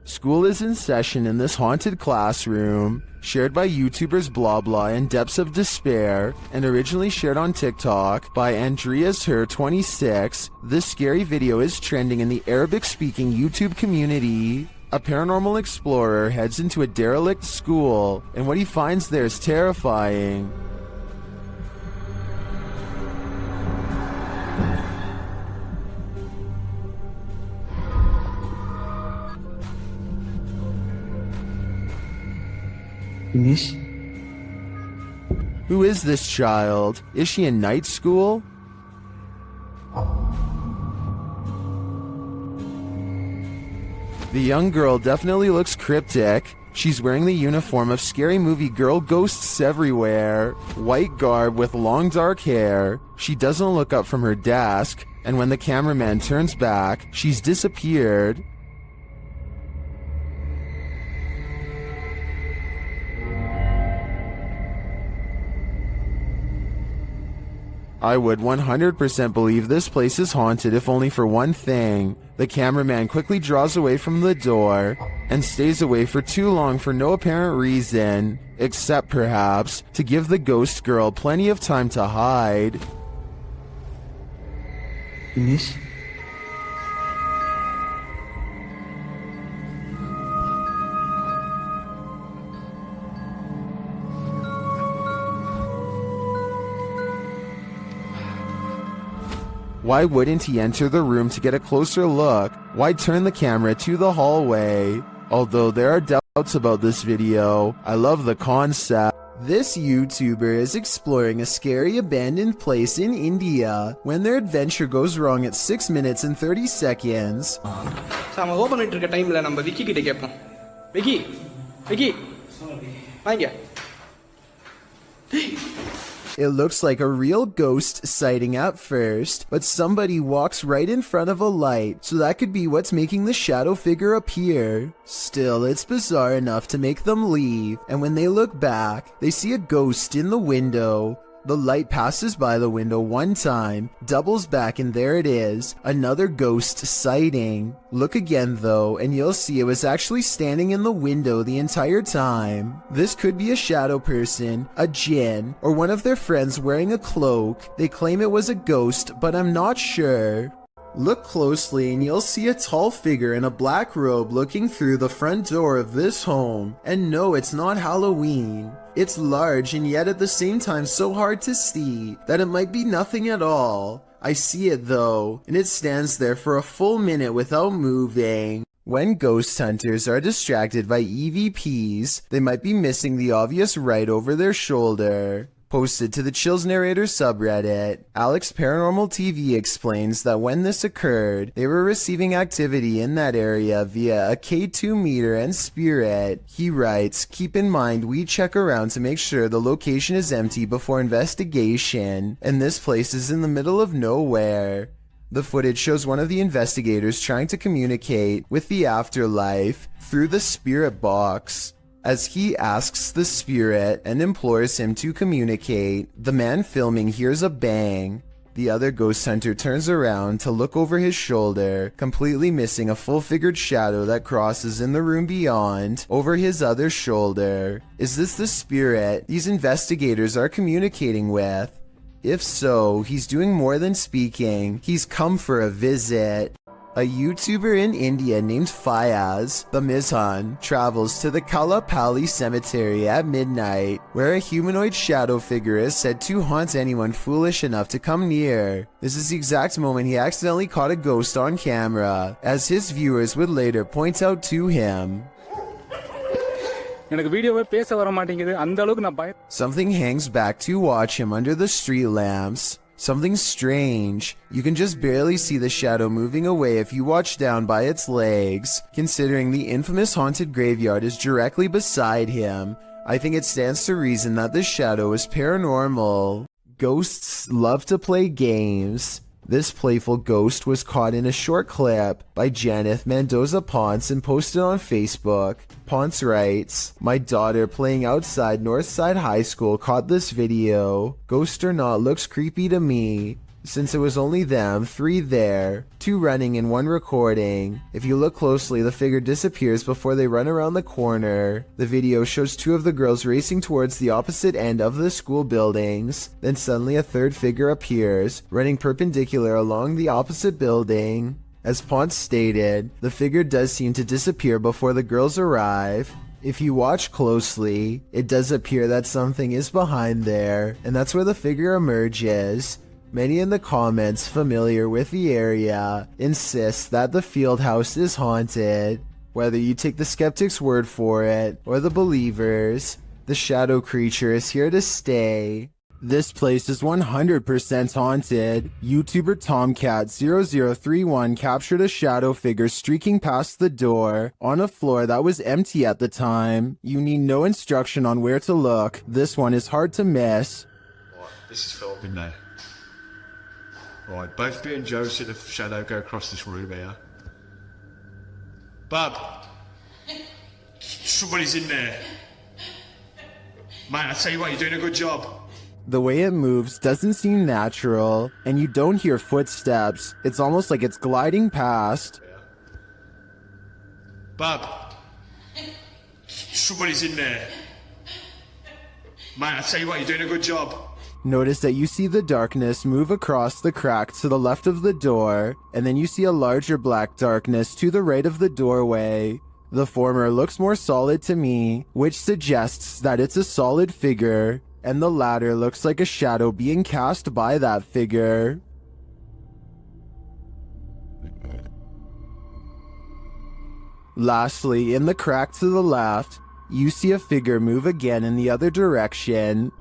School is in session in this haunted classroom, shared by YouTubers Blah Blah and Depths of Despair, and originally shared on TikTok by AndreasHer26. This scary video is trending in the Arabic-speaking YouTube community. A paranormal explorer heads into a derelict school, and what he finds there is terrifying. Finish. Who is this child? Is she in night school? The young girl definitely looks cryptic. She's wearing the uniform of scary movie girl, ghosts everywhere. White garb with long dark hair. She doesn't look up from her desk, and when the cameraman turns back, she's disappeared. I would 100% believe this place is haunted if only for one thing. The cameraman quickly draws away from the door and stays away for too long for no apparent reason, except perhaps to give the ghost girl plenty of time to hide. Finish. Why wouldn't he enter the room to get a closer look? Why turn the camera to the hallway? Although there are doubts about this video, I love the concept. This YouTuber is exploring a scary abandoned place in India when their adventure goes wrong at 6 minutes and 30 seconds. நம்ம open பண்ணிட்டு இருக்க டைம்ல நம்ம விக்கி கிட்ட கேட்போம். விக்கி விக்கி வாங்க. It looks like a real ghost sighting at first, but somebody walks right in front of a light, so that could be what's making the shadow figure appear. Still, it's bizarre enough to make them leave, and when they look back, they see a ghost in the window. The light passes by the window one time, doubles back, and there it is, another ghost sighting. Look again though, and you'll see it was actually standing in the window the entire time. This could be a shadow person, a djinn, or one of their friends wearing a cloak. They claim it was a ghost, but I'm not sure. Look closely and you'll see a tall figure in a black robe looking through the front door of this home. And no, it's not Halloween. It's large and yet at the same time so hard to see that it might be nothing at all. I see it though, and it stands there for a full minute without moving. When ghost hunters are distracted by EVPs, they might be missing the obvious right over their shoulder. Posted to the Chills Narrator subreddit, Alex Paranormal TV explains that when this occurred, they were receiving activity in that area via a K2 meter and spirit. He writes, "Keep in mind we check around to make sure the location is empty before investigation, and this place is in the middle of nowhere." The footage shows one of the investigators trying to communicate with the afterlife through the spirit box. As he asks the spirit and implores him to communicate, the man filming hears a bang. The other ghost hunter turns around to look over his shoulder, completely missing a full-figured shadow that crosses in the room beyond, over his other shoulder. Is this the spirit these investigators are communicating with? If so, he's doing more than speaking. He's come for a visit. A YouTuber in India named Fayaz, the Mizhan, travels to the Kalapalli cemetery at midnight, where a humanoid shadow figure is said to haunt anyone foolish enough to come near. This is the exact moment he accidentally caught a ghost on camera, as his viewers would later point out to him. Something hangs back to watch him under the street lamps. Something strange. You can just barely see the shadow moving away if you watch down by its legs. Considering the infamous haunted graveyard is directly beside him, I think it stands to reason that the shadow is paranormal. Ghosts love to play games. This playful ghost was caught in a short clip by Janeth Mendoza Ponce and posted on Facebook. Ponce writes, "My daughter playing outside Northside High School caught this video. Ghost or not, looks creepy to me. since it was only them, 3 there, 2 running and 1 recording. If you look closely, the figure disappears before they run around the corner. The video shows 2 of the girls racing towards the opposite end of the school buildings. Then suddenly a 3rd figure appears, running perpendicular along the opposite building. As Ponce stated, the figure does seem to disappear before the girls arrive. If you watch closely, it does appear that something is behind there, and that's where the figure emerges. Many in the comments familiar with the area insist that the field house is haunted. Whether you take the skeptic's word for it or the believers, the shadow creature is here to stay. This place is 100% haunted. YouTuber Tomcat0031 captured a shadow figure streaking past the door on a floor that was empty at the time. You need no instruction on where to look. This one is hard to miss. Right, this is filmed in there. Right, both me and Joe see the shadow go across this room here. Bub! Somebody's in there. Mate, I tell you what, you're doing a good job. The way it moves doesn't seem natural, and you don't hear footsteps. It's almost like it's gliding past. Bub! Somebody's in there. Mate, I tell you what, you're doing a good job. Notice that you see the darkness move across the crack to the left of the door, and then you see a larger black darkness to the right of the doorway. The former looks more solid to me, which suggests that it's a solid figure, and the latter looks like a shadow being cast by that figure. Lastly, in the crack to the left, you see a figure move again in the other direction.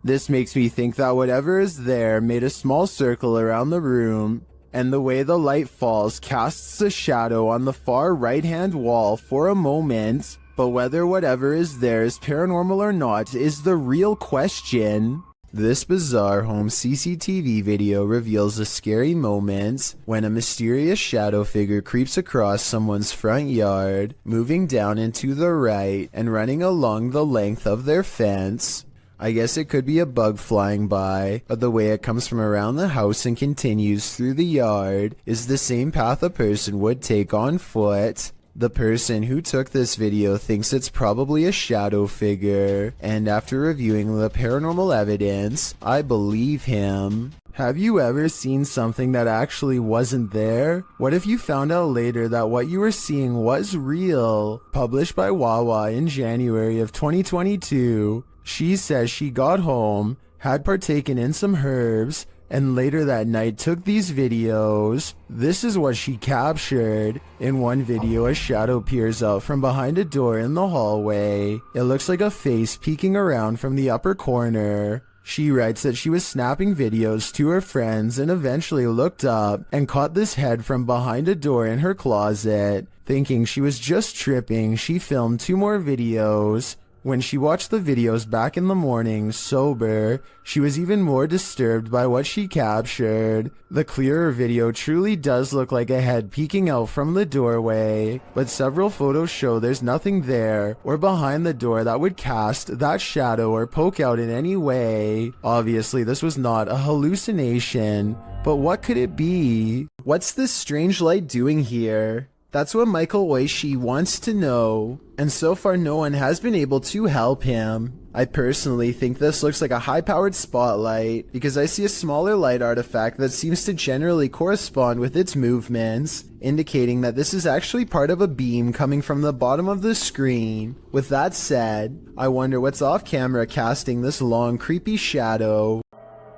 This makes me think that whatever is there made a small circle around the room, and the way the light falls casts a shadow on the far right-hand wall for a moment. But whether whatever is there is paranormal or not is the real question. This bizarre home CCTV video reveals a scary moment when a mysterious shadow figure creeps across someone's front yard, moving down and to the right and running along the length of their fence. I guess it could be a bug flying by, but the way it comes from around the house and continues through the yard is the same path a person would take on foot. The person who took this video thinks it's probably a shadow figure, and after reviewing the paranormal evidence, I believe him. Have you ever seen something that actually wasn't there? What if you found out later that what you were seeing was real? Published by Wawa in January of 2022. She says she got home, had partaken in some herbs, and later that night took these videos. This is what she captured. In one video, a shadow peers out from behind a door in the hallway. It looks like a face peeking around from the upper corner. She writes that she was snapping videos to her friends and eventually looked up and caught this head from behind a door in her closet. Thinking she was just tripping, she filmed 2 more videos. When she watched the videos back in the morning, sober, she was even more disturbed by what she captured. The clearer video truly does look like a head peeking out from the doorway, but several photos show there's nothing there or behind the door that would cast that shadow or poke out in any way. Obviously, this was not a hallucination, but what could it be? What's this strange light doing here? That's what Michael Oishi wants to know, and so far no one has been able to help him. I personally think this looks like a high-powered spotlight, because I see a smaller light artifact that seems to generally correspond with its movements, indicating that this is actually part of a beam coming from the bottom of the screen. With that said, I wonder what's off-camera casting this long, creepy shadow.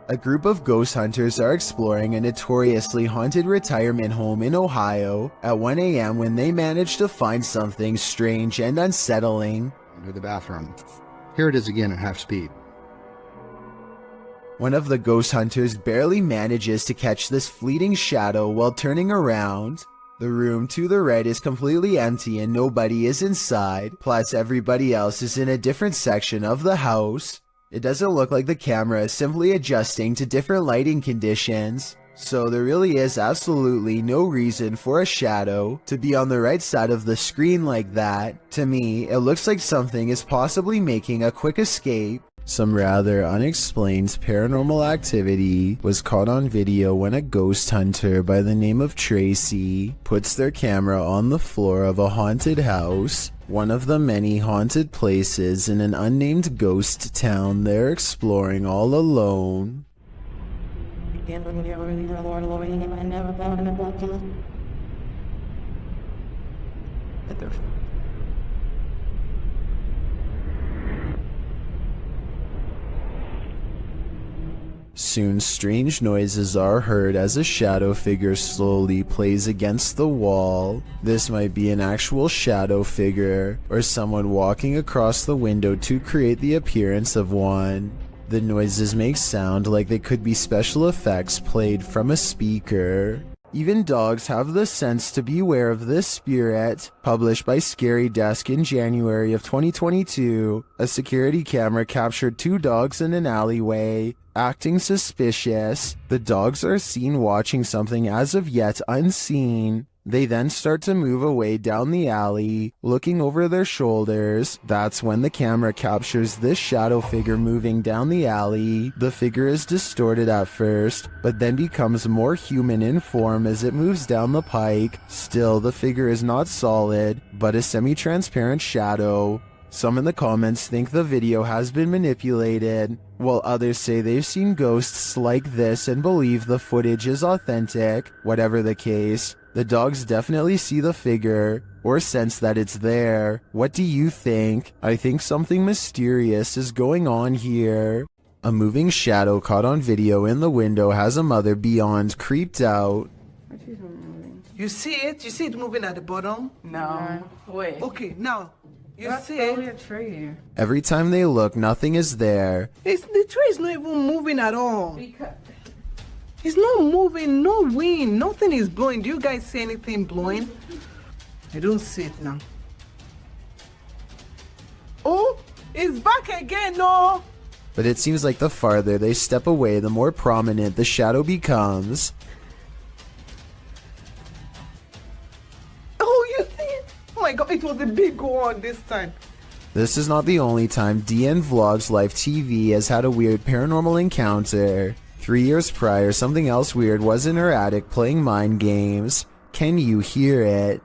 A group of ghost hunters are exploring a notoriously haunted retirement home in Ohio at 1 a.m. when they manage to find something strange and unsettling. Into the bathroom. Here it is again at half speed. One of the ghost hunters barely manages to catch this fleeting shadow while turning around. The room to the right is completely empty and nobody is inside, plus everybody else is in a different section of the house. It doesn't look like the camera is simply adjusting to different lighting conditions, so there really is absolutely no reason for a shadow to be on the right side of the screen like that. To me, it looks like something is possibly making a quick escape. Some rather unexplained paranormal activity was caught on video when a ghost hunter by the name of Tracy puts their camera on the floor of a haunted house, one of the many haunted places in an unnamed ghost town they're exploring all alone. Soon strange noises are heard as a shadow figure slowly plays against the wall. This might be an actual shadow figure, or someone walking across the window to create the appearance of one. The noises make sound like they could be special effects played from a speaker. Even dogs have the sense to beware of this spirit. Published by Scary Desk in January of 2022, a security camera captured 2 dogs in an alleyway, acting suspicious. The dogs are seen watching something as of yet unseen. They then start to move away down the alley, looking over their shoulders. That's when the camera captures this shadow figure moving down the alley. The figure is distorted at first, but then becomes more human in form as it moves down the pike. Still, the figure is not solid, but a semi-transparent shadow. Some in the comments think the video has been manipulated, while others say they've seen ghosts like this and believe the footage is authentic. Whatever the case, the dogs definitely see the figure, or sense that it's there. What do you think? I think something mysterious is going on here. A moving shadow caught on video in the window has a mother beyond creeped out. You see it? You see it moving at the bottom? No. Wait. Okay, now. You That's see probably it? a tree. Every time they look, nothing is there. The tree is not even moving at all. Because It's not moving, no wind, nothing is blowing. Do you guys see anything blowing? I don't see it now. Oh, it's back again, no. But it seems like the farther they step away, the more prominent the shadow becomes. Oh, you see it? Oh my God, it was a big one this time. This is not the only time DN Vlogs Live TV has had a weird paranormal encounter. 3 years prior, something else weird was in her attic playing mind games. Can you hear it?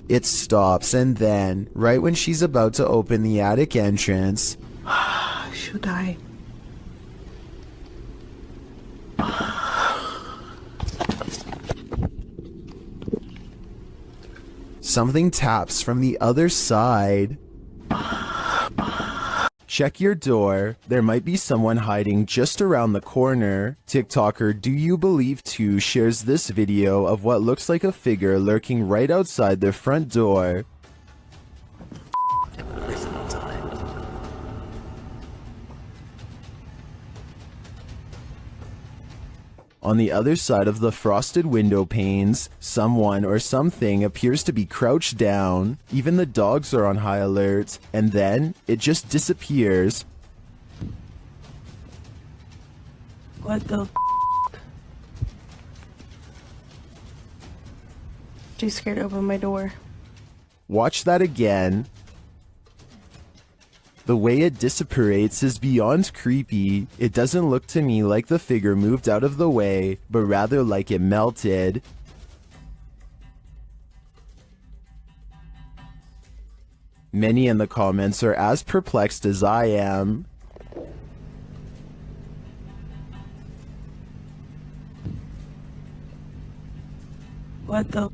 It stops, and then, right when she's about to open the attic entrance, Should I? something taps from the other side. Check your door. There might be someone hiding just around the corner. TikToker Do You Believe 2 shares this video of what looks like a figure lurking right outside their front door. On the other side of the frosted window panes, someone or something appears to be crouched down. Even the dogs are on high alert, and then it just disappears. what the Too scared to open my door. Watch that again. The way it disapparates is beyond creepy. It doesn't look to me like the figure moved out of the way, but rather like it melted. Many in the comments are as perplexed as I am. What the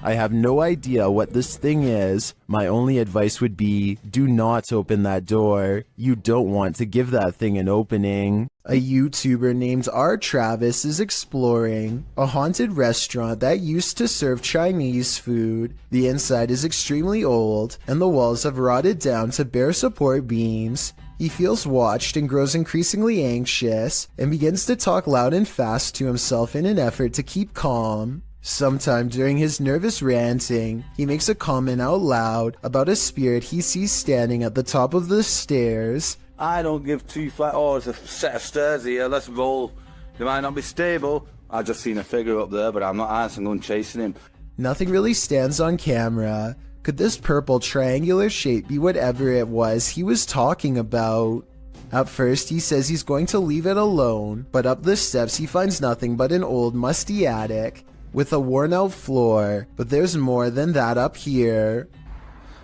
I have no idea what this thing is. My only advice would be, do not open that door. You don't want to give that thing an opening. A YouTuber named R. Travis is exploring a haunted restaurant that used to serve Chinese food. The inside is extremely old, and the walls have rotted down to bare support beams. He feels watched and grows increasingly anxious, and begins to talk loud and fast to himself in an effort to keep calm. Sometime during his nervous ranting, he makes a comment out loud about a spirit he sees standing at the top of the stairs. I don't give two flat. Oh, there's a set of stairs here. Let's roll. They might not be stable. I just seen a figure up there, but I'm not answering. I'm chasing him. Nothing really stands on camera. Could this purple triangular shape be whatever it was he was talking about? At first, he says he's going to leave it alone, but up the steps he finds nothing but an old musty attic with a worn-out floor, but there's more than that up here.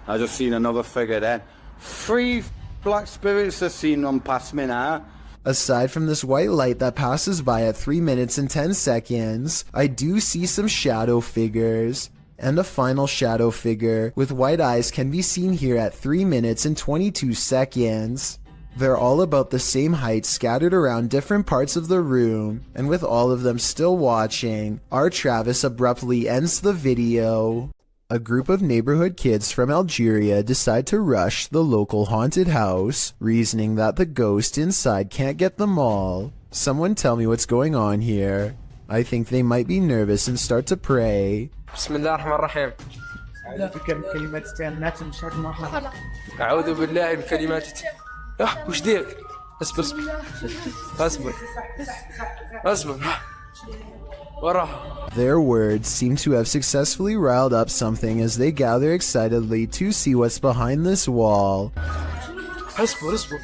I just seen another figure then. 3 black spirits have seen them pass me now. Aside from this white light that passes by at 3 minutes and 10 seconds, I do see some shadow figures. And a final shadow figure with white eyes can be seen here at 3 minutes and 22 seconds. They're all about the same height, scattered around different parts of the room, and with all of them still watching, our Travis abruptly ends the video. A group of neighborhood kids from Algeria decide to rush the local haunted house, reasoning that the ghost inside can't get them all. Someone tell me what's going on here. I think they might be nervous and start to pray. بسم الله الرحمن الرحيم. أعوذ بالله من كلمات وش ديك؟ اصبر اصبر اصبر وراه. Their words seem to have successfully riled up something as they gather excitedly to see what's behind this wall. اصبر اصبر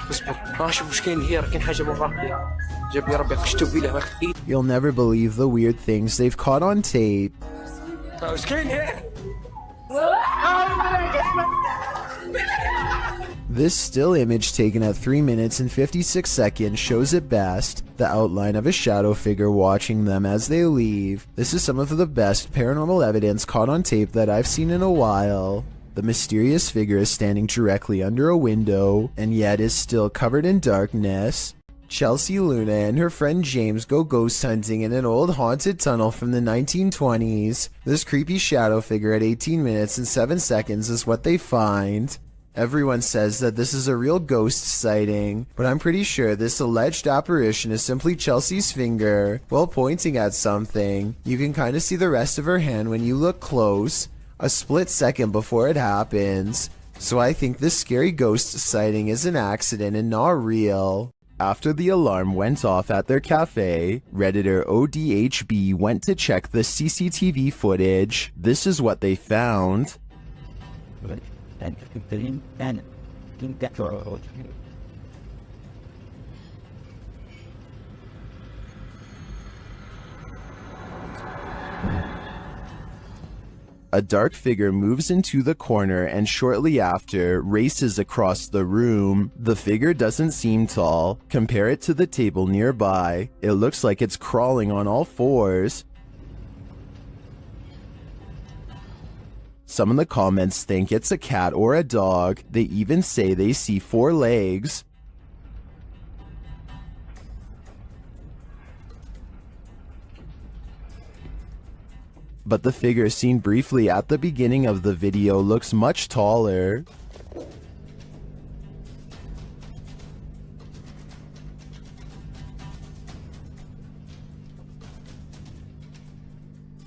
اصبر اشوف وش كاين هي. راه كاين حاجه من ربي جاب لي ربي قشتو بيه ما كاين. You'll never believe the weird things they've caught on tape. وش كاين هي. This still image taken at 3 minutes and 56 seconds shows it best, the outline of a shadow figure watching them as they leave. This is some of the best paranormal evidence caught on tape that I've seen in a while. The mysterious figure is standing directly under a window, and yet is still covered in darkness. Chelsea Luna and her friend James go ghost hunting in an old haunted tunnel from the 1920s. This creepy shadow figure at 18 minutes and 7 seconds is what they find. Everyone says that this is a real ghost sighting, but I'm pretty sure this alleged apparition is simply Chelsea's finger while pointing at something. You can kind of see the rest of her hand when you look close, a split second before it happens. So I think this scary ghost sighting is an accident and not real. After the alarm went off at their cafe, Redditor ODHB went to check the CCTV footage. This is what they found. A dark figure moves into the corner and shortly after races across the room. The figure doesn't seem tall. Compare it to the table nearby. It looks like it's crawling on all fours. Some in the comments think it's a cat or a dog. They even say they see 4 legs. But the figure seen briefly at the beginning of the video looks much taller.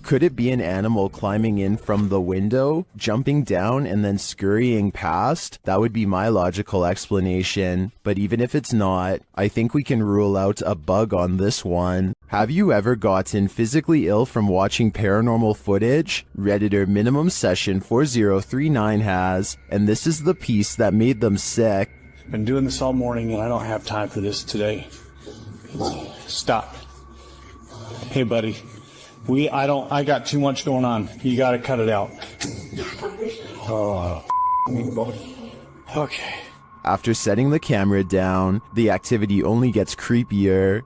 Could it be an animal climbing in from the window, jumping down, and then scurrying past? That would be my logical explanation. But even if it's not, I think we can rule out a bug on this one. Have you ever gotten physically ill from watching paranormal footage? Redditor Minimum Session 4039 has, and this is the piece that made them sick. Been doing this all morning and I don't have time for this today. Stop. Hey buddy. I got too much going on. You gotta cut it out. Oh, okay. After setting the camera down, the activity only gets creepier.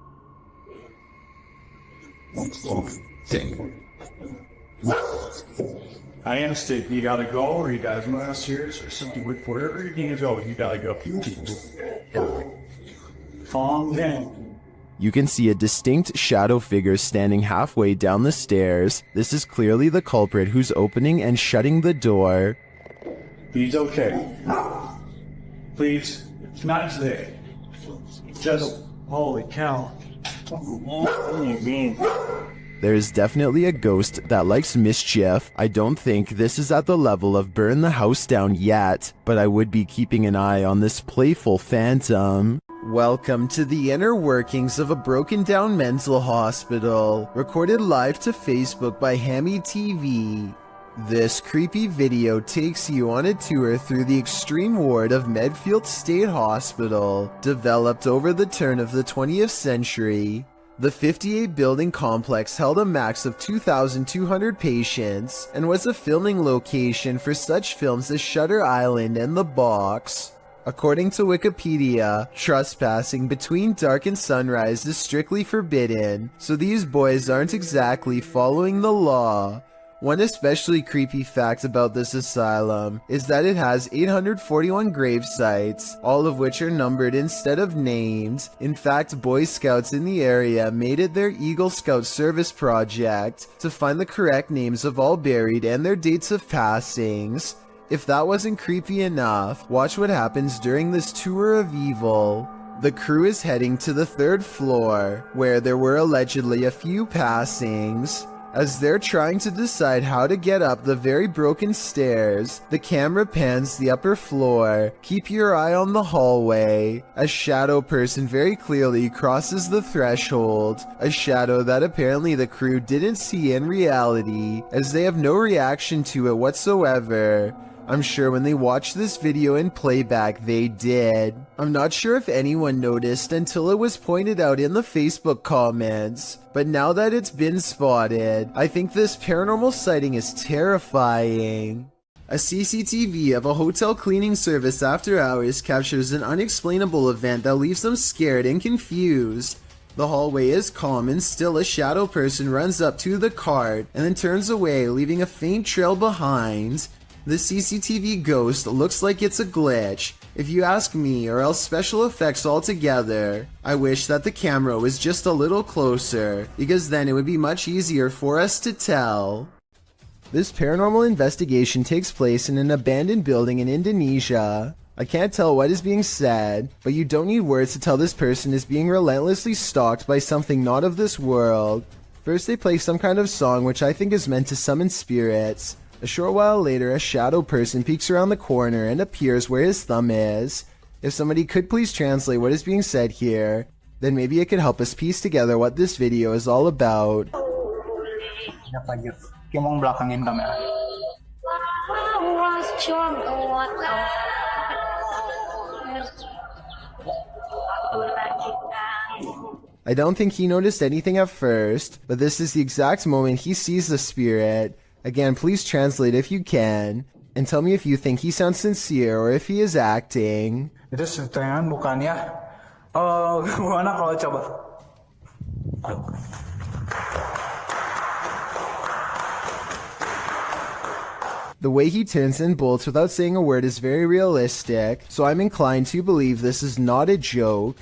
I understand. You gotta go, or you guys want us here, or something. Wherever you need to go, you gotta go. Calm down. You can see a distinct shadow figure standing halfway down the stairs. This is clearly the culprit who's opening and shutting the door. He's okay. Please, it's not today. Just, holy cow. There's definitely a ghost that likes mischief. I don't think this is at the level of burn the house down yet, but I would be keeping an eye on this playful phantom. Welcome to the inner workings of a broken down mental hospital, recorded live to Facebook by Hammy TV. This creepy video takes you on a tour through the extreme ward of Medfield State Hospital, developed over the turn of the 20th century. The 58-building complex held a max of 2,200 patients and was a filming location for such films as Shutter Island and The Box. According to Wikipedia, trespassing between dark and sunrise is strictly forbidden, so these boys aren't exactly following the law. One especially creepy fact about this asylum is that it has 841 grave sites, all of which are numbered instead of named. In fact, Boy Scouts in the area made it their Eagle Scout service project to find the correct names of all buried and their dates of passings. If that wasn't creepy enough, watch what happens during this tour of evil. The crew is heading to the 3rd floor, where there were allegedly a few passings. As they're trying to decide how to get up the very broken stairs, the camera pans the upper floor. Keep your eye on the hallway. A shadow person very clearly crosses the threshold, a shadow that apparently the crew didn't see in reality, as they have no reaction to it whatsoever. I'm sure when they watched this video in playback, they did. I'm not sure if anyone noticed until it was pointed out in the Facebook comments, but now that it's been spotted, I think this paranormal sighting is terrifying. A CCTV of a hotel cleaning service after hours captures an unexplainable event that leaves them scared and confused. The hallway is calm and still a shadow person runs up to the cart and then turns away, leaving a faint trail behind. The CCTV ghost looks like it's a glitch, if you ask me, or else special effects altogether. I wish that the camera was just a little closer, because then it would be much easier for us to tell. This paranormal investigation takes place in an abandoned building in Indonesia. I can't tell what is being said, but you don't need words to tell this person is being relentlessly stalked by something not of this world. First they play some kind of song which I think is meant to summon spirits. A short while later, a shadow person peeks around the corner and appears where his thumb is. If somebody could please translate what is being said here, then maybe it could help us piece together what this video is all about. I don't think he noticed anything at first, but this is the exact moment he sees the spirit. Again, please translate if you can, and tell me if you think he sounds sincere or if he is acting. Itu setengah bukannya. Oh, gimana kalau coba? The way he turns and bolts without saying a word is very realistic, so I'm inclined to believe this is not a joke.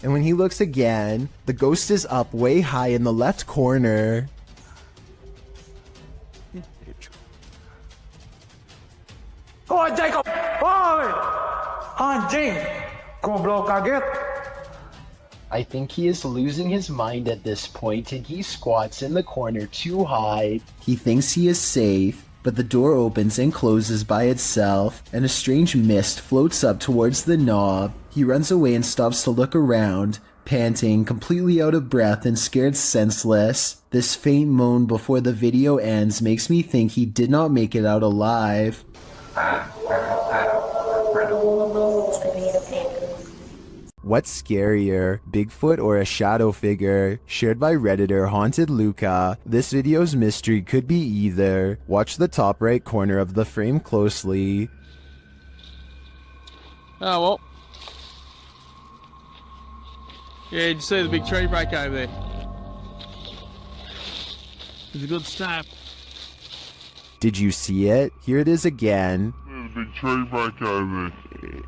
And when he looks again, the ghost is up way high in the left corner. Oh, Jacob! Oi! Anjing! Goblok kaget! I think he is losing his mind at this point and he squats in the corner to hide. He thinks he is safe, but the door opens and closes by itself, and a strange mist floats up towards the knob. He runs away and stops to look around, panting, completely out of breath and scared senseless. This faint moan before the video ends makes me think he did not make it out alive. What's scarier, Bigfoot or a shadow figure? Shared by Redditor Haunted Luca. This video's mystery could be either. Watch the top right corner of the frame closely. Oh, well. Yeah, did you see the big tree break over there? It's a good snap. Did you see it? Here it is again. There's a big tree break over there.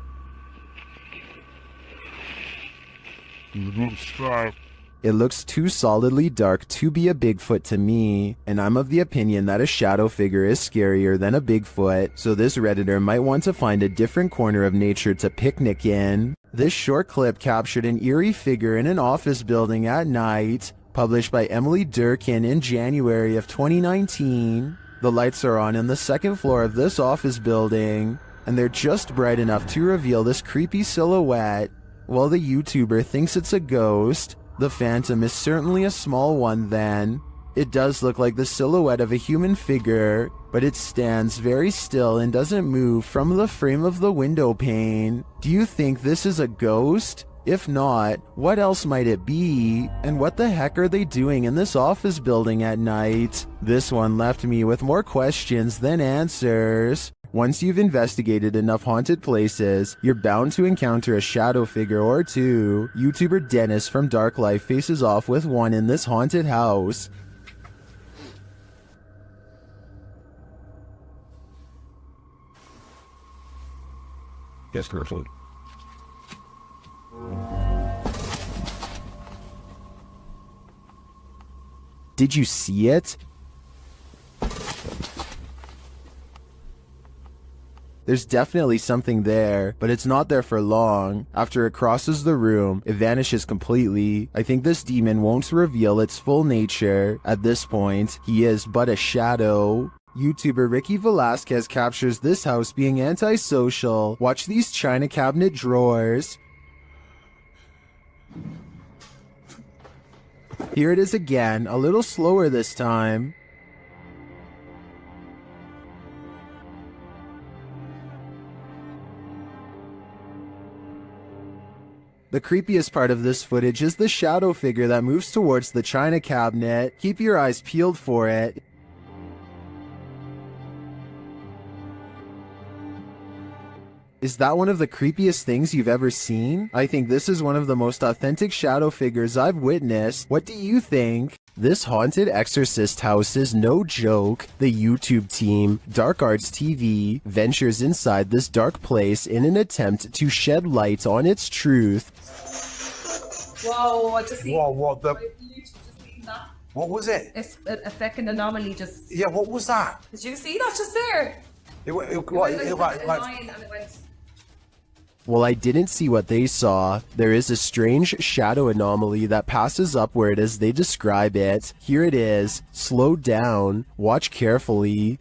It's a good snap. It looks too solidly dark to be a Bigfoot to me, and I'm of the opinion that a shadow figure is scarier than a Bigfoot, so this Redditor might want to find a different corner of nature to picnic in. This short clip captured an eerie figure in an office building at night. published by Emily Durkin in January of 2019. The lights are on the second floor of this office building, and they're just bright enough to reveal this creepy silhouette. While the YouTuber thinks it's a ghost, the phantom is certainly a small one then. It does look like the silhouette of a human figure, but it stands very still and doesn't move from the frame of the window pane. Do you think this is a ghost? If not, what else might it be? And what the heck are they doing in this office building at night? This one left me with more questions than answers. Once you've investigated enough haunted places, you're bound to encounter a shadow figure or two. YouTuber Dennis from Dark Life faces off with one in this haunted house. Yes, Gertrude. Did you see it? There's definitely something there, but it's not there for long. After it crosses the room, it vanishes completely. I think this demon won't reveal its full nature. At this point, he is but a shadow. YouTuber Ricky Velasquez captures this house being antisocial. Watch these china cabinet drawers. Here it is again, a little slower this time. The creepiest part of this footage is the shadow figure that moves towards the china cabinet. Keep your eyes peeled for it. Is that one of the creepiest things you've ever seen? I think this is one of the most authentic shadow figures I've witnessed. What do you think? This haunted exorcist house is no joke. The YouTube team, Dark Arts TV, ventures inside this dark place in an attempt to shed light on its truth. Whoa, I just seen. Whoa, what the? Just seen that. What was it? It's a second anomaly just. Yeah, what was that? Did you see that just there? It It went like a line and it went. Well, I didn't see what they saw. There is a strange shadow anomaly that passes upward as they describe it. Here it is. Slow down. Watch carefully.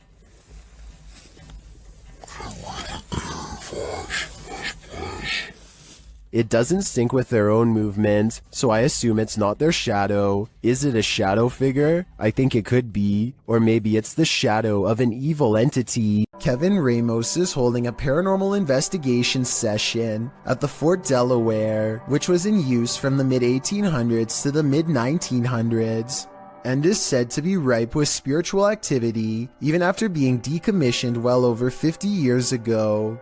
It doesn't sync with their own movement, so I assume it's not their shadow. Is it a shadow figure? I think it could be. Or maybe it's the shadow of an evil entity. Kevin Ramos is holding a paranormal investigation session at the Fort Delaware, which was in use from the mid-1800s to the mid-1900s, and is said to be ripe with spiritual activity, even after being decommissioned well over 50 years ago.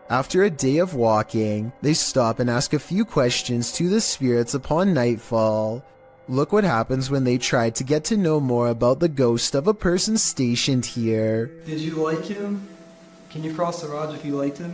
After a day of walking, they stop and ask a few questions to the spirits upon nightfall. Look what happens when they try to get to know more about the ghost of a person stationed here. Did you like him? Can you cross the rods if you liked him?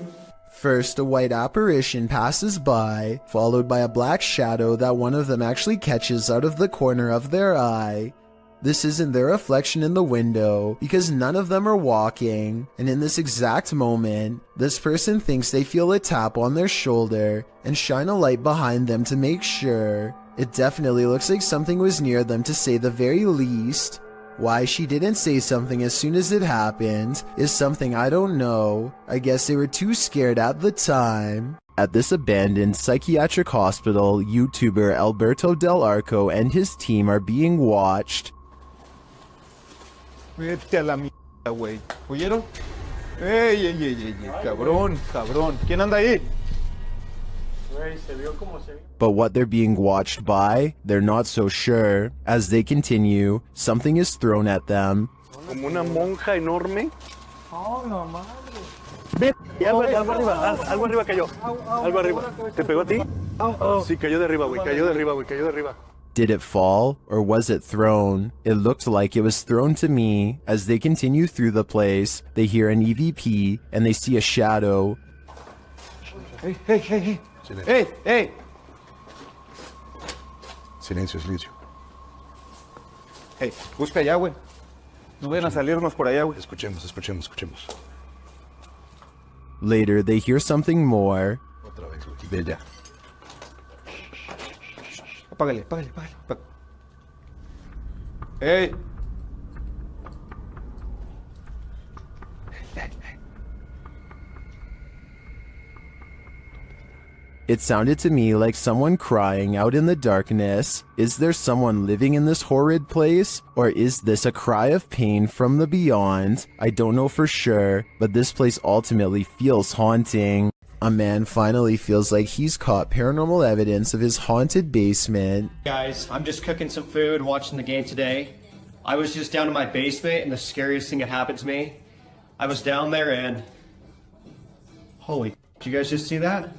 First, a white apparition passes by, followed by a black shadow that one of them actually catches out of the corner of their eye. This isn't their reflection in the window, because none of them are walking, and in this exact moment, this person thinks they feel a tap on their shoulder and shine a light behind them to make sure. It definitely looks like something was near them to say the very least. Why she didn't say something as soon as it happened is something I don't know. I guess they were too scared at the time. At this abandoned psychiatric hospital, YouTuber Alberto Del Arco and his team are being watched. Vete a la mierda, güey. ¿Oyeron? ¡Ey, ey, ey, ey! ¡Cabrón, cabrón! ¿Quién anda ahí? But what they're being watched by, they're not so sure. As they continue, something is thrown at them. Como una monja enorme. Oh, no, madre. Ve, algo arriba, algo arriba cayó. Algo arriba. ¿Te pegó a ti? Sí, cayó de arriba, güey. Cayó de arriba, güey. Cayó de arriba. Did it fall, or was it thrown? It looked like it was thrown to me. As they continue through the place, they hear an EVP, and they see a shadow. Hey, hey, hey, hey. Hey, hey. Silencio, silencio. Hey, busca allá, güey. No vayan a salirnos por allá, güey. Escuchemos, escuchemos, escuchemos. Later, they hear something more. Otra vez, güey. De allá. Apágale, apágale, apágale. Hey. It sounded to me like someone crying out in the darkness. Is there someone living in this horrid place? Or is this a cry of pain from the beyond? I don't know for sure, but this place ultimately feels haunting. A man finally feels like he's caught paranormal evidence of his haunted basement. Guys, I'm just cooking some food, watching the game today. I was just down in my basement and the scariest thing that happened to me. I was down there and... Holy, did you guys just see that?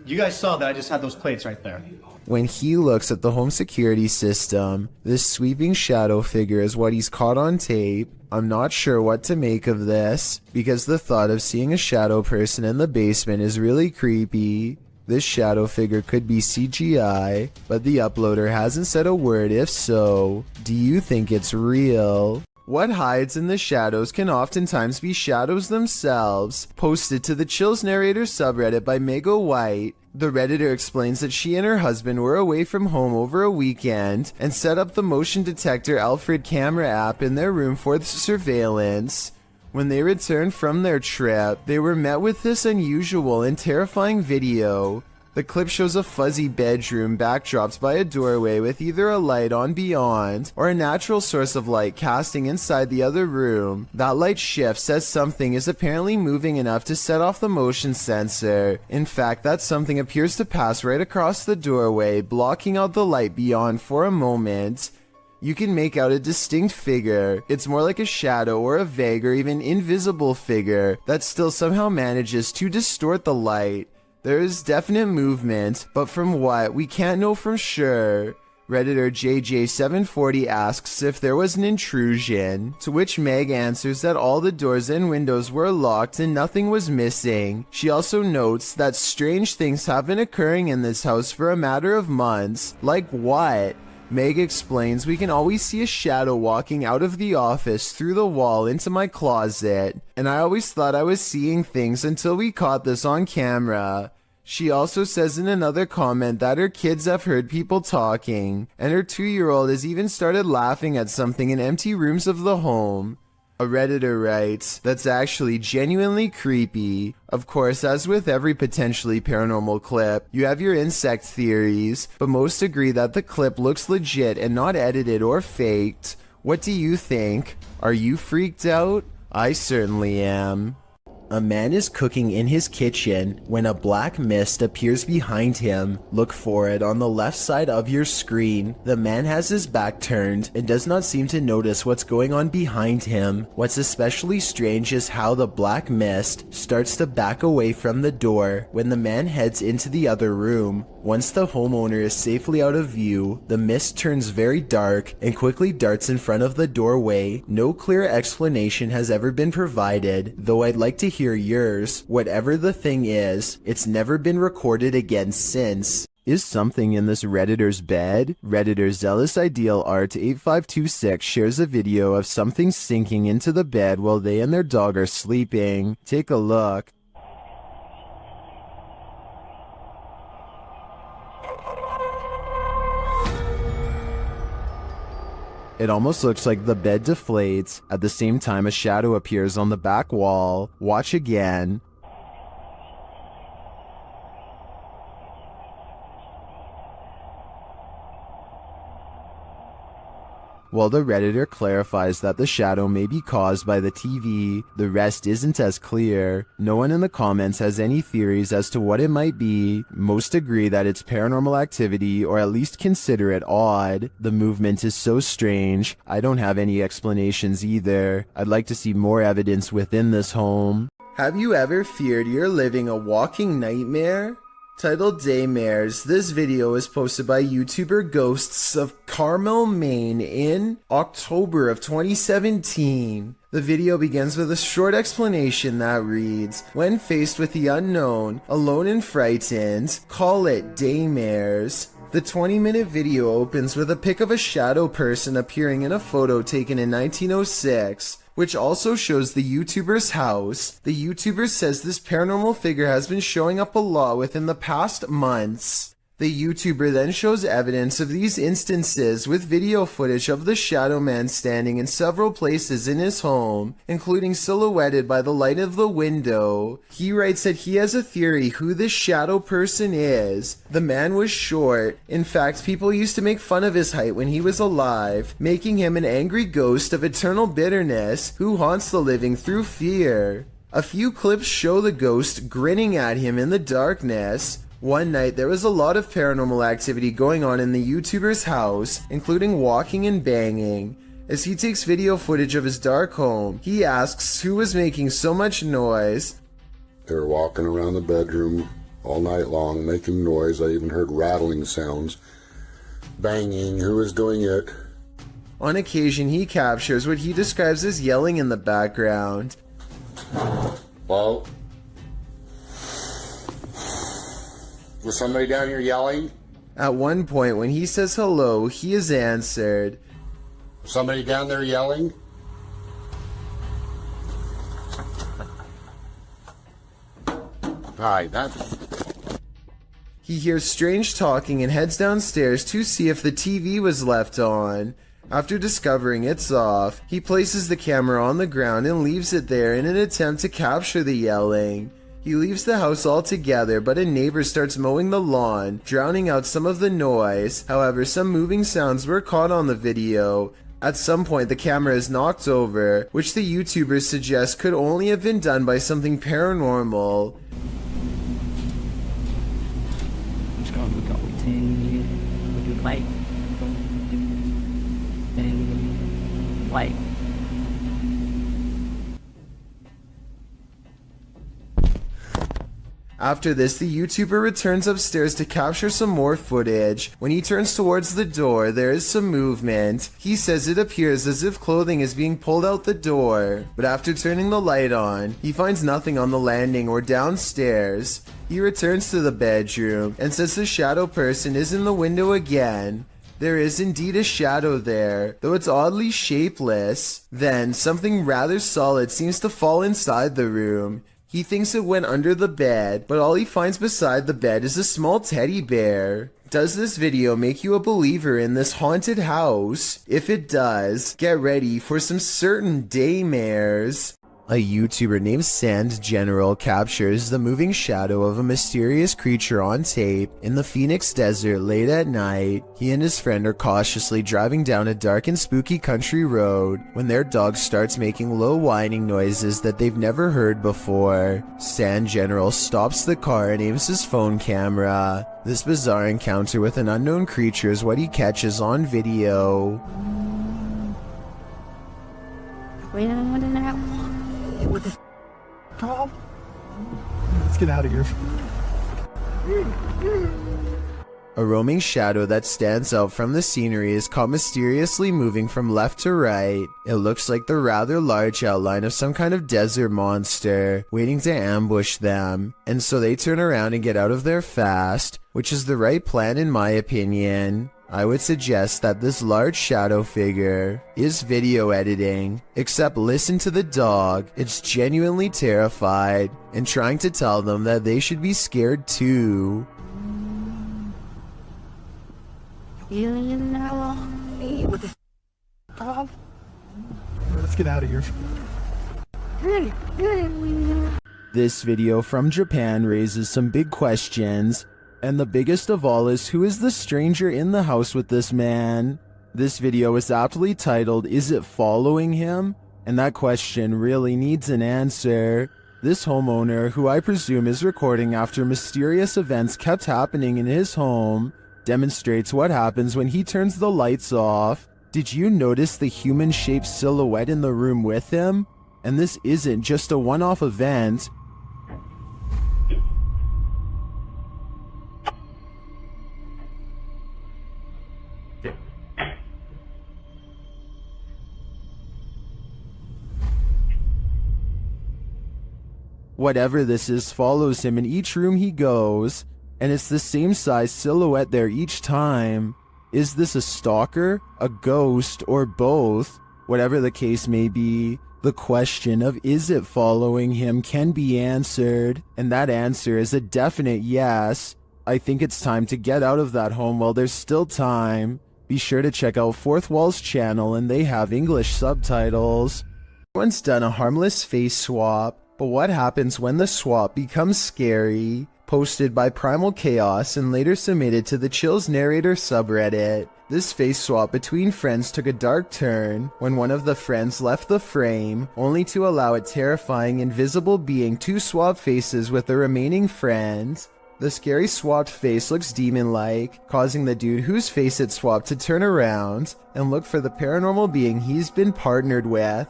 You guys saw that I just had those plates right there. When he looks at the home security system, this sweeping shadow figure is what he's caught on tape. I'm not sure what to make of this, because the thought of seeing a shadow person in the basement is really creepy. This shadow figure could be CGI, but the uploader hasn't said a word if so. Do you think it's real? What hides in the shadows can oftentimes be shadows themselves. Posted to the Chills Narrator subreddit by Mega White, the Redditor explains that she and her husband were away from home over a weekend and set up the motion detector Alfred camera app in their room for the surveillance. When they returned from their trip, they were met with this unusual and terrifying video. The clip shows a fuzzy bedroom backdropped by a doorway with either a light on beyond or a natural source of light casting inside the other room. That light shifts as something is apparently moving enough to set off the motion sensor. In fact, that something appears to pass right across the doorway, blocking out the light beyond for a moment. You can make out a distinct figure. It's more like a shadow or a vague or even invisible figure that still somehow manages to distort the light. There is definite movement, but from what, we can't know for sure. Redditor JJ740 asks if there was an intrusion, to which Meg answers that all the doors and windows were locked and nothing was missing. She also notes that strange things have been occurring in this house for a matter of months. Like what? Meg explains we can always see a shadow walking out of the office through the wall into my closet, and I always thought I was seeing things until we caught this on camera. She also says in another comment that her kids have heard people talking, and her 2-year-old has even started laughing at something in empty rooms of the home. A Redditor writes, that's actually genuinely creepy. Of course, as with every potentially paranormal clip, you have your insect theories, but most agree that the clip looks legit and not edited or faked. What do you think? Are you freaked out? I certainly am. A man is cooking in his kitchen when a black mist appears behind him. Look for it on the left side of your screen. The man has his back turned and does not seem to notice what's going on behind him. What's especially strange is how the black mist starts to back away from the door when the man heads into the other room. Once the homeowner is safely out of view, the mist turns very dark and quickly darts in front of the doorway. No clear explanation has ever been provided, though I'd like to hear yours. Whatever the thing is, it's never been recorded again since. Is something in this Redditor's bed? Redditor Zealous Ideal Art 8526 shares a video of something sinking into the bed while they and their dog are sleeping. Take a look. It almost looks like the bed deflates. At the same time, a shadow appears on the back wall. Watch again. While the Redditor clarifies that the shadow may be caused by the TV, the rest isn't as clear. No one in the comments has any theories as to what it might be. Most agree that it's paranormal activity, or at least consider it odd. The movement is so strange. I don't have any explanations either. I'd like to see more evidence within this home. Have you ever feared you're living a walking nightmare? Titled Daymares, this video was posted by YouTuber Ghosts of Carmel, Maine in October of 2017. The video begins with a short explanation that reads, when faced with the unknown, alone and frightened, call it Daymares. The 20-minute video opens with a pic of a shadow person appearing in a photo taken in 1906. Which also shows the YouTuber's house. The YouTuber says this paranormal figure has been showing up a lot within the past months. The YouTuber then shows evidence of these instances with video footage of the shadow man standing in several places in his home, including silhouetted by the light of the window. He writes that he has a theory who this shadow person is. The man was short. In fact, people used to make fun of his height when he was alive, making him an angry ghost of eternal bitterness who haunts the living through fear. A few clips show the ghost grinning at him in the darkness. One night, there was a lot of paranormal activity going on in the YouTuber's house, including walking and banging. As he takes video footage of his dark home, he asks who was making so much noise. They were walking around the bedroom all night long, making noise. I even heard rattling sounds. Banging. Who was doing it? On occasion, he captures what he describes as yelling in the background. Well, was somebody down here yelling? At one point, when he says hello, he is answered. Somebody down there yelling? Hi, that's... He hears strange talking and heads downstairs to see if the TV was left on. After discovering it's off, he places the camera on the ground and leaves it there in an attempt to capture the yelling. He leaves the house altogether, but a neighbor starts mowing the lawn, drowning out some of the noise. However, some moving sounds were caught on the video. At some point, the camera is knocked over, which the YouTuber suggests could only have been done by something paranormal. After this, the YouTuber returns upstairs to capture some more footage. When he turns towards the door, there is some movement. He says it appears as if clothing is being pulled out the door. But after turning the light on, he finds nothing on the landing or downstairs. He returns to the bedroom and says the shadow person is in the window again. There is indeed a shadow there, though it's oddly shapeless. Then, something rather solid seems to fall inside the room. He thinks it went under the bed, but all he finds beside the bed is a small teddy bear. Does this video make you a believer in this haunted house? If it does, get ready for some certain daymares. A YouTuber named Sand General captures the moving shadow of a mysterious creature on tape in the Phoenix desert late at night. He and his friend are cautiously driving down a dark and spooky country road when their dog starts making low whining noises that they've never heard before. Sand General stops the car and aims his phone camera. This bizarre encounter with an unknown creature is what he catches on video. What the Tom? Let's get out of here. A roaming shadow that stands out from the scenery is caught mysteriously moving from left to right. It looks like the rather large outline of some kind of desert monster, waiting to ambush them, and so they turn around and get out of there fast, which is the right plan in my opinion. I would suggest that this large shadow figure is video editing, except listen to the dog. It's genuinely terrified and trying to tell them that they should be scared too. What the Tom? Let's get out of here. This video from Japan raises some big questions. And the biggest of all is, who is the stranger in the house with this man? This video is aptly titled, "Is it following him?" And that question really needs an answer. This homeowner, who I presume is recording after mysterious events kept happening in his home, demonstrates what happens when he turns the lights off. Did you notice the human-shaped silhouette in the room with him? And this isn't just a one-off event. Whatever this is follows him in each room he goes, and it's the same size silhouette there each time. Is this a stalker, a ghost, or both? Whatever the case may be, the question of is it following him can be answered, and that answer is a definite yes. I think it's time to get out of that home while there's still time. Be sure to check out Fourth Wall's channel and they have English subtitles. Everyone's done a harmless face swap, but what happens when the swap becomes scary? Posted by Primal Chaos and later submitted to the Chills Narrator subreddit. This face swap between friends took a dark turn when one of the friends left the frame, only to allow a terrifying invisible being to swap faces with the remaining friend. The scary swapped face looks demon-like, causing the dude whose face it swapped to turn around and look for the paranormal being he's been partnered with.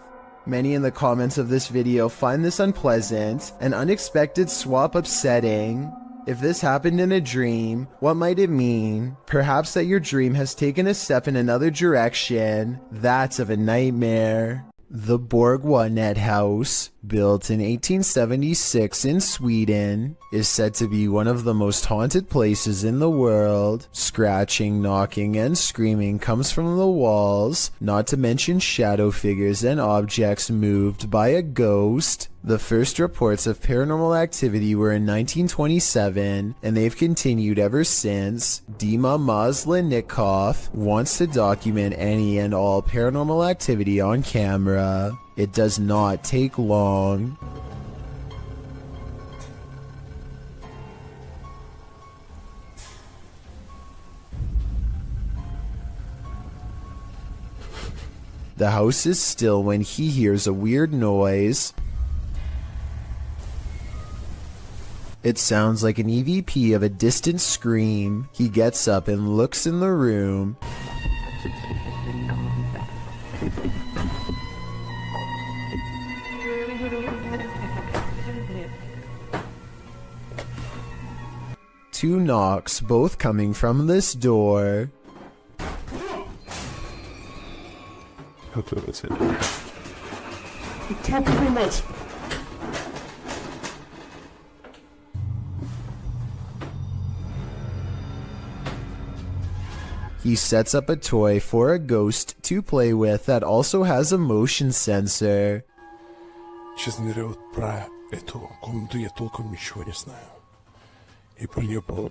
Many in the comments of this video find this unpleasant and unexpected swap upsetting. If this happened in a dream, what might it mean? Perhaps that your dream has taken a step in another direction. That's of a nightmare. The Borgwanet House, built in 1876 in Sweden, is said to be one of the most haunted places in the world. Scratching, knocking, and screaming comes from the walls, not to mention shadow figures and objects moved by a ghost. The first reports of paranormal activity were in 1927, and they've continued ever since. Dima Maslenikov wants to document any and all paranormal activity on camera. It does not take long. The house is still when he hears a weird noise. It sounds like an EVP of a distant scream. He gets up and looks in the room. Two knocks, both coming from this door. He sets up a toy for a ghost to play with that also has a motion sensor. Честно говоря, вот про эту комнату я толком ничего не знаю. И про нее было...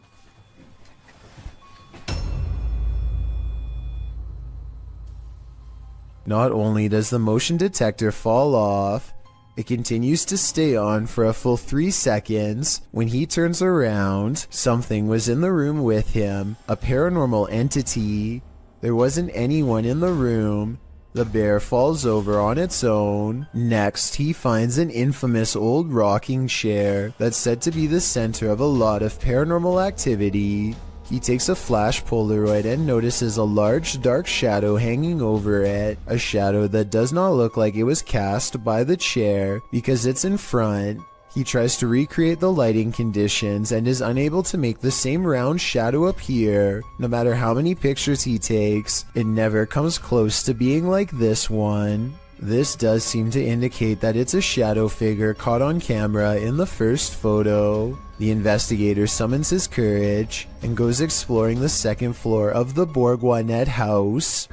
Not only does the motion detector fall off, it continues to stay on for a full 3 seconds. When he turns around, something was in the room with him, a paranormal entity. There wasn't anyone in the room. The bear falls over on its own. Next, he finds an infamous old rocking chair that's said to be the center of a lot of paranormal activity. He takes a flash Polaroid and notices a large dark shadow hanging over it, a shadow that does not look like it was cast by the chair because it's in front. He tries to recreate the lighting conditions and is unable to make the same round shadow appear. No matter how many pictures he takes, it never comes close to being like this one. This does seem to indicate that it's a shadow figure caught on camera in the first photo. The investigator summons his courage and goes exploring the second floor of the Borgwanet house.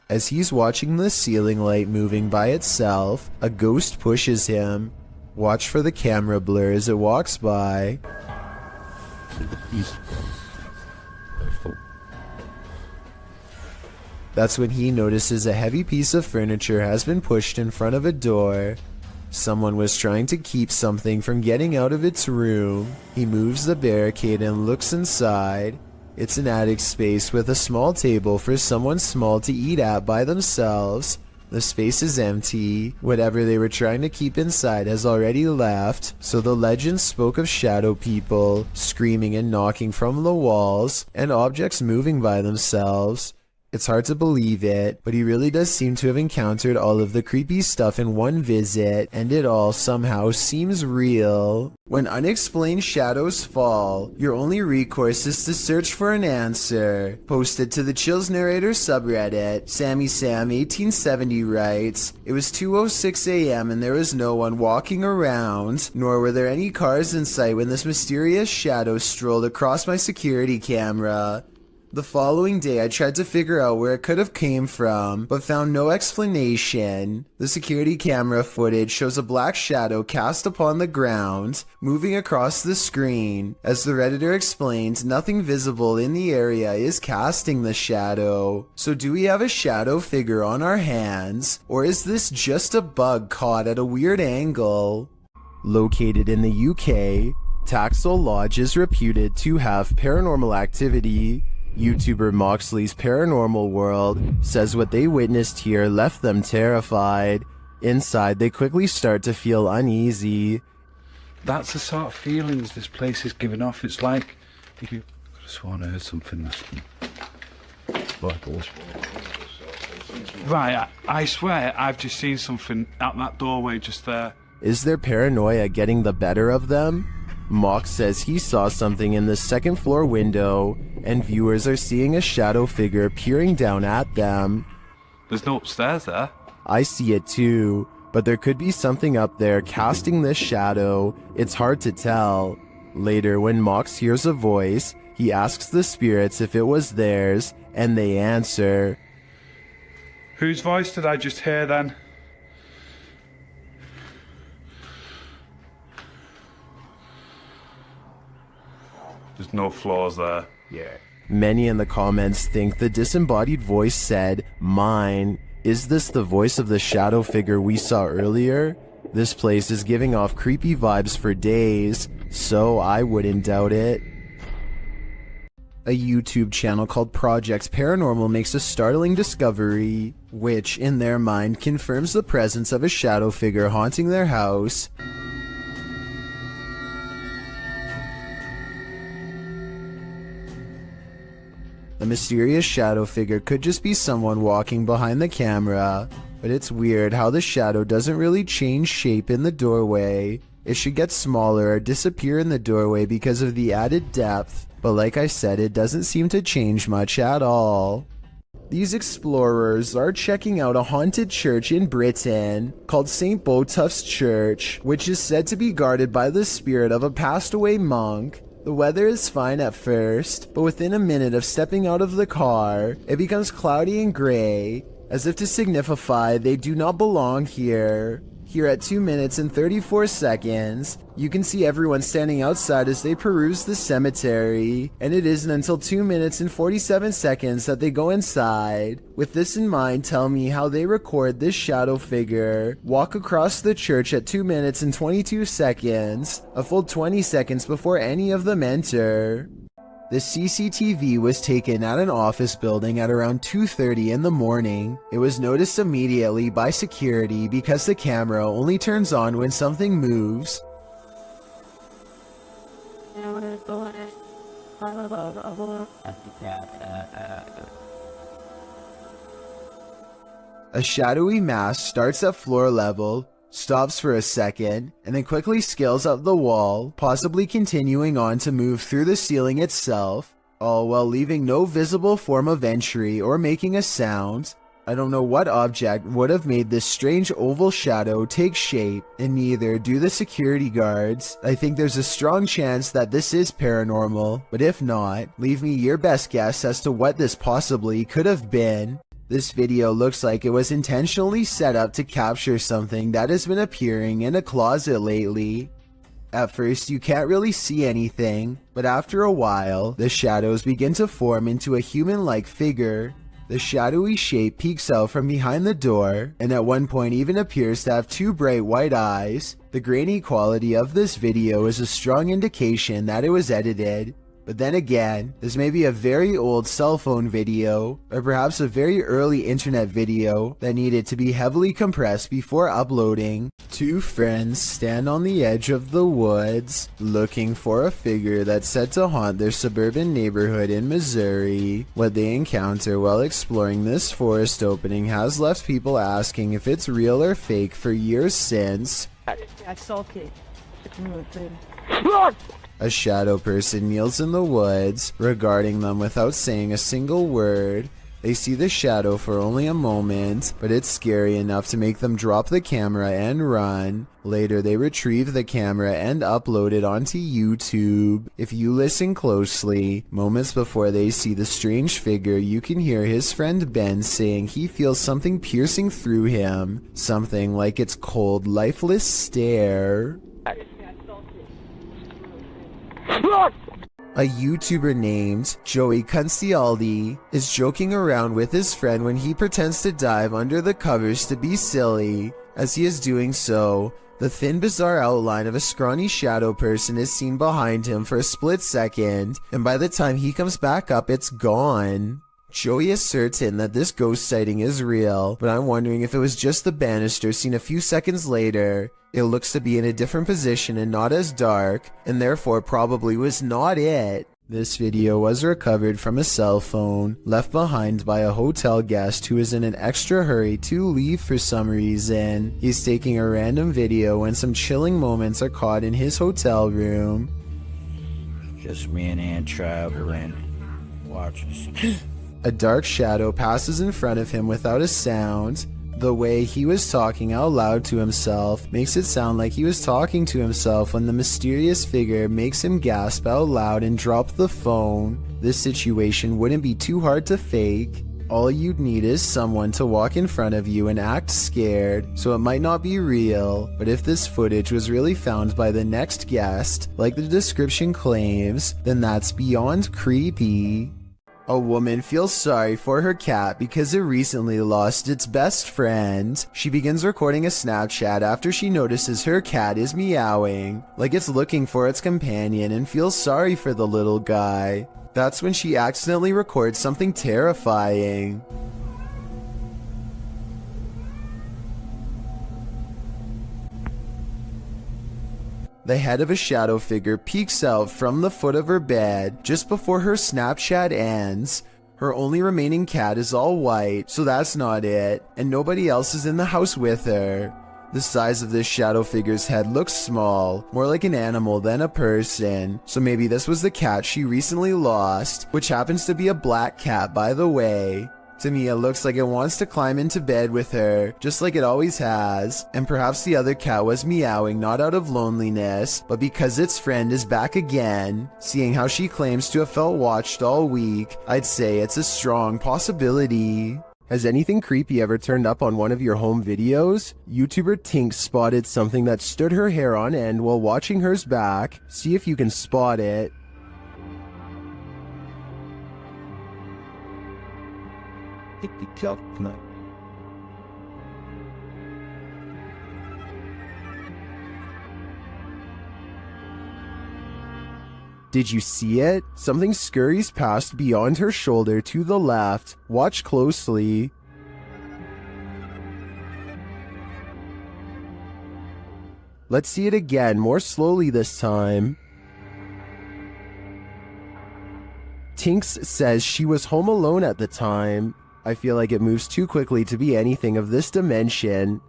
As he's watching the ceiling light moving by itself, a ghost pushes him. Watch for the camera blur as it walks by. That's when he notices a heavy piece of furniture has been pushed in front of a door. Someone was trying to keep something from getting out of its room. He moves the barricade and looks inside. It's an attic space with a small table for someone small to eat at by themselves. The space is empty. Whatever they were trying to keep inside has already left, so the legend spoke of shadow people, screaming and knocking from the walls, and objects moving by themselves. It's hard to believe it, but he really does seem to have encountered all of the creepy stuff in one visit, and it all somehow seems real. When unexplained shadows fall, your only recourse is to search for an answer. Posted to the Chills Narrator subreddit, Sammy Sam 1870 writes, "It was 2:06 a.m. and there was no one walking around, nor were there any cars in sight when this mysterious shadow strolled across my security camera. The following day I tried to figure out where it could have came from, but found no explanation. The security camera footage shows a black shadow cast upon the ground, moving across the screen. As the Redditor explained, nothing visible in the area is casting the shadow. So do we have a shadow figure on our hands, or is this just a bug caught at a weird angle?" Located in the UK, Taxel Lodge is reputed to have paranormal activity. YouTuber Moxley's Paranormal World says what they witnessed here left them terrified. Inside, they quickly start to feel uneasy. That's the sort of feelings this place is giving off. It's like if you could have sworn I heard something. Right, I swear I've just seen something out that doorway just there. Is their paranoia getting the better of them? Mox says he saw something in the second floor window, and viewers are seeing a shadow figure peering down at them. There's no upstairs there. I see it too, but there could be something up there casting this shadow. It's hard to tell. Later, when Mox hears a voice, he asks the spirits if it was theirs, and they answer. Whose voice did I just hear then? There's no floors there. Yeah. Many in the comments think the disembodied voice said, "Mine." Is this the voice of the shadow figure we saw earlier? This place is giving off creepy vibes for days, so I wouldn't doubt it. A YouTube channel called Project Paranormal makes a startling discovery, which, in their mind, confirms the presence of a shadow figure haunting their house. A mysterious shadow figure could just be someone walking behind the camera, but it's weird how the shadow doesn't really change shape in the doorway. It should get smaller or disappear in the doorway because of the added depth, but like I said, it doesn't seem to change much at all. These explorers are checking out a haunted church in Britain called St. Botolph's Church, which is said to be guarded by the spirit of a passed away monk. The weather is fine at first, but within a minute of stepping out of the car, it becomes cloudy and gray, as if to signify they do not belong here. Here at 2 minutes and 34 seconds, you can see everyone standing outside as they peruse the cemetery, and it isn't until 2 minutes and 47 seconds that they go inside. With this in mind, tell me how they record this shadow figure walk across the church at 2 minutes and 22 seconds, a full 20 seconds before any of them enter. The CCTV was taken at an office building at around 2:30 in the morning. It was noticed immediately by security because the camera only turns on when something moves. A shadowy mass starts at floor level, stops for a second, and then quickly scales up the wall, possibly continuing on to move through the ceiling itself, all while leaving no visible form of entry or making a sound. I don't know what object would have made this strange oval shadow take shape, and neither do the security guards. I think there's a strong chance that this is paranormal, but if not, leave me your best guess as to what this possibly could have been. This video looks like it was intentionally set up to capture something that has been appearing in a closet lately. At first you can't really see anything, but after a while, the shadows begin to form into a human-like figure. The shadowy shape peeks out from behind the door, and at one point even appears to have two bright white eyes. The grainy quality of this video is a strong indication that it was edited. But then again, this may be a very old cell phone video, or perhaps a very early internet video that needed to be heavily compressed before uploading. Two friends stand on the edge of the woods, looking for a figure that's said to haunt their suburban neighborhood in Missouri. What they encounter while exploring this forest opening has left people asking if it's real or fake for years since. I saw it. A shadow person kneels in the woods, regarding them without saying a single word. They see the shadow for only a moment, but it's scary enough to make them drop the camera and run. Later, they retrieve the camera and upload it onto YouTube. If you listen closely, moments before they see the strange figure, you can hear his friend Ben saying he feels something piercing through him, something like its cold, lifeless stare. A YouTuber named Joey Cuncialdi is joking around with his friend when he pretends to dive under the covers to be silly. As he is doing so, the thin, bizarre outline of a scrawny shadow person is seen behind him for a split second, and by the time he comes back up, it's gone. Joey is certain that this ghost sighting is real, but I'm wondering if it was just the banister seen a few seconds later. It looks to be in a different position and not as dark, and therefore probably was not it. This video was recovered from a cell phone left behind by a hotel guest who is in an extra hurry to leave for some reason. He's taking a random video when some chilling moments are caught in his hotel room. Just me and Ann traveling. Watches. A dark shadow passes in front of him without a sound. The way he was talking out loud to himself makes it sound like he was talking to himself when the mysterious figure makes him gasp out loud and drop the phone. This situation wouldn't be too hard to fake. All you'd need is someone to walk in front of you and act scared, so it might not be real, but if this footage was really found by the next guest, like the description claims, then that's beyond creepy. A woman feels sorry for her cat because it recently lost its best friend. She begins recording a Snapchat after she notices her cat is meowing, like it's looking for its companion, and feels sorry for the little guy. That's when she accidentally records something terrifying. The head of a shadow figure peeks out from the foot of her bed just before her Snapchat ends. Her only remaining cat is all white, so that's not it, and nobody else is in the house with her. The size of this shadow figure's head looks small, more like an animal than a person, so maybe this was the cat she recently lost, which happens to be a black cat, by the way. To me, it looks like it wants to climb into bed with her, just like it always has, and perhaps the other cat was meowing not out of loneliness, but because its friend is back again. Seeing how she claims to have felt watched all week, I'd say it's a strong possibility. Has anything creepy ever turned up on one of your home videos? YouTuber Tink spotted something that stood her hair on end while watching hers back. See if you can spot it. Did you see it? Something scurries past beyond her shoulder to the left. Watch closely. Let's see it again, more slowly this time. Tinks says she was home alone at the time. I feel like it moves too quickly to be anything of this dimension.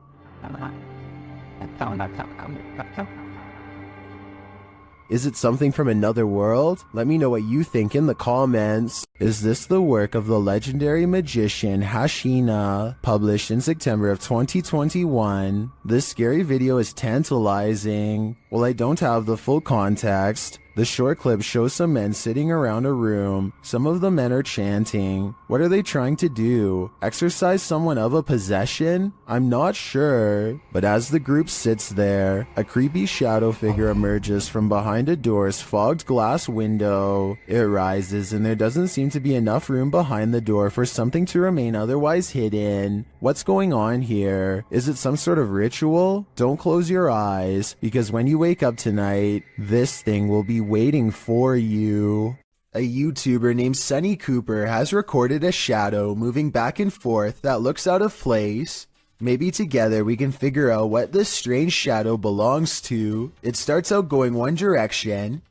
Is it something from another world? Let me know what you think in the comments. Is this the work of the legendary magician Hashina, published in September of 2021? This scary video is tantalizing. While I don't have the full context, the short clip shows some men sitting around a room. Some of the men are chanting. What are they trying to do? Exorcise someone of a possession? I'm not sure. But as the group sits there, a creepy shadow figure emerges from behind a door's fogged glass window. It rises, and there doesn't seem to be enough room behind the door for something to remain otherwise hidden. What's going on here? Is it some sort of ritual? Don't close your eyes, because when you wake up tonight, this thing will be waiting for you. A YouTuber named Sunny Cooper has recorded a shadow moving back and forth that looks out of place. Maybe together we can figure out what this strange shadow belongs to. It starts out going one direction,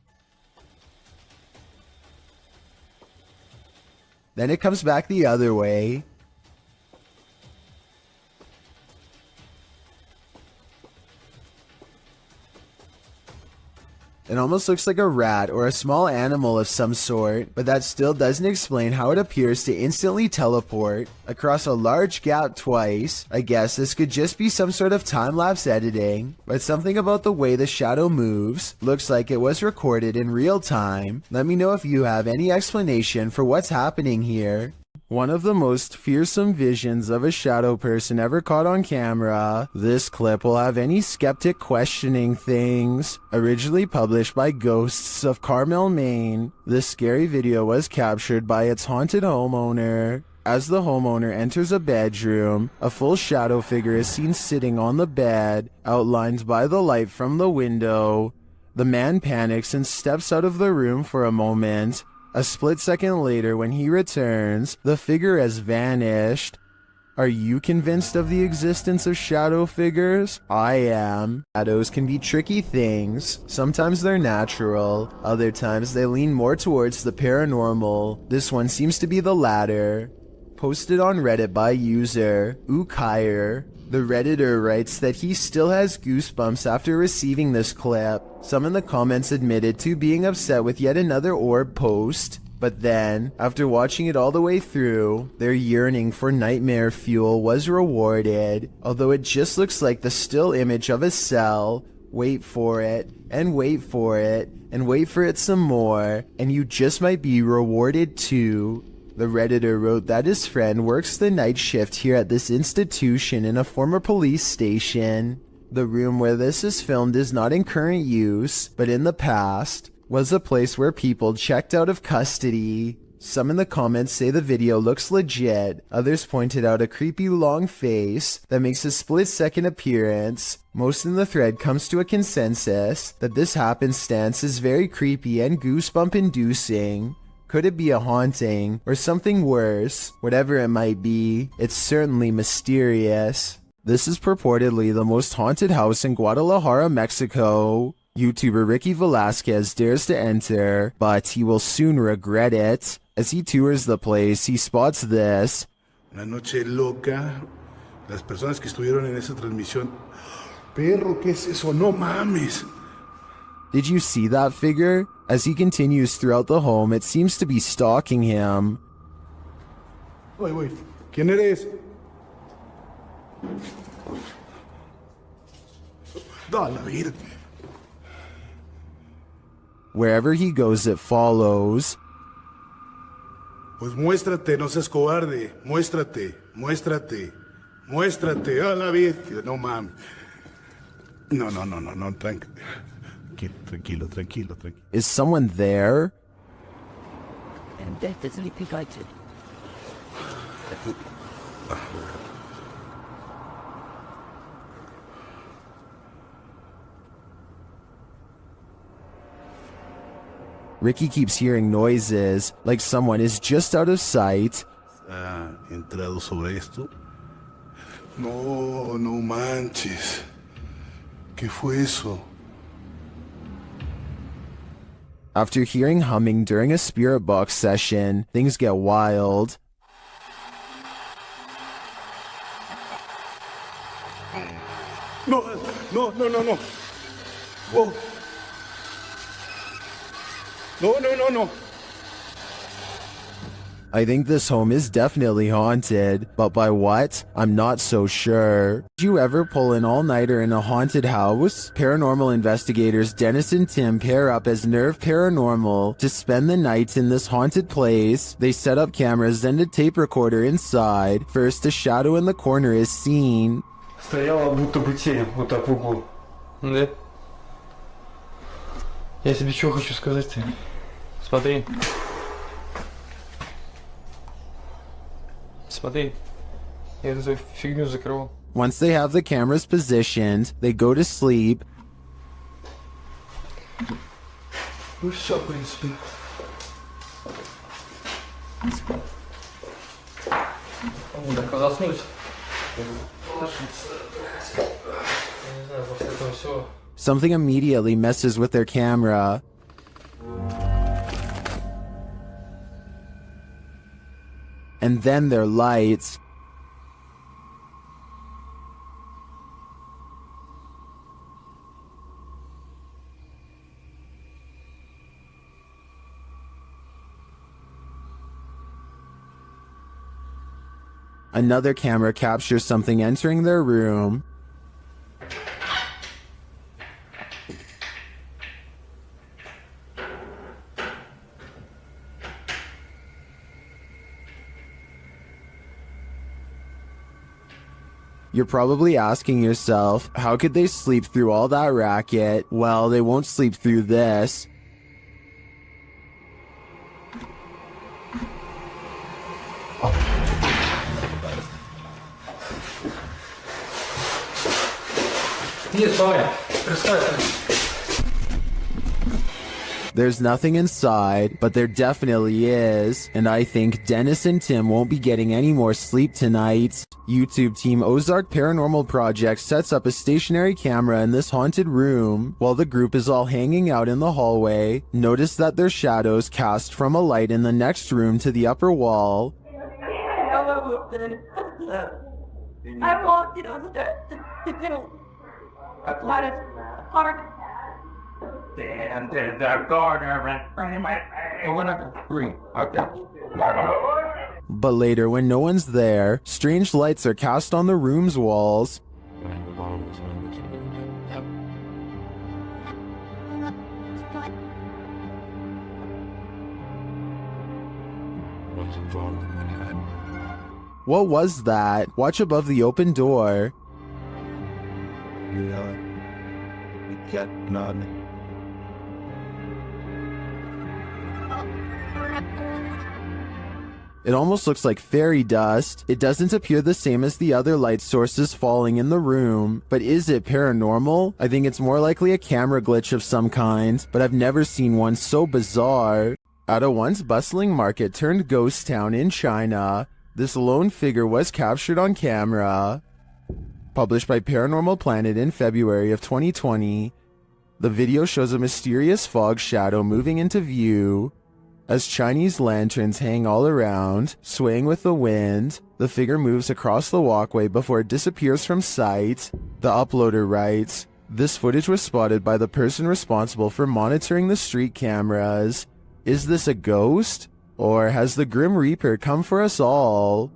then it comes back the other way. It almost looks like a rat or a small animal of some sort, but that still doesn't explain how it appears to instantly teleport across a large gap twice. I guess this could just be some sort of time-lapse editing, but something about the way the shadow moves looks like it was recorded in real time. Let me know if you have any explanation for what's happening here. One of the most fearsome visions of a shadow person ever caught on camera. This clip will have any skeptic questioning things. Originally published by Ghosts of Carmel, Maine, this scary video was captured by its haunted homeowner. As the homeowner enters a bedroom, a full shadow figure is seen sitting on the bed, outlined by the light from the window. The man panics and steps out of the room for a moment. A split second later, when he returns, the figure has vanished. Are you convinced of the existence of shadow figures? I am. Shadows can be tricky things. Sometimes they're natural, other times they lean more towards the paranormal. This one seems to be the latter. Posted on Reddit by user Ukire. The Redditor writes that he still has goosebumps after receiving this clip. Some in the comments admitted to being upset with yet another orb post, but then, after watching it all the way through, their yearning for nightmare fuel was rewarded. Although it just looks like the still image of a cell. Wait for it, and wait for it, and wait for it some more, and you just might be rewarded too. The Redditor wrote that his friend works the night shift here at this institution in a former police station. The room where this is filmed is not in current use, but in the past was a place where people checked out of custody. Some in the comments say the video looks legit, others pointed out a creepy long face that makes a split-second appearance. Most in the thread comes to a consensus that this happenstance is very creepy and goosebump-inducing. Could it be a haunting, or something worse? Whatever it might be, it's certainly mysterious. This is purportedly the most haunted house in Guadalajara, Mexico. YouTuber Ricky Velasquez dares to enter, but he will soon regret it. As he tours the place, he spots this. Una noche loca. Las personas que estuvieron en esa transmisión. Perro, ¿qué es eso? No mames. Did you see that figure? As he continues throughout the home, it seems to be stalking him. Wait. ¿Quién eres? Da la vida. Wherever he goes, it follows. Pues muéstrate, no seas cobarde. Muéstrate. A la vida. No mames. No. Tranquilo. Is someone there? And death is sleeping lighted. Ricky keeps hearing noises, like someone is just out of sight. ¿Ha entrado sobre esto? No manches. ¿Qué fue eso? After hearing humming during a spirit box session, things get wild. No. Whoa. No. I think this home is definitely haunted, but by what? I'm not so sure. Did you ever pull an all-nighter in a haunted house? Paranormal investigators Dennis and Tim pair up as Nerve Paranormal to spend the night in this haunted place. They set up cameras and a tape recorder inside. First, a shadow in the corner is seen. Стояла будто бы тень, вот так в углу. Да? Я тебе что хочу сказать-то? Смотри. Смотри. Я эту фигню закрыл. Once they have the cameras positioned, they go to sleep. Ну все, в принципе. D'accord, zasnąć. Something immediately messes with their camera. And then their lights. Another camera captures something entering their room. You're probably asking yourself, how could they sleep through all that racket? Well, they won't sleep through this. There's nothing inside, but there definitely is, and I think Dennis and Tim won't be getting any more sleep tonight. YouTube team Ozark Paranormal Project sets up a stationary camera in this haunted room. While the group is all hanging out in the hallway, notice that their shadows cast from a light in the next room to the upper wall. I walked it on the park. And there's a corner in my But later, when no one's there, strange lights are cast on the room's walls. What was that? Watch above the open door. It almost looks like fairy dust. It doesn't appear the same as the other light sources falling in the room. But is it paranormal? I think it's more likely a camera glitch of some kind, but I've never seen one so bizarre. At a once bustling market turned ghost town in China, this lone figure was captured on camera. Published by Paranormal Planet in February of 2020, the video shows a mysterious fog shadow moving into view. As Chinese lanterns hang all around, swaying with the wind, the figure moves across the walkway before it disappears from sight. The uploader writes, "This footage was spotted by the person responsible for monitoring the street cameras. Is this a ghost? Or has the Grim Reaper come for us all?"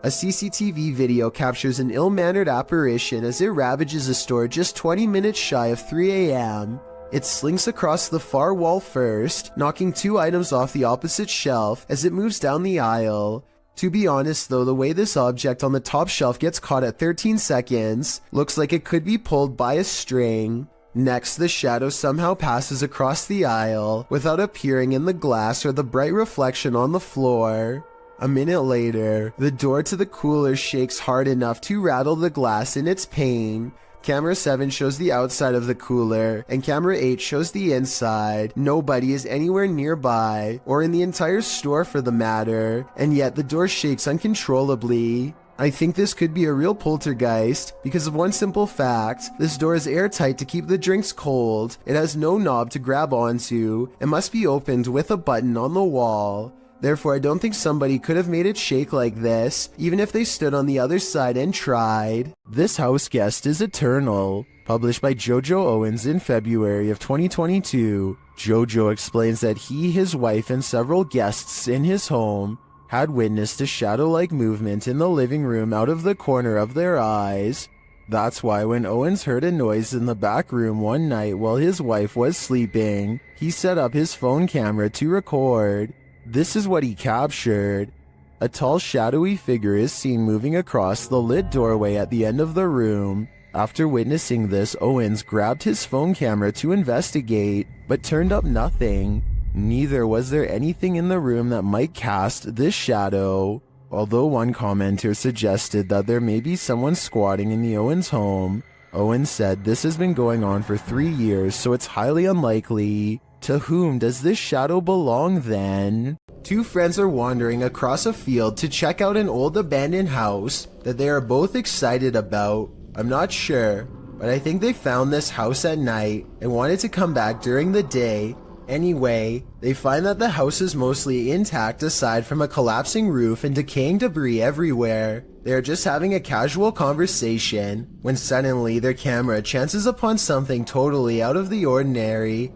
A CCTV video captures an ill-mannered apparition as it ravages a store just 20 minutes shy of 3 a.m. It slinks across the far wall first, knocking 2 items off the opposite shelf as it moves down the aisle. To be honest though, the way this object on the top shelf gets caught at 13 seconds looks like it could be pulled by a string. Next, the shadow somehow passes across the aisle without appearing in the glass or the bright reflection on the floor. A minute later, the door to the cooler shakes hard enough to rattle the glass in its pain. Camera 7 shows the outside of the cooler, and camera 8 shows the inside. Nobody is anywhere nearby, or in the entire store for the matter, and yet the door shakes uncontrollably. I think this could be a real poltergeist, because of one simple fact: this door is airtight to keep the drinks cold, it has no knob to grab onto, and must be opened with a button on the wall. Therefore, I don't think somebody could have made it shake like this, even if they stood on the other side and tried. This house guest is eternal. Published by Jojo Owens in February of 2022, Jojo explains that he, his wife, and several guests in his home had witnessed a shadow-like movement in the living room out of the corner of their eyes. That's why when Owens heard a noise in the back room one night while his wife was sleeping, he set up his phone camera to record. This is what he captured. A tall, shadowy figure is seen moving across the lit doorway at the end of the room. After witnessing this, Owens grabbed his phone camera to investigate, but turned up nothing. Neither was there anything in the room that might cast this shadow. Although one commenter suggested that there may be someone squatting in the Owens home, Owen said this has been going on for 3 years, so it's highly unlikely. To whom does this shadow belong then? Two friends are wandering across a field to check out an old abandoned house that they are both excited about. I'm not sure, but I think they found this house at night and wanted to come back during the day. Anyway, they find that the house is mostly intact aside from a collapsing roof and decaying debris everywhere. They are just having a casual conversation when suddenly their camera chances upon something totally out of the ordinary.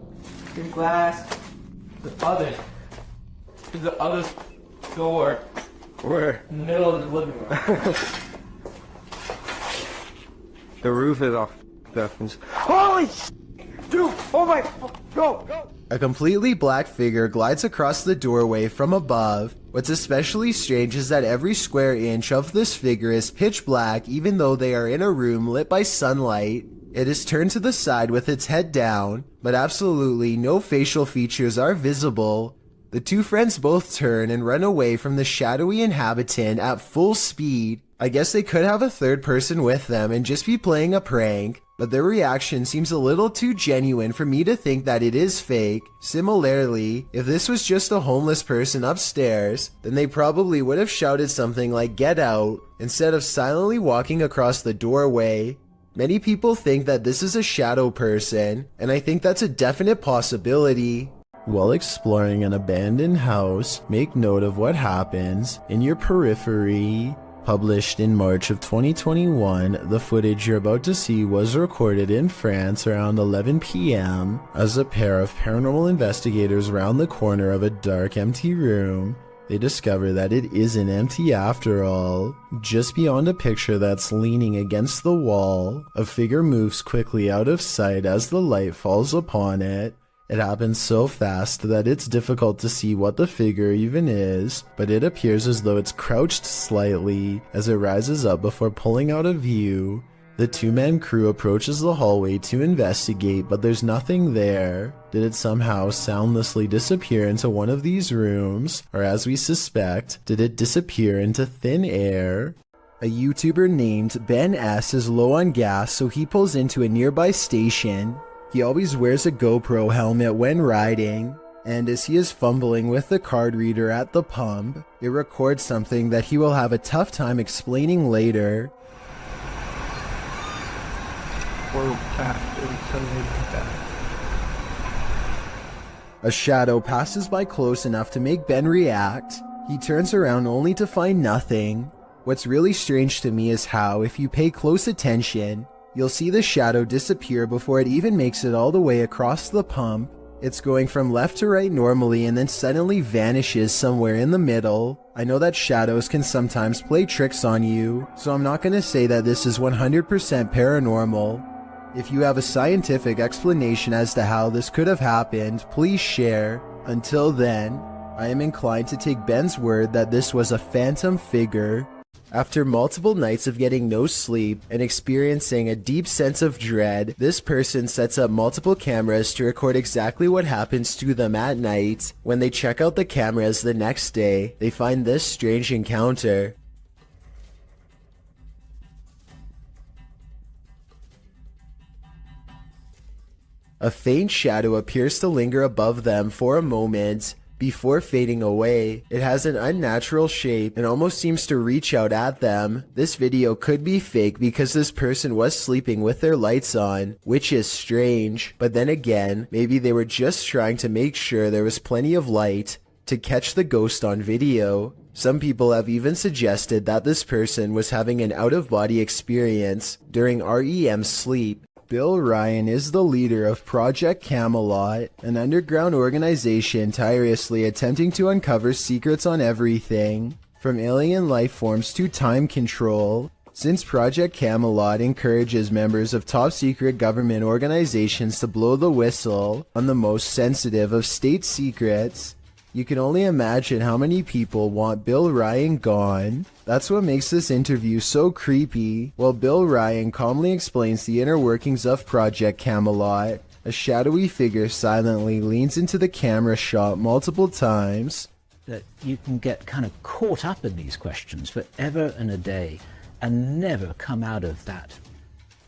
In glass. The other door. Where? In the middle of the living room. The roof is off. Holy sh**! Dude! Oh my... Go! Go! A completely black figure glides across the doorway from above. What's especially strange is that every square inch of this figure is pitch black even though they are in a room lit by sunlight. It is turned to the side with its head down, but absolutely no facial features are visible. The two friends both turn and run away from the shadowy inhabitant at full speed. I guess they could have a third person with them and just be playing a prank, but their reaction seems a little too genuine for me to think that it is fake. Similarly, if this was just a homeless person upstairs, then they probably would have shouted something like "Get out" instead of silently walking across the doorway. Many people think that this is a shadow person, and I think that's a definite possibility. While exploring an abandoned house, make note of what happens in your periphery. Published in March of 2021, the footage you're about to see was recorded in France around 11 p.m. as a pair of paranormal investigators round the corner of a dark, empty room. They discover that it isn't empty after all. Just beyond a picture that's leaning against the wall, a figure moves quickly out of sight as the light falls upon it. It happens so fast that it's difficult to see what the figure even is, but it appears as though it's crouched slightly as it rises up before pulling out of view. The two-man crew approaches the hallway to investigate, but there's nothing there. Did it somehow soundlessly disappear into one of these rooms? Or as we suspect, did it disappear into thin air? A YouTuber named Ben S is low on gas, so he pulls into a nearby station. He always wears a GoPro helmet when riding, and as he is fumbling with the card reader at the pump, it records something that he will have a tough time explaining later. A shadow passes by close enough to make Ben react. He turns around only to find nothing. What's really strange to me is how, if you pay close attention, you'll see the shadow disappear before it even makes it all the way across the pump. It's going from left to right normally and then suddenly vanishes somewhere in the middle. I know that shadows can sometimes play tricks on you, so I'm not going to say that this is 100% paranormal. If you have a scientific explanation as to how this could have happened, please share. Until then, I am inclined to take Ben's word that this was a phantom figure. After multiple nights of getting no sleep and experiencing a deep sense of dread, this person sets up multiple cameras to record exactly what happens to them at night. When they check out the cameras the next day, they find this strange encounter. A faint shadow appears to linger above them for a moment before fading away. It has an unnatural shape and almost seems to reach out at them. This video could be fake because this person was sleeping with their lights on, which is strange. But then again, maybe they were just trying to make sure there was plenty of light to catch the ghost on video. Some people have even suggested that this person was having an out-of-body experience during REM sleep. Bill Ryan is the leader of Project Camelot, an underground organization tirelessly attempting to uncover secrets on everything, from alien life forms to time control. Since Project Camelot encourages members of top-secret government organizations to blow the whistle on the most sensitive of state secrets, you can only imagine how many people want Bill Ryan gone. That's what makes this interview so creepy. While Bill Ryan calmly explains the inner workings of Project Camelot, a shadowy figure silently leans into the camera shot multiple times. that you can get kind of caught up in these questions forever and a day and never come out of that.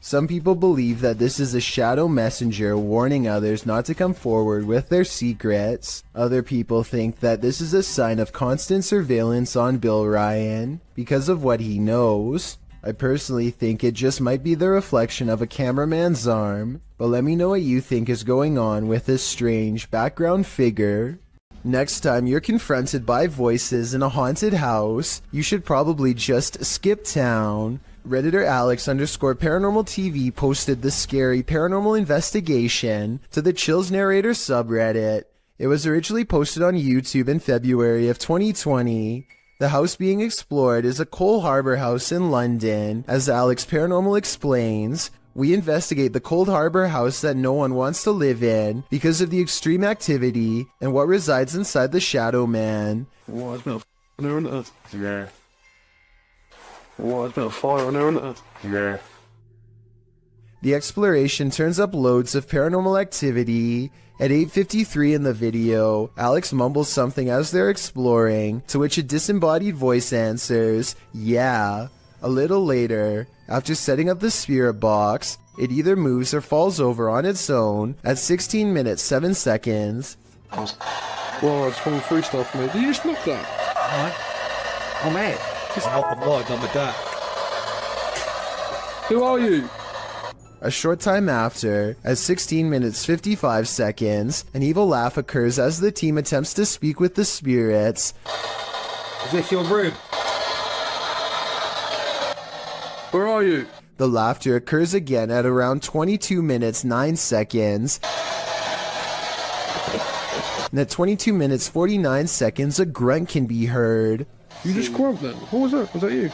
Some people believe that this is a shadow messenger warning others not to come forward with their secrets. Other people think that this is a sign of constant surveillance on Bill Ryan because of what he knows. I personally think it just might be the reflection of a cameraman's arm, but let me know what you think is going on with this strange background figure. Next time you're confronted by voices in a haunted house, you should probably just skip town. Redditor Alex_paranormal TV posted the scary paranormal investigation to the Chills Narrator subreddit. It was originally posted on YouTube in February of 2020. The house being explored is a Coal Harbour house in London. As Alex Paranormal explains, we investigate the Cold Harbour house that no one wants to live in because of the extreme activity and what resides inside the Shadow Man. Whoa, there's been a f***ing there, isn't it? Yeah. Whoa, there's been a fire on there, isn't it? Yeah. The exploration turns up loads of paranormal activity. At 8:53 in the video, Alex mumbles something as they're exploring, to which a disembodied voice answers, "Yeah." A little later, after setting up the spirit box, it either moves or falls over on its own at 16 minutes 7 seconds. Whoa, it's falling through stuff, mate. Did you just knock that? Alright. Oh, mate. I'm not done with that. Who are you? A short time after, at 16 minutes 55 seconds, an evil laugh occurs as the team attempts to speak with the spirits. Is this your room? Where are you? The laughter occurs again at around 22 minutes 9 seconds. And at 22 minutes 49 seconds, a grunt can be heard. You just grunt then? What was that? Was that you?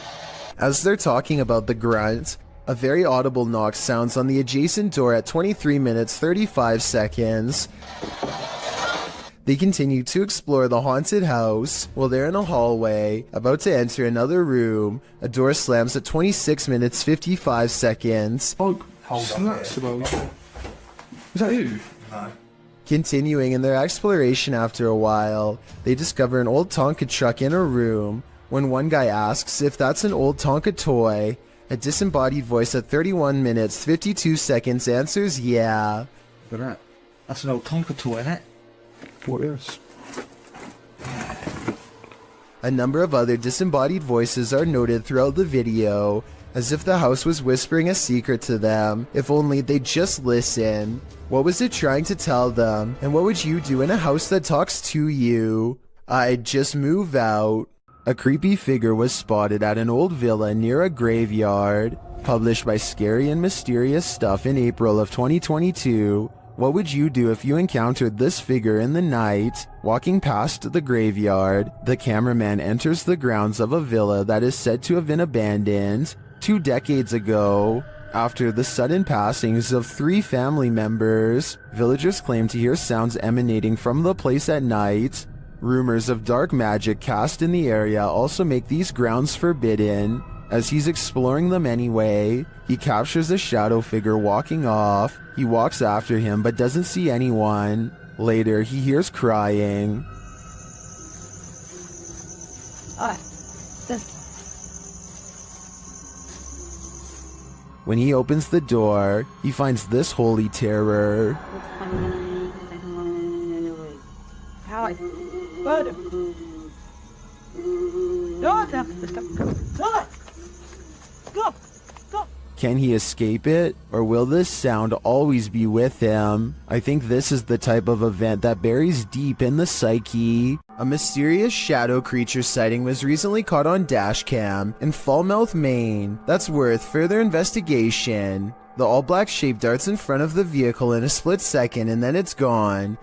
As they're talking about the grunt, a very audible knock sounds on the adjacent door at 23 minutes 35 seconds. They continue to explore the haunted house. While they're in a hallway, about to enter another room, a door slams at 26 minutes 55 seconds. Oh, snaps about. Is that you? No. Continuing in their exploration after a while, they discover an old Tonka truck in a room. When one guy asks if that's an old Tonka toy, a disembodied voice at 31 minutes 52 seconds answers yeah. Look at that. That's an old Tonka toy, isn't it? What is? A number of other disembodied voices are noted throughout the video, as if the house was whispering a secret to them, if only they'd just listen. What was it trying to tell them, and what would you do in a house that talks to you? I'd just move out. A creepy figure was spotted at an old villa near a graveyard. Published by Scary and Mysterious Stuff in April of 2022. What would you do if you encountered this figure in the night? Walking past the graveyard, the cameraman enters the grounds of a villa that is said to have been abandoned 2 decades ago. After the sudden passings of 3 family members, villagers claim to hear sounds emanating from the place at night. Rumors of dark magic cast in the area also make these grounds forbidden. As he's exploring them anyway, he captures a shadow figure walking off. He walks after him but doesn't see anyone. Later, he hears crying. When he opens the door, he finds this holy terror. Can he escape it, or will this sound always be with him? I think this is the type of event that buries deep in the psyche. A mysterious shadow creature sighting was recently caught on dashcam in Falmouth, Maine. That's worth further investigation. The all-black shape darts in front of the vehicle in a split second and then it's gone.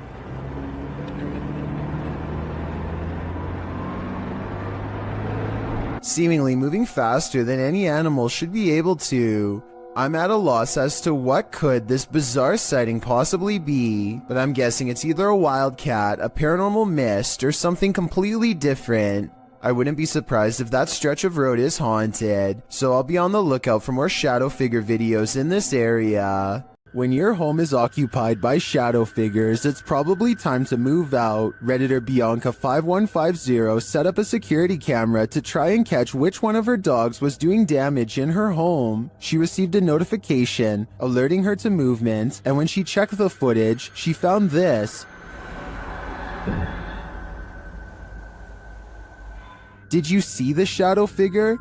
Seemingly moving faster than any animal should be able to. I'm at a loss as to what could this bizarre sighting possibly be, but I'm guessing it's either a wildcat, a paranormal mist, or something completely different. I wouldn't be surprised if that stretch of road is haunted, so I'll be on the lookout for more shadow figure videos in this area. When your home is occupied by shadow figures, it's probably time to move out. Redditor Bianca5150 set up a security camera to try and catch which one of her dogs was doing damage in her home. She received a notification alerting her to movement, and when she checked the footage, she found this. Did you see the shadow figure?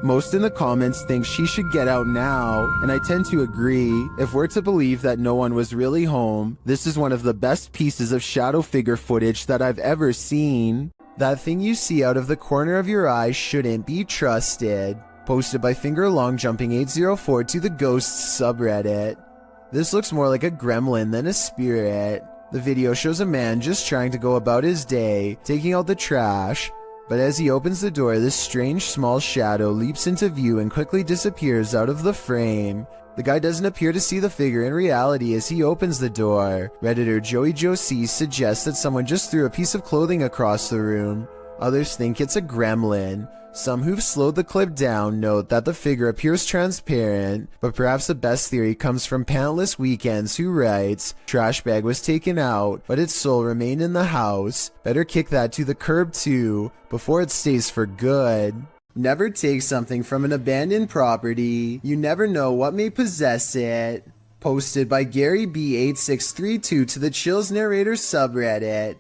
Most in the comments think she should get out now, and I tend to agree. If we're to believe that no one was really home, this is one of the best pieces of shadow figure footage that I've ever seen. That thing you see out of the corner of your eye shouldn't be trusted. Posted by FingerLongJumping804 to the Ghosts subreddit. This looks more like a gremlin than a spirit. The video shows a man just trying to go about his day, taking out the trash. But as he opens the door, this strange small shadow leaps into view and quickly disappears out of the frame. The guy doesn't appear to see the figure in reality as he opens the door. Redditor Joey Josie suggests that someone just threw a piece of clothing across the room. Others think it's a gremlin. Some who've slowed the clip down note that the figure appears transparent, but perhaps the best theory comes from Pantless Weekends, who writes, "Trash bag was taken out, but its soul remained in the house. Better kick that to the curb too, before it stays for good." Never take something from an abandoned property. You never know what may possess it. Posted by Gary B8632 to the Chills Narrator subreddit.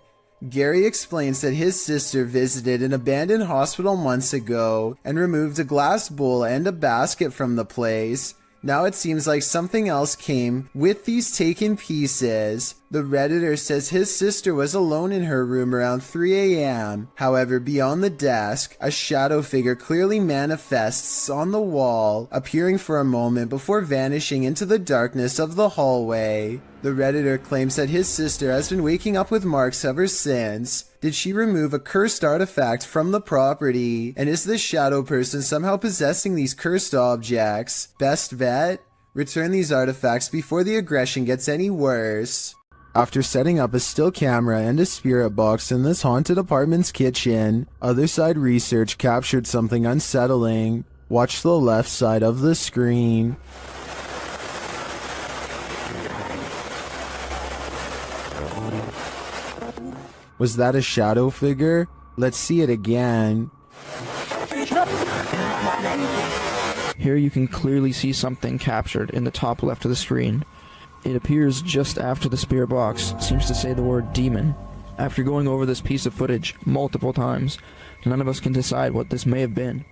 Gary explains that his sister visited an abandoned hospital months ago and removed a glass bowl and a basket from the place. Now it seems like something else came with these taken pieces. The Redditor says his sister was alone in her room around 3 a.m. However, beyond the desk, a shadow figure clearly manifests on the wall, appearing for a moment before vanishing into the darkness of the hallway. The Redditor claims that his sister has been waking up with marks ever since. Did she remove a cursed artifact from the property? And is this shadow person somehow possessing these cursed objects? Best bet? Return these artifacts before the aggression gets any worse. After setting up a still camera and a spirit box in this haunted apartment's kitchen, Other Side Research captured something unsettling. Watch the left side of the screen. Was that a shadow figure? Let's see it again. Here you can clearly see something captured in the top left of the screen. It appears just after the spirit box seems to say the word demon. After going over this piece of footage multiple times, none of us can decide what this may have been.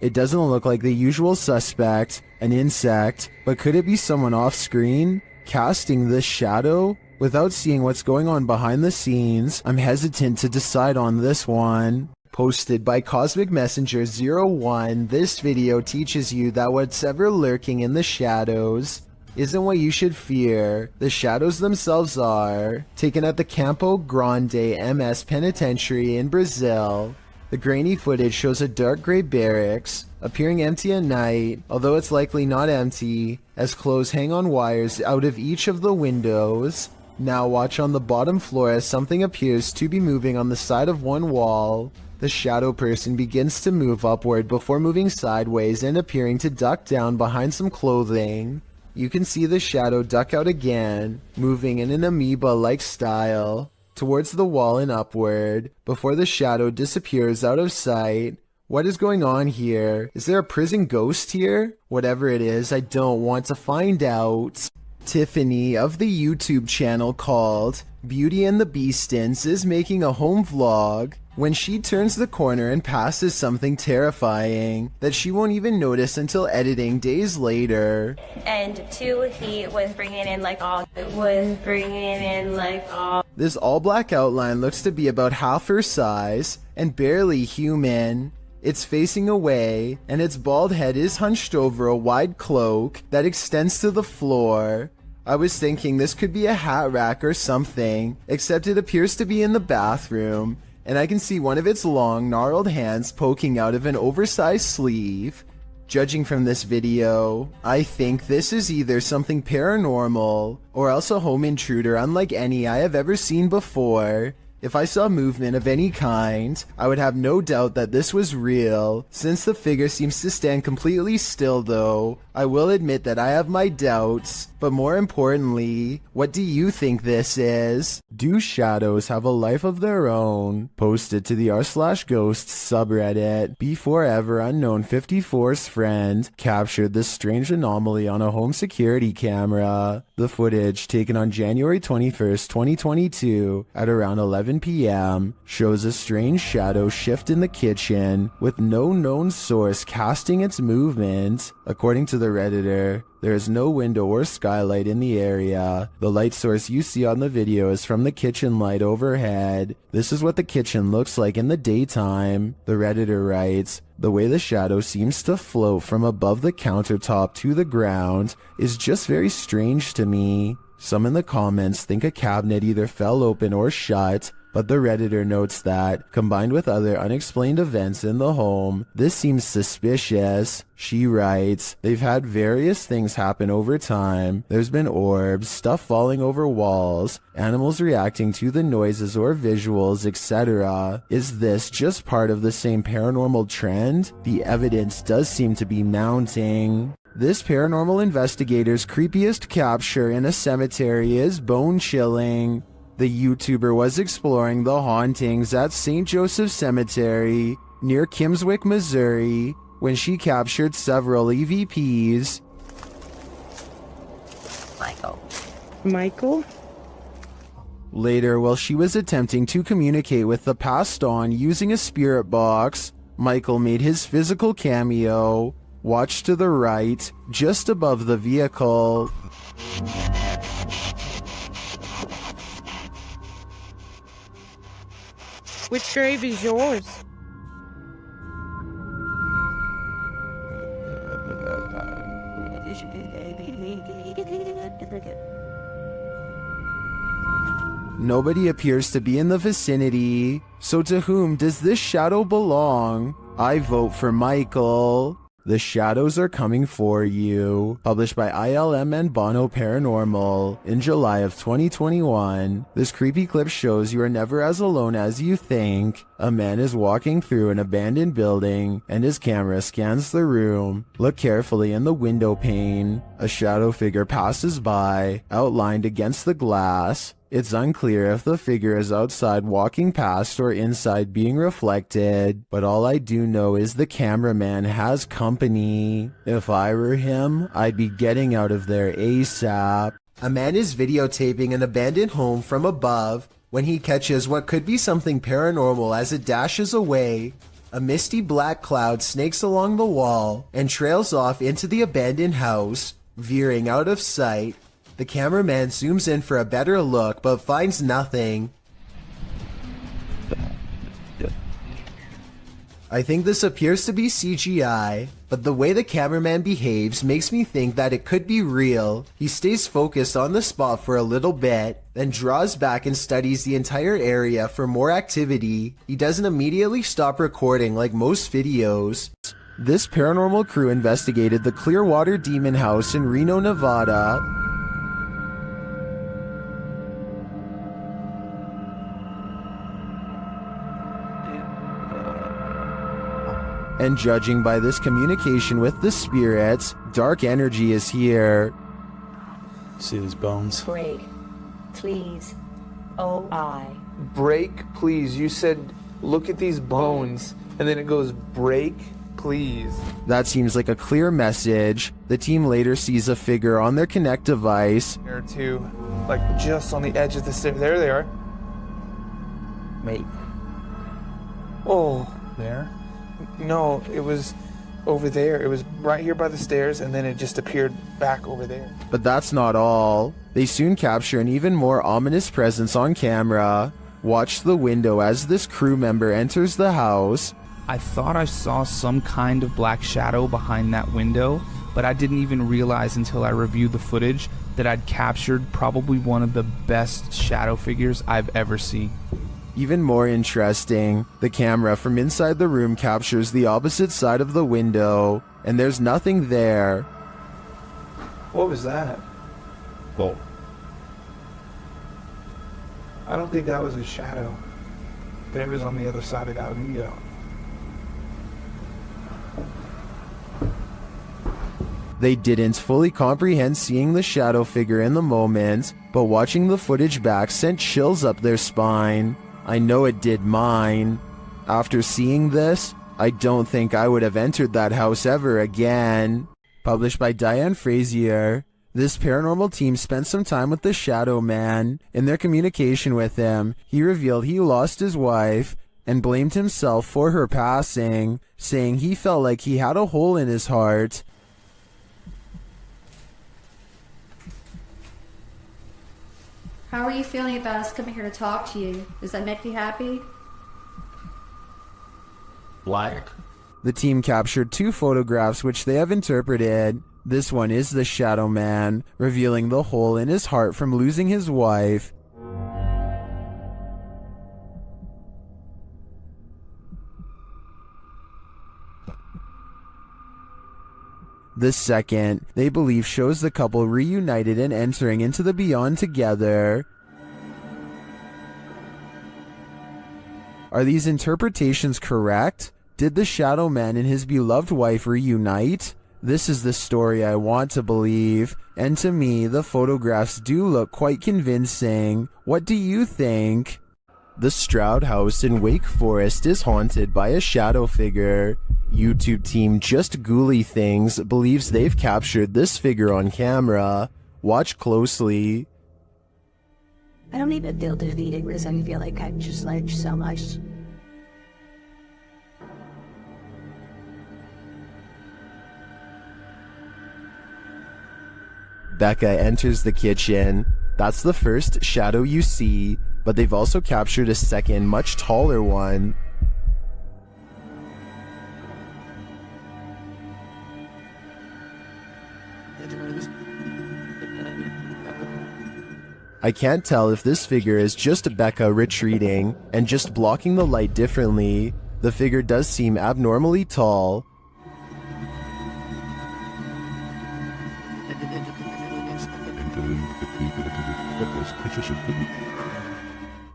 It doesn't look like the usual suspect, an insect, but could it be someone off screen casting this shadow? Without seeing what's going on behind the scenes, I'm hesitant to decide on this one. Posted by Cosmic Messenger 01, this video teaches you that what's ever lurking in the shadows isn't what you should fear. The shadows themselves are. Taken at the Campo Grande MS Penitentiary in Brazil. The grainy footage shows a dark gray barracks, appearing empty at night, although it's likely not empty, as clothes hang on wires out of each of the windows. Now watch on the bottom floor as something appears to be moving on the side of one wall. The shadow person begins to move upward before moving sideways and appearing to duck down behind some clothing. You can see the shadow duck out again, moving in an amoeba-like style, towards the wall and upward, before the shadow disappears out of sight. What is going on here? Is there a prison ghost here? Whatever it is, I don't want to find out. Tiffany of the YouTube channel called Beauty and the Beastins is making a home vlog when she turns the corner and passes something terrifying that she won't even notice until editing days later. And two, he was bringing in like all. This all black outline looks to be about half her size and barely human. It's facing away, and its bald head is hunched over a wide cloak that extends to the floor. I was thinking this could be a hat rack or something, except it appears to be in the bathroom, and I can see one of its long, gnarled hands poking out of an oversized sleeve. Judging from this video, I think this is either something paranormal or else a home intruder unlike any I have ever seen before. If I saw movement of any kind, I would have no doubt that this was real. Since the figure seems to stand completely still though, I will admit that I have my doubts. But more importantly, what do you think this is? Do shadows have a life of their own? Posted to the r/ghosts subreddit. Before ever unknown 54's friend captured this strange anomaly on a home security camera. The footage, taken on January 21st, 2022 at around 11 p.m. shows a strange shadow shift in the kitchen with no known source casting its movement. According to the Redditor, there is no window or skylight in the area. The light source you see on the video is from the kitchen light overhead. This is what the kitchen looks like in the daytime. The Redditor writes, "The way the shadow seems to float from above the countertop to the ground is just very strange to me." Some in the comments think a cabinet either fell open or shut, but the Redditor notes that, combined with other unexplained events in the home, this seems suspicious. She writes, "They've had various things happen over time. There's been orbs, stuff falling over walls, animals reacting to the noises or visuals, etc. Is this just part of the same paranormal trend? The evidence does seem to be mounting." This paranormal investigator's creepiest capture in a cemetery is bone-chilling. The YouTuber was exploring the hauntings at St. Joseph Cemetery near Kimmswick, Missouri, when she captured several EVPs. Michael? Later, while she was attempting to communicate with the passed on using a spirit box, Michael made his physical cameo. Watch to the right, just above the vehicle. Which grave is yours? Nobody appears to be in the vicinity. So to whom does this shadow belong? I vote for Michael. The Shadows Are Coming For You, published by ILM and Bono Paranormal in July of 2021. This creepy clip shows you are never as alone as you think. A man is walking through an abandoned building and his camera scans the room. Look carefully in the window pane. A shadow figure passes by, outlined against the glass. It's unclear if the figure is outside walking past or inside being reflected, but all I do know is the cameraman has company. If I were him, I'd be getting out of there ASAP. A man is videotaping an abandoned home from above when he catches what could be something paranormal as it dashes away. A misty black cloud snakes along the wall and trails off into the abandoned house, veering out of sight. The cameraman zooms in for a better look, but finds nothing. I think this appears to be CGI, but the way the cameraman behaves makes me think that it could be real. He stays focused on the spot for a little bit, then draws back and studies the entire area for more activity. He doesn't immediately stop recording like most videos. This paranormal crew investigated the Clearwater Demon House in Reno, Nevada. And judging by this communication with the spirits, dark energy is here. See these bones? Break, please. Oh, I. Break, please. You said, look at these bones. And then it goes, break, please. That seems like a clear message. The team later sees a figure on their Kinect device. There too, like just on the edge of the stairs. There they are. Wait. Oh. There? No, it was over there. It was right here by the stairs, and then it just appeared back over there. But that's not all. They soon capture an even more ominous presence on camera. Watch the window as this crew member enters the house. I thought I saw some kind of black shadow behind that window, but I didn't even realize until I reviewed the footage that I'd captured probably one of the best shadow figures I've ever seen. Even more interesting, the camera from inside the room captures the opposite side of the window, and there's nothing there. What was that? Well, I don't think that was a shadow. It was on the other side of that window. They didn't fully comprehend seeing the shadow figure in the moment, but watching the footage back sent chills up their spine. I know it did mine. After seeing this, I don't think I would have entered that house ever again. Published by Diane Frazier. This paranormal team spent some time with the Shadow Man. In their communication with him, he revealed he lost his wife and blamed himself for her passing, saying he felt like he had a hole in his heart. How are you feeling about us coming here to talk to you? Does that make you happy? black. The team captured 2 photographs which they have interpreted. This one is the Shadow Man, revealing the hole in his heart from losing his wife. The second, they believe, shows the couple reunited and entering into the beyond together. Are these interpretations correct? Did the Shadow Man and his beloved wife reunite? This is the story I want to believe, and to me, the photographs do look quite convincing. What do you think? The Stroud House in Wake Forest is haunted by a shadow figure. YouTube team Just Ghouly Things believes they've captured this figure on camera. Watch closely. I don't even feel defeated because I feel like I've just learned so much. Becca enters the kitchen. That's the first shadow you see, but they've also captured a second, much taller one. I can't tell if this figure is just Becca retreating and just blocking the light differently. The figure does seem abnormally tall.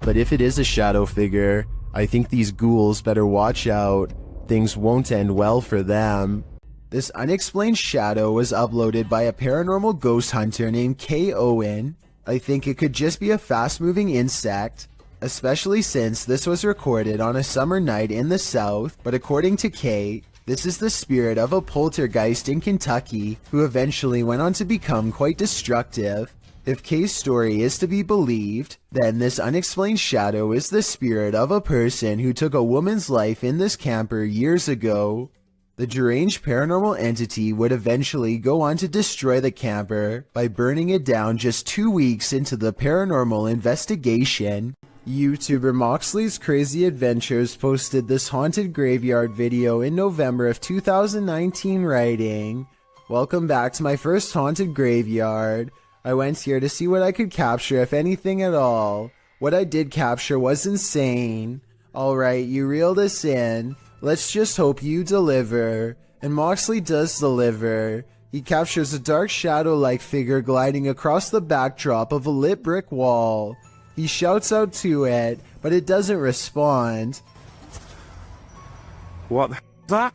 But if it is a shadow figure, I think these ghouls better watch out. Things won't end well for them. This unexplained shadow was uploaded by a paranormal ghost hunter named K. Owen. I think it could just be a fast-moving insect, especially since this was recorded on a summer night in the South, but according to Kay, this is the spirit of a poltergeist in Kentucky who eventually went on to become quite destructive. If Kay's story is to be believed, then this unexplained shadow is the spirit of a person who took a woman's life in this camper years ago. The deranged paranormal entity would eventually go on to destroy the camper by burning it down just 2 weeks into the paranormal investigation. YouTuber Moxley's Crazy Adventures posted this haunted graveyard video in November of 2019, writing, "Welcome back to my first haunted graveyard. I went here to see what I could capture, if anything at all. What I did capture was insane. Alright, you reeled us in. Let's just hope you deliver." And Moxley does deliver. He captures a dark shadow-like figure gliding across the backdrop of a lit brick wall. He shouts out to it, but it doesn't respond. What the is that?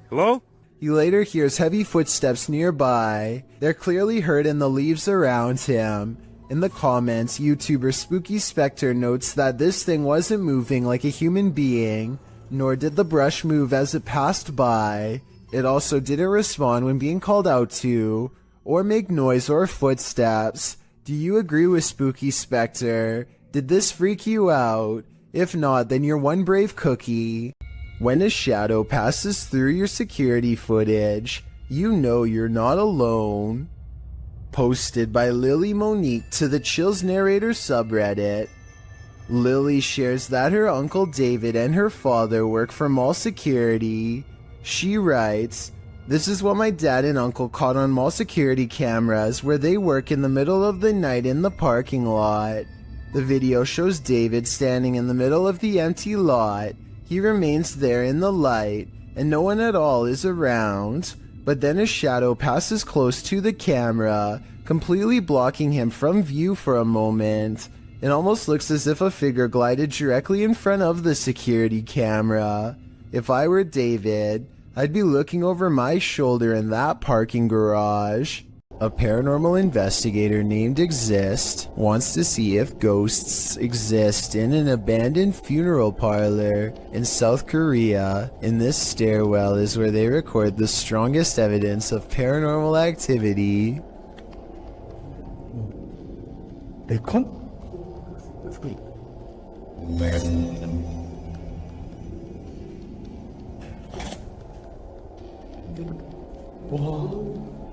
Hello? He later hears heavy footsteps nearby. They're clearly heard in the leaves around him. In the comments, YouTuber Spooky Spectre notes that this thing wasn't moving like a human being, nor did the brush move as it passed by. It also didn't respond when being called out to, or make noise or footsteps. Do you agree with Spooky Spectre? Did this freak you out? If not, then you're one brave cookie. When a shadow passes through your security footage, you know you're not alone. Posted by Lily Monique to the Chills Narrator subreddit. Lily shares that her uncle David and her father work for mall security. She writes, "This is what my dad and uncle caught on mall security cameras where they work in the middle of the night in the parking lot. The video shows David standing in the middle of the empty lot. He remains there in the light, and no one at all is around. But then his shadow passes close to the camera, completely blocking him from view for a moment. It almost looks as if a figure glided directly in front of the security camera. If I were David, I'd be looking over my shoulder in that parking garage. A paranormal investigator named Exist wants to see if ghosts exist in an abandoned funeral parlor in South Korea. In this stairwell is where they record the strongest evidence of paranormal activity.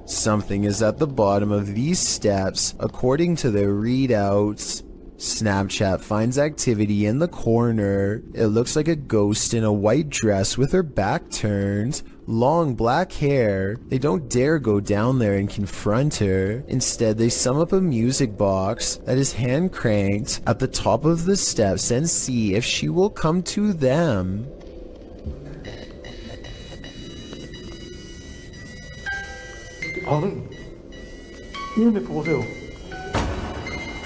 Something is at the bottom of these steps, according to their readouts. Snapchat finds activity in the corner. It looks like a ghost in a white dress with her back turned, long black hair. They don't dare go down there and confront her. Instead, they sum up a music box that is hand cranked at the top of the steps and see if she will come to them. Mírame cómo veo. Yo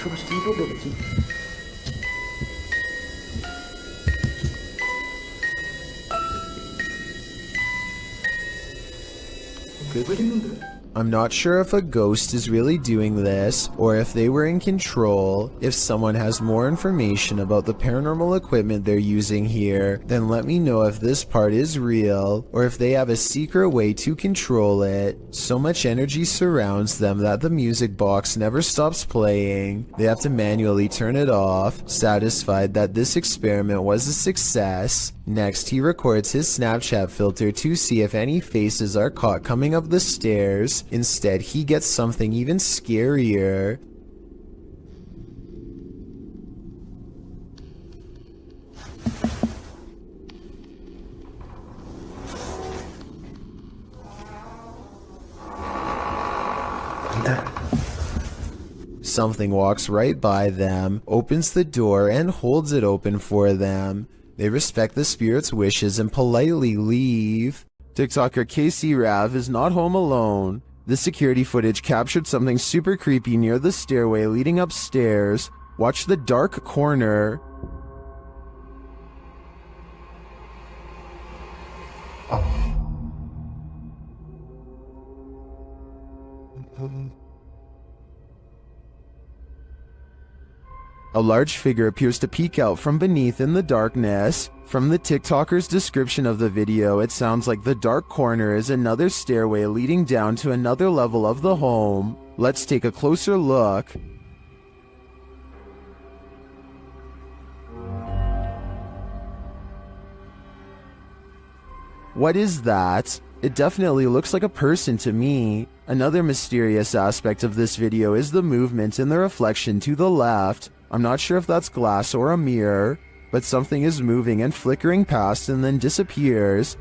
me estoy viendo aquí. I'm not sure if a ghost is really doing this, or if they were in control. If someone has more information about the paranormal equipment they're using here, then let me know if this part is real, or if they have a secret way to control it. So much energy surrounds them that the music box never stops playing. They have to manually turn it off, satisfied that this experiment was a success. Next, he records his Snapchat filter to see if any faces are caught coming up the stairs. Instead, he gets something even scarier. Something walks right by them, opens the door, and holds it open for them. They respect the spirit's wishes and politely leave. TikToker Casey Rav is not home alone. The security footage captured something super creepy near the stairway leading upstairs. Watch the dark corner. A large figure appears to peek out from beneath in the darkness. From the TikToker's description of the video, it sounds like the dark corner is another stairway leading down to another level of the home. Let's take a closer look. What is that? It definitely looks like a person to me. Another mysterious aspect of this video is the movement in the reflection to the left. I'm not sure if that's glass or a mirror, but something is moving and flickering past and then disappears.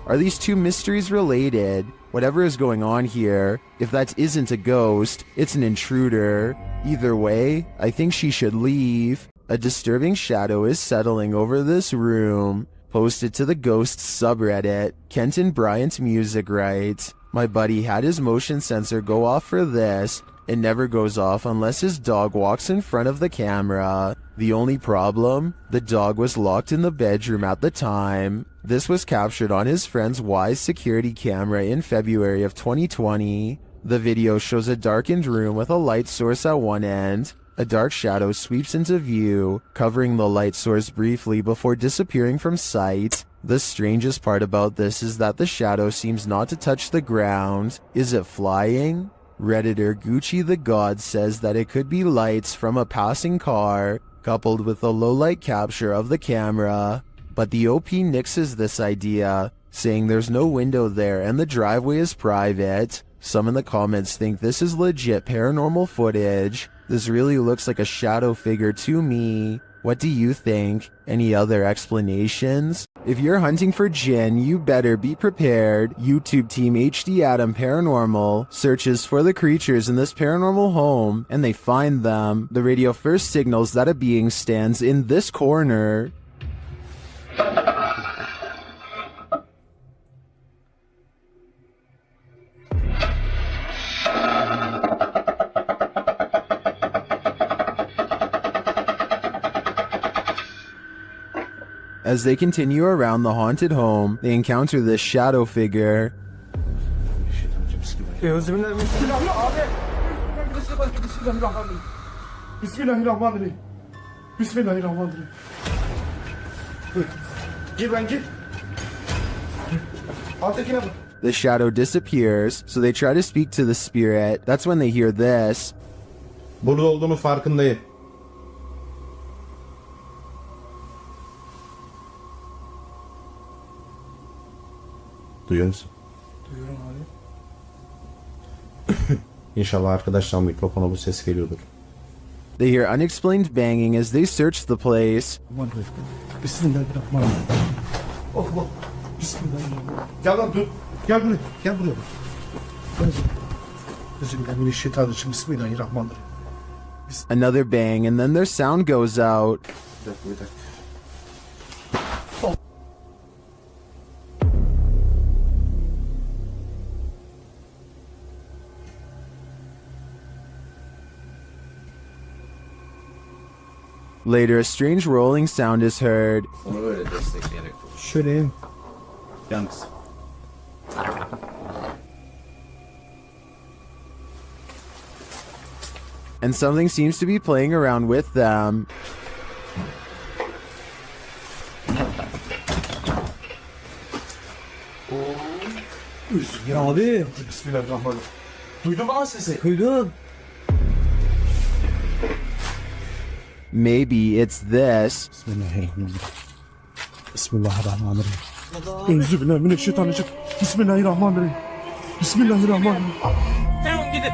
Are these two mysteries related? Whatever is going on here, if that isn't a ghost, it's an intruder. Either way, I think she should leave. A disturbing shadow is settling over this room. Posted to the Ghosts subreddit, Kenton Bryant Music writes, "My buddy had his motion sensor go off for this. It never goes off unless his dog walks in front of the camera. The only problem? The dog was locked in the bedroom at the time." This was captured on his friend's Wise security camera in February of 2020. The video shows a darkened room with a light source at one end. A dark shadow sweeps into view, covering the light source briefly before disappearing from sight. The strangest part about this is that the shadow seems not to touch the ground. Is it flying? Redditor Gucci the God says that it could be lights from a passing car, coupled with a low light capture of the camera. But the OP nixes this idea, saying there's no window there and the driveway is private. Some in the comments think this is legit paranormal footage. This really looks like a shadow figure to me. What do you think? Any other explanations? If you're hunting for Jinn, you better be prepared. YouTube team HD Adam Paranormal searches for the creatures in this paranormal home, and they find them. The radio first signals that a being stands in this corner. As they continue around the haunted home, they encounter this shadow figure. The shadow disappears, so they try to speak to the spirit. That's when they hear this. Burada olduğunu farkındayım. Duyuyor musun? Duyuyorum abi. İnşallah arkadaşlar mikrofona bu ses geliyordur. They hear unexplained banging as they search the place. Bismillahirrahmanirrahim. Allah. Bismillahirrahmanirrahim. Gel lan dur. Gel buraya. Gel buraya. Bismillahirrahmanirrahim. Bismillahirrahmanirrahim. Another bang, and then their sound goes out. Later, a strange rolling sound is heard. Şöyle. Yalnız. And something seems to be playing around with them. Ya abi. Bismillahirrahmanirrahim. Duydun mu lan sesi? Duydum. Maybe it's this. Bismillahirrahmanirrahim. Bismillahirrahmanirrahim. Euzubillahimineşşeytanirracim. Bismillahirrahmanirrahim. Bismillahirrahmanirrahim. Tamam gidin.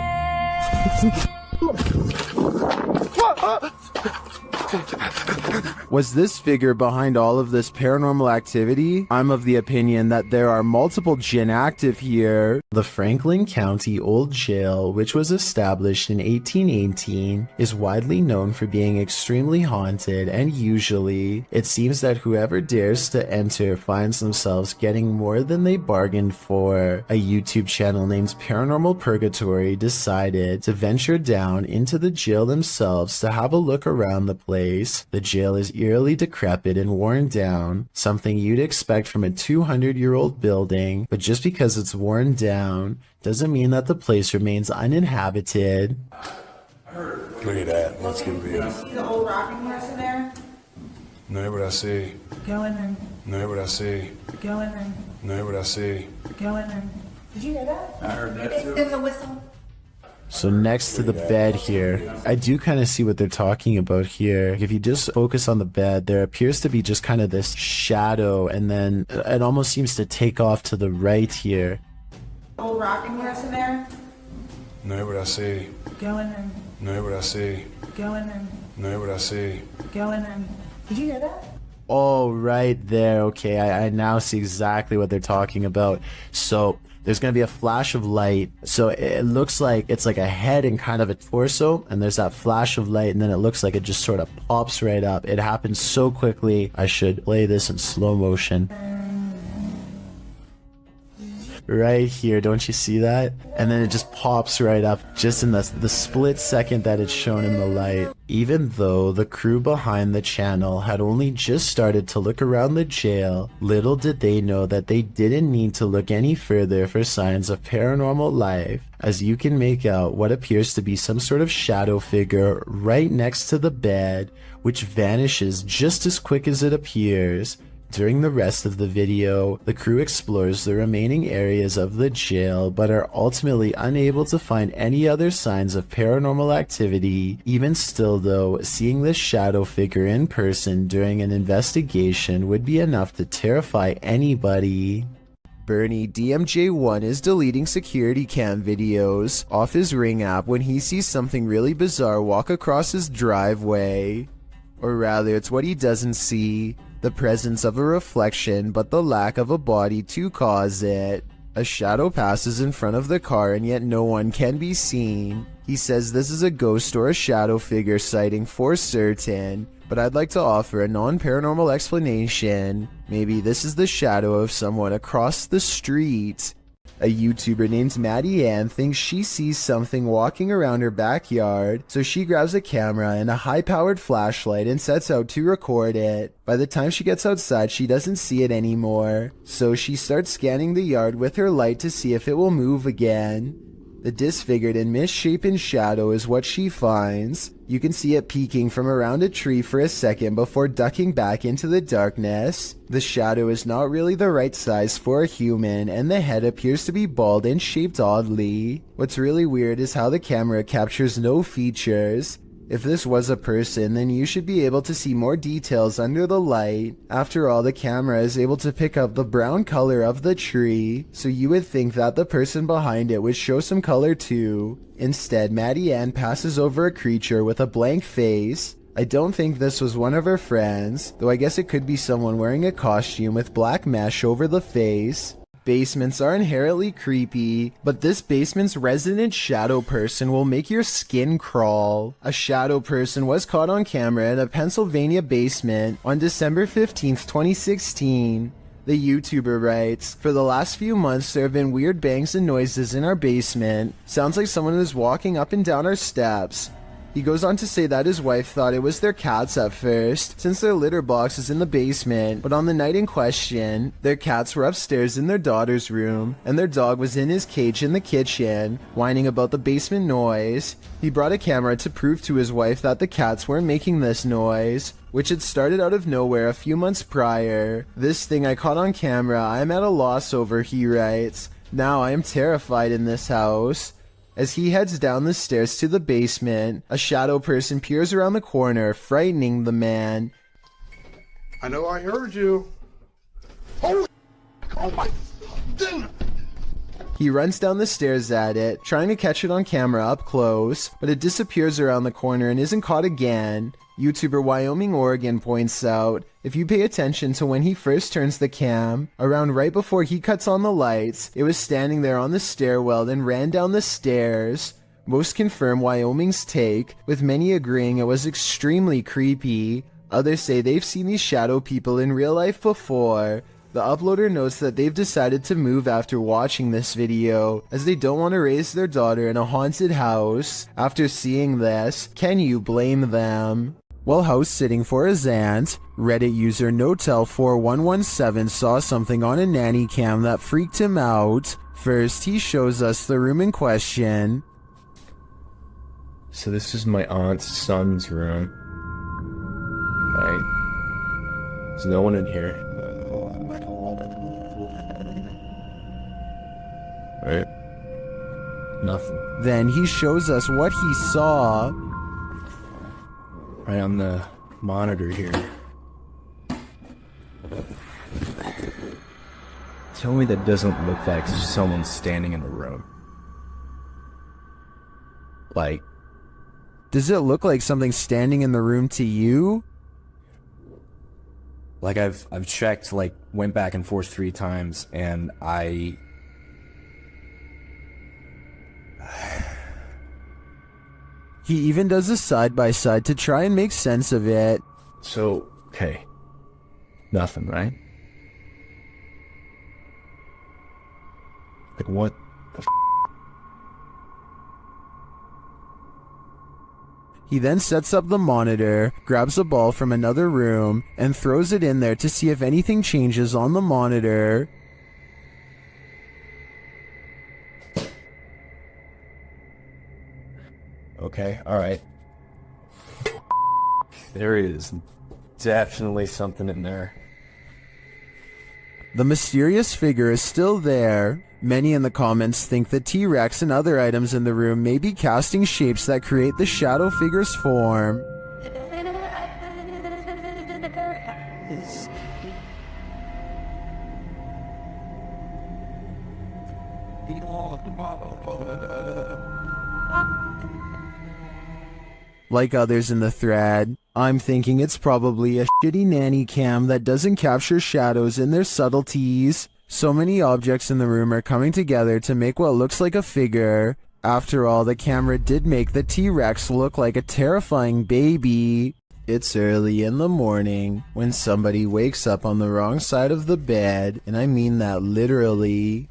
Was this figure behind all of this paranormal activity? I'm of the opinion that there are multiple jinn active here. The Franklin County Old Jail, which was established in 1818, is widely known for being extremely haunted, and usually, it seems that whoever dares to enter finds themselves getting more than they bargained for. A YouTube channel named Paranormal Purgatory decided to venture down into the jail themselves to have a look around the place. The jail is eerily decrepit and worn down, something you'd expect from a 200-year-old building, but just because it's worn down doesn't mean that the place remains uninhabited. Look at that. Let's give it a See the old rocking horse in there? No, what I see. Go in there. No, what I see. Go in there. No, what I see. Go in there. Did you hear that? I heard that too. There was a whistle. So next to the bed here, I do kind of see what they're talking about here. If you just focus on the bed, there appears to be just kind of this shadow, and then it almost seems to take off to the right here. Old rocking horse in there? No, what I see. Go in there. No, what I see. Go in there. No, what I see. Go in there. Did you hear that? Oh, right there. Okay, I now see exactly what they're talking about. So there's going to be a flash of light. So it looks like it's like a head and kind of a torso, and there's that flash of light, and then it looks like it just sort of pops right up. It happens so quickly. I should play this in slow motion. Right here, don't you see that? And then it just pops right up just in the split second that it's shown in the light. Even though the crew behind the channel had only just started to look around the jail, little did they know that they didn't need to look any further for signs of paranormal life, as you can make out what appears to be some sort of shadow figure right next to the bed, which vanishes just as quick as it appears. During the rest of the video, the crew explores the remaining areas of the jail, but are ultimately unable to find any other signs of paranormal activity. Even still though, seeing this shadow figure in person during an investigation would be enough to terrify anybody. Bernie DMJ1 is deleting security cam videos off his Ring app when he sees something really bizarre walk across his driveway. Or rather, it's what he doesn't see. The presence of a reflection, but the lack of a body to cause it. A shadow passes in front of the car and yet no one can be seen. He says this is a ghost or a shadow figure sighting for certain, but I'd like to offer a non-paranormal explanation. Maybe this is the shadow of someone across the street. A YouTuber named Maddie Ann thinks she sees something walking around her backyard, so she grabs a camera and a high-powered flashlight and sets out to record it. By the time she gets outside, she doesn't see it anymore, so she starts scanning the yard with her light to see if it will move again. The disfigured and misshapen shadow is what she finds. You can see it peeking from around a tree for a second before ducking back into the darkness. The shadow is not really the right size for a human, and the head appears to be bald and shaped oddly. What's really weird is how the camera captures no features. If this was a person, then you should be able to see more details under the light. After all, the camera is able to pick up the brown color of the tree, so you would think that the person behind it would show some color too. Instead, Maddie Ann passes over a creature with a blank face. I don't think this was one of her friends, though I guess it could be someone wearing a costume with black mesh over the face. Basements are inherently creepy, but this basement's resident shadow person will make your skin crawl. A shadow person was caught on camera in a Pennsylvania basement on December 15th, 2016. The YouTuber writes, "For the last few months there have been weird bangs and noises in our basement. Sounds like someone is walking up and down our steps." He goes on to say that his wife thought it was their cats at first, since their litter box is in the basement, but on the night in question, their cats were upstairs in their daughter's room, and their dog was in his cage in the kitchen, whining about the basement noise. He brought a camera to prove to his wife that the cats weren't making this noise, which had started out of nowhere a few months prior. "This thing I caught on camera, I am at a loss over," he writes. "Now I am terrified in this house." As he heads down the stairs to the basement, a shadow person peers around the corner, frightening the man. I know I heard you. Oh my goodness. He runs down the stairs at it, trying to catch it on camera up close, but it disappears around the corner and isn't caught again. YouTuber Wyoming Oregon points out, if you pay attention to when he first turns the cam, around right before he cuts on the lights, it was standing there on the stairwell and ran down the stairs. Most confirm Wyoming's take, with many agreeing it was extremely creepy. Others say they've seen these shadow people in real life before. The uploader notes that they've decided to move after watching this video, as they don't want to raise their daughter in a haunted house. After seeing this, can you blame them? While house sitting for his aunt, Reddit user Notel4117 saw something on a nanny cam that freaked him out. First, he shows us the room in question. So this is my aunt's son's room. Right? There's no one in here. Right? Nothing. Then he shows us what he saw. Right on the monitor here. Tell me that doesn't look like someone standing in the room. Like... Does it look like something standing in the room to you? Like I've checked, like, went back and forth 3 times, and He even does a side-by-side to try and make sense of it. So, okay. Nothing, right? Like, what the f***? He then sets up the monitor, grabs a ball from another room, and throws it in there to see if anything changes on the monitor. Okay, alright. There is definitely something in there. The mysterious figure is still there. Many in the comments think the T-Rex and other items in the room may be casting shapes that create the shadow figure's form. Like others in the thread, I'm thinking it's probably a shitty nanny cam that doesn't capture shadows in their subtleties. So many objects in the room are coming together to make what looks like a figure. After all, the camera did make the T-Rex look like a terrifying baby. It's early in the morning when somebody wakes up on the wrong side of the bed, and I mean that literally.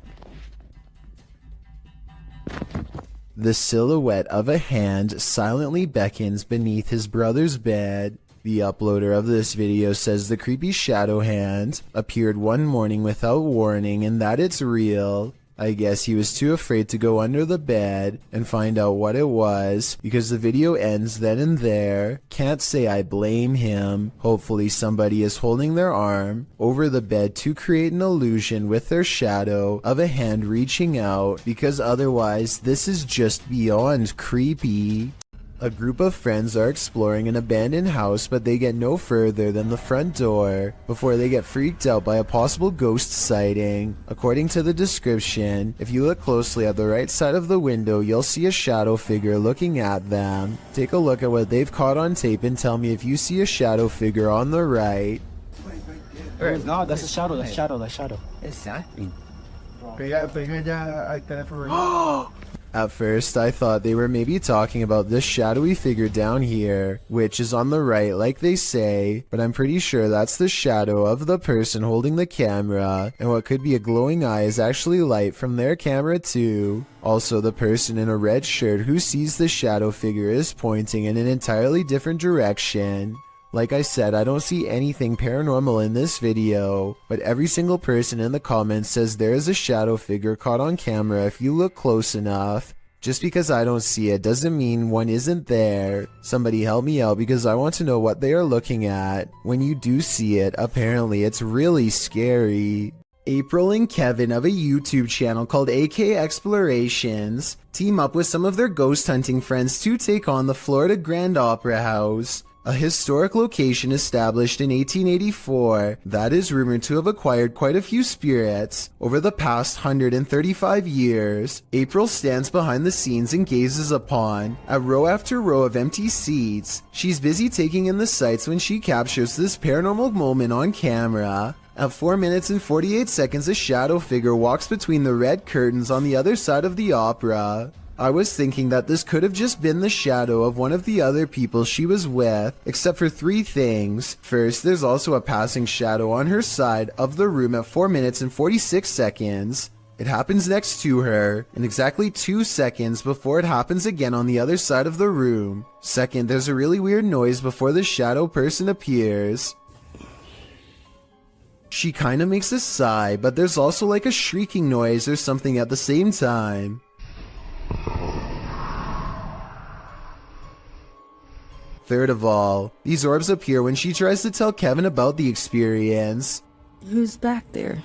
The silhouette of a hand silently beckons beneath his brother's bed. The uploader of this video says the creepy shadow hand appeared one morning without warning and that it's real. I guess he was too afraid to go under the bed and find out what it was, because the video ends then and there. Can't say I blame him. Hopefully somebody is holding their arm over the bed to create an illusion with their shadow of a hand reaching out, because otherwise this is just beyond creepy. A group of friends are exploring an abandoned house, but they get no further than the front door before they get freaked out by a possible ghost sighting. According to the description, if you look closely at the right side of the window, you'll see a shadow figure looking at them. Take a look at what they've caught on tape and tell me if you see a shadow figure on the right. No, that's a shadow, that's shadow, that's shadow. Exactly. At first, I thought they were maybe talking about this shadowy figure down here, which is on the right like they say, but I'm pretty sure that's the shadow of the person holding the camera, and what could be a glowing eye is actually light from their camera too. Also, the person in a red shirt who sees the shadow figure is pointing in an entirely different direction. Like I said, I don't see anything paranormal in this video, but every single person in the comments says there is a shadow figure caught on camera if you look close enough. Just because I don't see it doesn't mean one isn't there. Somebody help me out because I want to know what they are looking at. When you do see it, apparently it's really scary. April and Kevin of a YouTube channel called AK Explorations team up with some of their ghost hunting friends to take on the Florida Grand Opera House, a historic location established in 1884 that is rumored to have acquired quite a few spirits over the past 135 years. April stands behind the scenes and gazes upon a row after row of empty seats. She's busy taking in the sights when she captures this paranormal moment on camera. At 4 minutes and 48 seconds, a shadow figure walks between the red curtains on the other side of the opera. I was thinking that this could have just been the shadow of one of the other people she was with, except for 3 things. First, there's also a passing shadow on her side of the room at 4 minutes and 46 seconds. It happens next to her, in exactly 2 seconds before it happens again on the other side of the room. Second, there's a really weird noise before the shadow person appears. She kinda makes a sigh, but there's also like a shrieking noise or something at the same time. Third of all, these orbs appear when she tries to tell Kevin about the experience. Who's back there?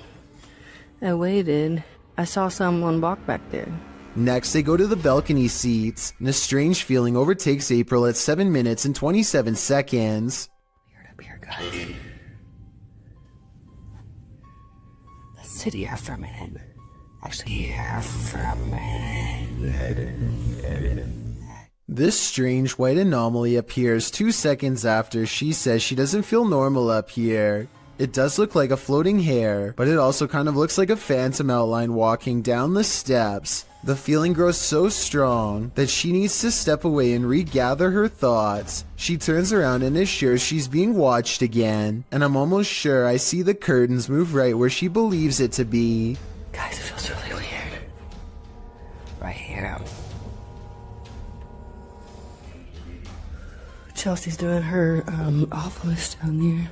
I waited. I saw someone walk back there. Next, they go to the balcony seats, and a strange feeling overtakes April at 7 minutes and 27 seconds. Let's sit here for a minute. Actually, here for a minute. This strange white anomaly appears 2 seconds after she says she doesn't feel normal up here. It does look like a floating hair, but it also kind of looks like a phantom outline walking down the steps. The feeling grows so strong that she needs to step away and regather her thoughts. She turns around and is sure she's being watched again, and I'm almost sure I see the curtains move right where she believes it to be. Guys, it feels really weird. Right here. Chelsea's doing her awfulest down there.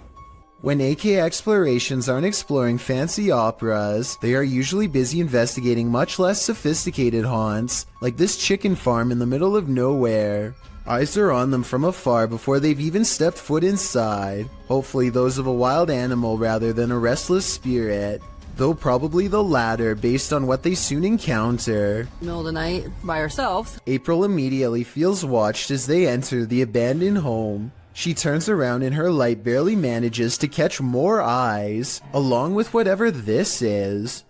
When AK Explorations aren't exploring fancy operas, they are usually busy investigating much less sophisticated haunts, like this chicken farm in the middle of nowhere. Eyes are on them from afar before they've even stepped foot inside, hopefully those of a wild animal rather than a restless spirit, though probably the latter based on what they soon encounter. Middle of the night, by ourselves. April immediately feels watched as they enter the abandoned home. She turns around and her light barely manages to catch more eyes, along with whatever this is.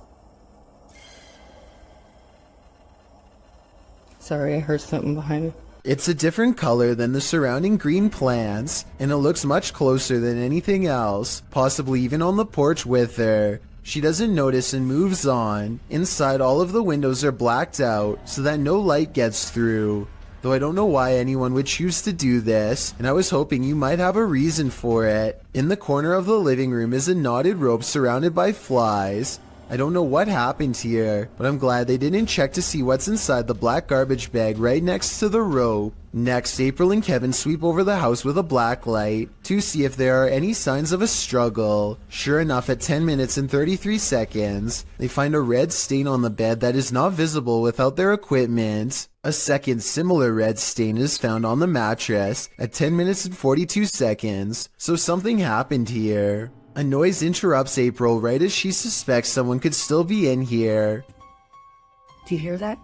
Sorry, I heard something behind me. It's a different color than the surrounding green plants, and it looks much closer than anything else, possibly even on the porch with her. She doesn't notice and moves on. Inside, all of the windows are blacked out so that no light gets through. Though I don't know why anyone would choose to do this, and I was hoping you might have a reason for it. In the corner of the living room is a knotted rope surrounded by flies. I don't know what happened here, but I'm glad they didn't check to see what's inside the black garbage bag right next to the rope. Next, April and Kevin sweep over the house with a black light to see if there are any signs of a struggle. Sure enough, at 10 minutes and 33 seconds, they find a red stain on the bed that is not visible without their equipment. A second similar red stain is found on the mattress at 10 minutes and 42 seconds, so something happened here. A noise interrupts April right as she suspects someone could still be in here. Do you hear that?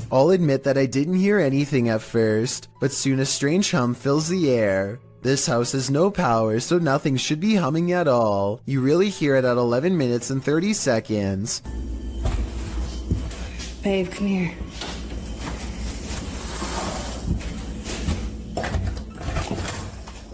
I'll admit that I didn't hear anything at first, but soon a strange hum fills the air. This house has no power, so nothing should be humming at all. You really hear it at 11 minutes and 30 seconds. Babe, come here.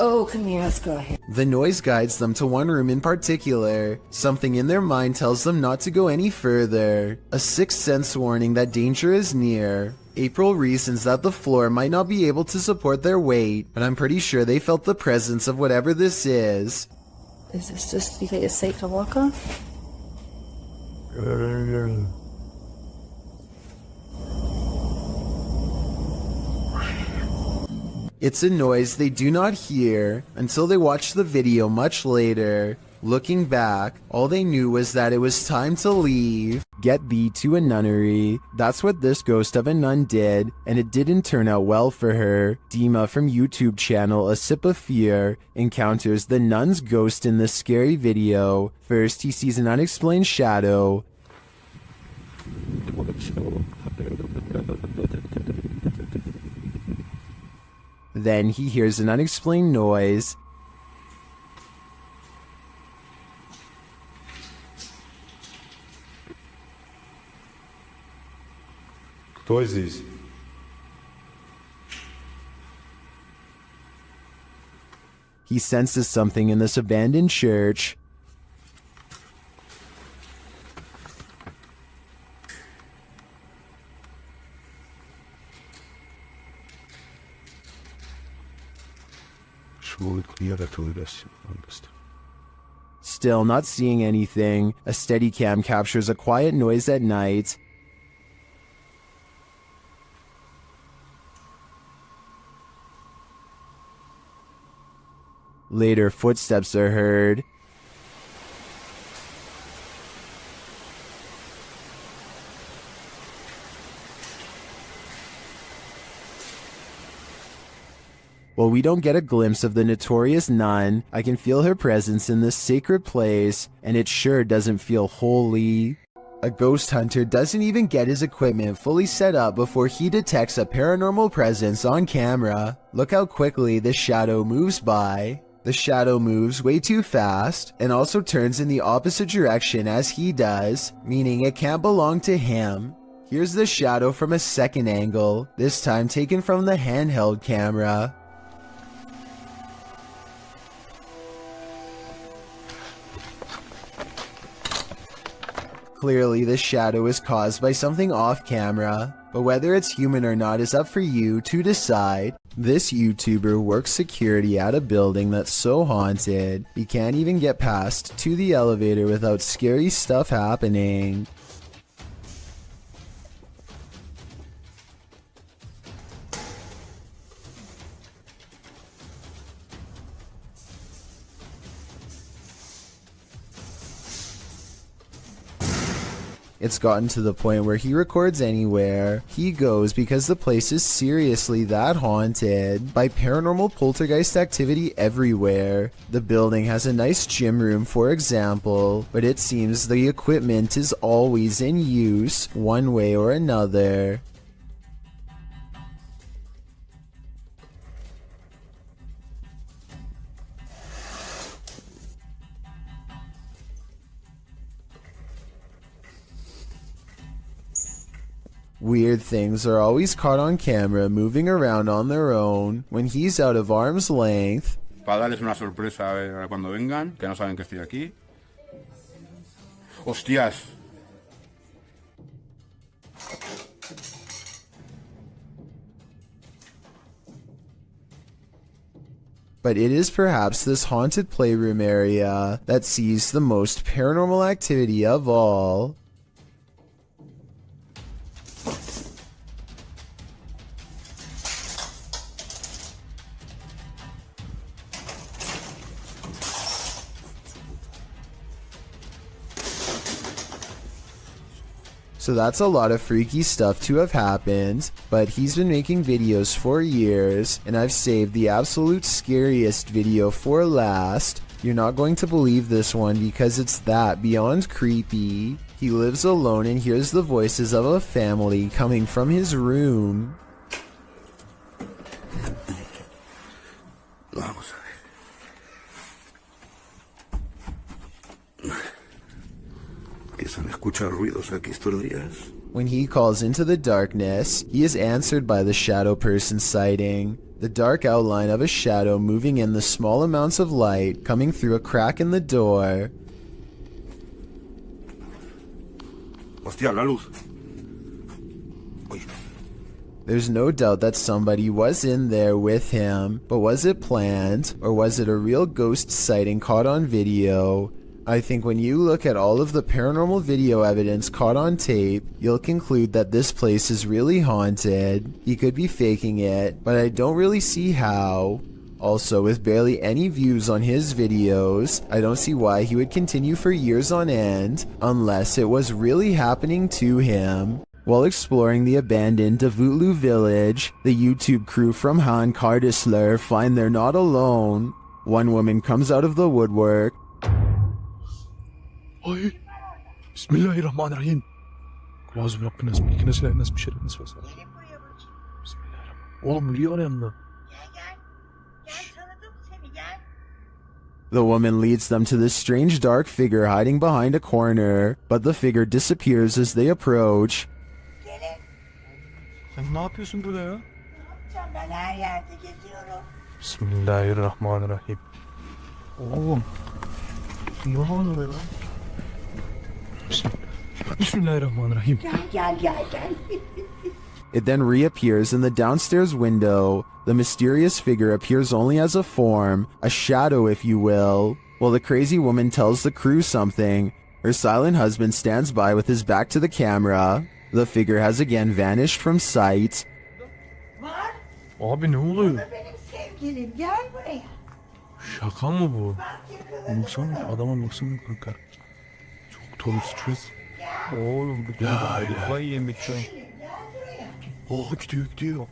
Oh, come here, let's go ahead. The noise guides them to one room in particular. Something in their mind tells them not to go any further. A sixth sense warning that danger is near. April reasons that the floor might not be able to support their weight, but I'm pretty sure they felt the presence of whatever this is. Is this just, you think it's safe to walk on? It's a noise they do not hear until they watch the video much later. Looking back, all they knew was that it was time to leave. Get thee to a nunnery. That's what this ghost of a nun did, and it didn't turn out well for her. Dima from YouTube channel A Sip of Fear encounters the nun's ghost in this scary video. First, he sees an unexplained shadow. Then he hears an unexplained noise. Кто здесь? He senses something in this abandoned church. Still not seeing anything, a Steadicam captures a quiet noise at night. Later, footsteps are heard. While we don't get a glimpse of the notorious nun, I can feel her presence in this sacred place, and it sure doesn't feel holy. A ghost hunter doesn't even get his equipment fully set up before he detects a paranormal presence on camera. Look how quickly the shadow moves by. The shadow moves way too fast, and also turns in the opposite direction as he does, meaning it can't belong to him. Here's the shadow from a second angle, this time taken from the handheld camera. Clearly, this shadow is caused by something off camera, but whether it's human or not is up for you to decide. This YouTuber works security at a building that's so haunted, he can't even get past to the elevator without scary stuff happening. It's gotten to the point where he records anywhere he goes because the place is seriously that haunted by paranormal poltergeist activity everywhere. The building has a nice gym room, for example, but it seems the equipment is always in use one way or another. Weird things are always caught on camera moving around on their own when he's out of arm's length. Para darles una sorpresa cuando vengan, que no saben que estoy aquí. ¡Hostias! But it is perhaps this haunted playroom area that sees the most paranormal activity of all. So that's a lot of freaky stuff to have happened, but he's been making videos for years, and I've saved the absolute scariest video for last. You're not going to believe this one because it's that beyond creepy. He lives alone and hears the voices of a family coming from his room. Vamos a ver. Que se han escuchado ruidos aquí estos días. When he calls into the darkness, he is answered by the shadow person sighting. The dark outline of a shadow moving in the small amounts of light coming through a crack in the door. Hostia, la luz. There's no doubt that somebody was in there with him, but was it planned, or was it a real ghost sighting caught on video? I think when you look at all of the paranormal video evidence caught on tape, you'll conclude that this place is really haunted. He could be faking it, but I don't really see how. Also, with barely any views on his videos, I don't see why he would continue for years on end, unless it was really happening to him. While exploring the abandoned Davutlu village, the YouTube crew from Han Kardisler find they're not alone. One woman comes out of the woodwork. Ay, Bismillahirrahmanirrahim. Lazım Rabbiniz, ikiniz eliniz bir şeyleriniz varsa. Oğlum niye önemli? The woman leads them to this strange dark figure hiding behind a corner, but the figure disappears as they approach. Sen ne yapıyorsun burada ya? Ben her yerde geziyorum. Bismillahirrahmanirrahim. Oğlum. Ne oluyor lan? Bismillahirrahmanirrahim. Gel. It then reappears in the downstairs window. The mysterious figure appears only as a form, a shadow if you will. While the crazy woman tells the crew something, her silent husband stands by with his back to the camera. The figure has again vanished from sight. Abi ne oluyor? Benim sevgilim gel buraya. Şaka mı bu? Baksana adama baksana kanka. Çok dolu stres. Oğlum bu kafayı yemek ya. Oh gidiyor.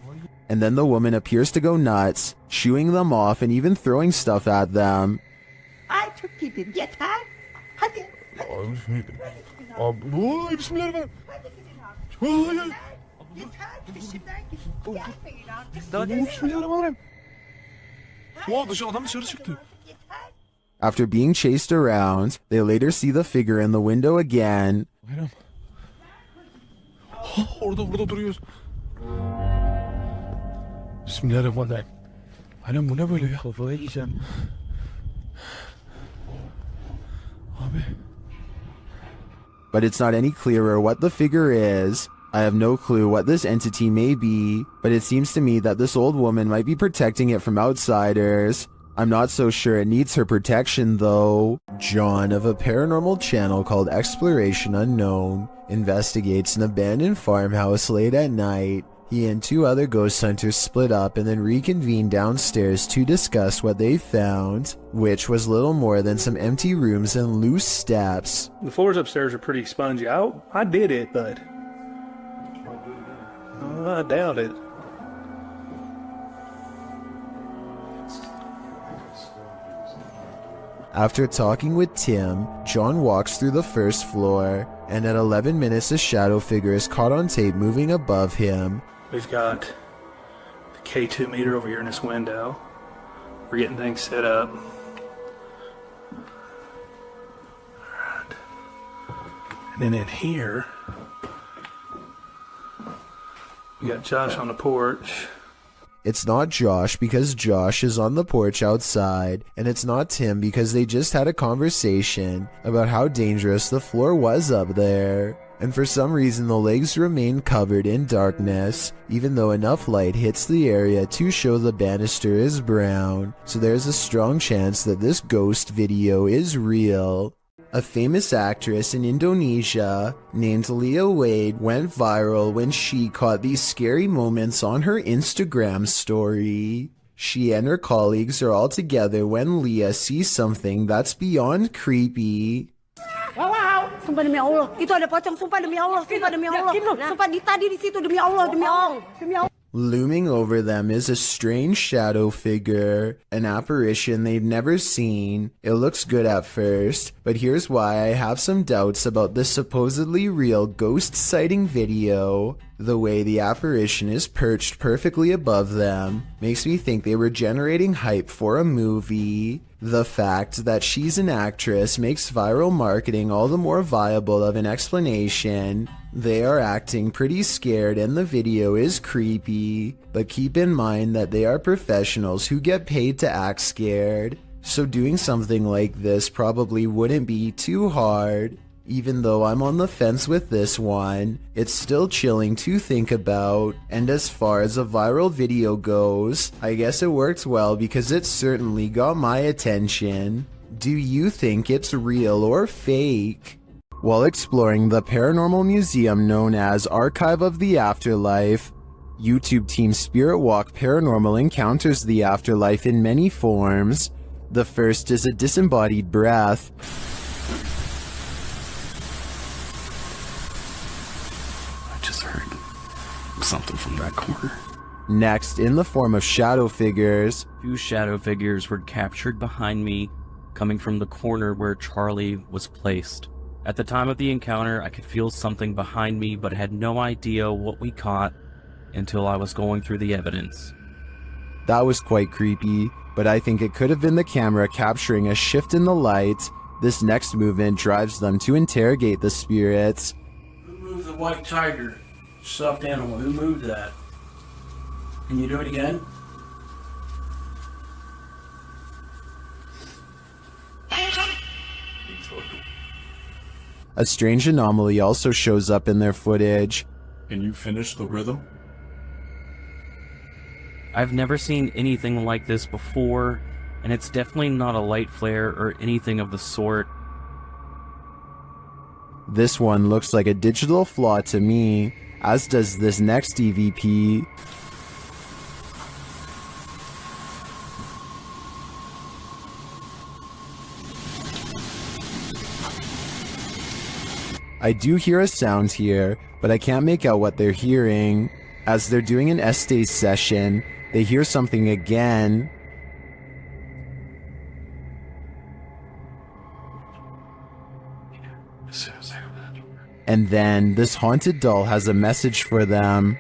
And then the woman appears to go nuts, shooing them off and even throwing stuff at them. Ay çok gidin yeter. Hadi. Abi bismillahirrahmanirrahim. Yeter peşimden git. Gelmeyin artık. Daha ne bismillahirrahmanirrahim. Oha adam dışarı çıktı. After being chased around, they later see the figure in the window again. Bayram. Orada duruyoruz. Bismillahirrahmanirrahim. Bayram bu ne böyle ya? Kafaya yiyeceğim. Abi. But it's not any clearer what the figure is. I have no clue what this entity may be, but it seems to me that this old woman might be protecting it from outsiders. I'm not so sure it needs her protection though. John of a paranormal channel called Exploration Unknown investigates an abandoned farmhouse late at night. He and two other ghost hunters split up and then reconvened downstairs to discuss what they found, which was little more than some empty rooms and loose steps. The floors upstairs are pretty spongy. I did it, but I doubt it. After talking with Tim, John walks through the first floor, and at 11 minutes a shadow figure is caught on tape moving above him. We've got the K2 meter over here in this window. We're getting things set up. Alright. And then in here, We got Josh on the porch. It's not Josh because Josh is on the porch outside, and it's not Tim because they just had a conversation about how dangerous the floor was up there. And for some reason the legs remain covered in darkness, even though enough light hits the area to show the banister is brown, so there's a strong chance that this ghost video is real. A famous actress in Indonesia named Leah Wade went viral when she caught these scary moments on her Instagram story. She and her colleagues are all together when Leah sees something that's beyond creepy. Wow, sumpah demi Allah, itu ada pocong, sumpah demi Allah, sumpah demi Allah, sumpah tadi di situ demi Allah, demi Allah, demi Allah. Looming over them is a strange shadow figure, an apparition they've never seen. It looks good at first, but here's why I have some doubts about this supposedly real ghost sighting video. The way the apparition is perched perfectly above them makes me think they were generating hype for a movie. The fact that she's an actress makes viral marketing all the more viable of an explanation. They are acting pretty scared and the video is creepy, but keep in mind that they are professionals who get paid to act scared, so doing something like this probably wouldn't be too hard. Even though I'm on the fence with this one, it's still chilling to think about, and as far as a viral video goes, I guess it worked well because it certainly got my attention. Do you think it's real or fake? While exploring the paranormal museum known as Archive of the Afterlife, YouTube team Spirit Walk Paranormal encounters the afterlife in many forms. The first is a disembodied breath. I just heard something from that corner. Next, in the form of shadow figures. 2 shadow figures were captured behind me, coming from the corner where Charlie was placed. At the time of the encounter, I could feel something behind me, but had no idea what we caught until I was going through the evidence. That was quite creepy, but I think it could have been the camera capturing a shift in the light. This next movement drives them to interrogate the spirits. Who moved the white tiger? Stuffed animal. Who moved that? Can you do it again? A strange anomaly also shows up in their footage. Can you finish the rhythm? I've never seen anything like this before, and it's definitely not a light flare or anything of the sort. This one looks like a digital flaw to me, as does this next EVP. I do hear a sound here, but I can't make out what they're hearing. As they're doing an Estes session, they hear something again. And then this haunted doll has a message for them.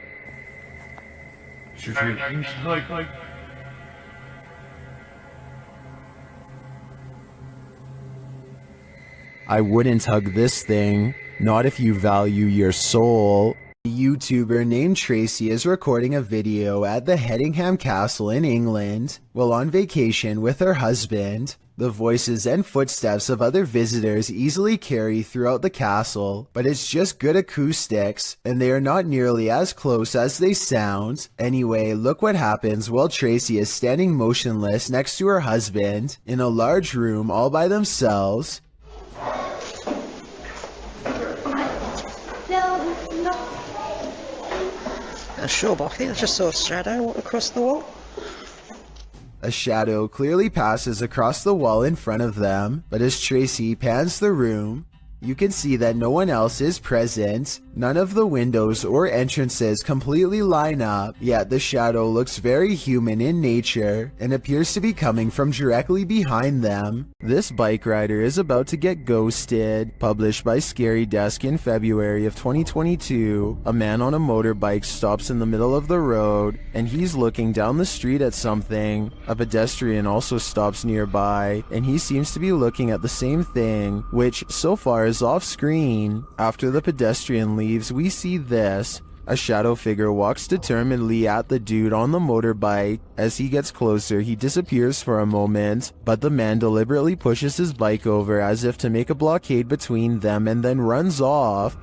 I wouldn't hug this thing, not if you value your soul. A YouTuber named Tracy is recording a video at the Hedingham Castle in England while on vacation with her husband. The voices and footsteps of other visitors easily carry throughout the castle, but it's just good acoustics, and they are not nearly as close as they sound. Anyway, look what happens while Tracy is standing motionless next to her husband in a large room all by themselves. Sure, but I think I just saw a shadow across the wall. A shadow clearly passes across the wall in front of them, but as Tracy pans the room, you can see that no one else is present. None of the windows or entrances completely line up, yet the shadow looks very human in nature and appears to be coming from directly behind them. This bike rider is about to get ghosted. Published by Scary Desk in February of 2022, a man on a motorbike stops in the middle of the road and he's looking down the street at something. A pedestrian also stops nearby and he seems to be looking at the same thing, which so far is off screen. After the pedestrian leaves, we see this. A shadow figure walks determinedly at the dude on the motorbike. As he gets closer, he disappears for a moment, but the man deliberately pushes his bike over as if to make a blockade between them and then runs off.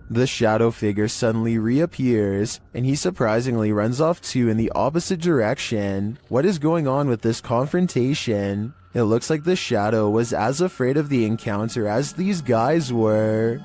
The shadow figure suddenly reappears, and he surprisingly runs off too in the opposite direction. What is going on with this confrontation? It looks like the shadow was as afraid of the encounter as these guys were.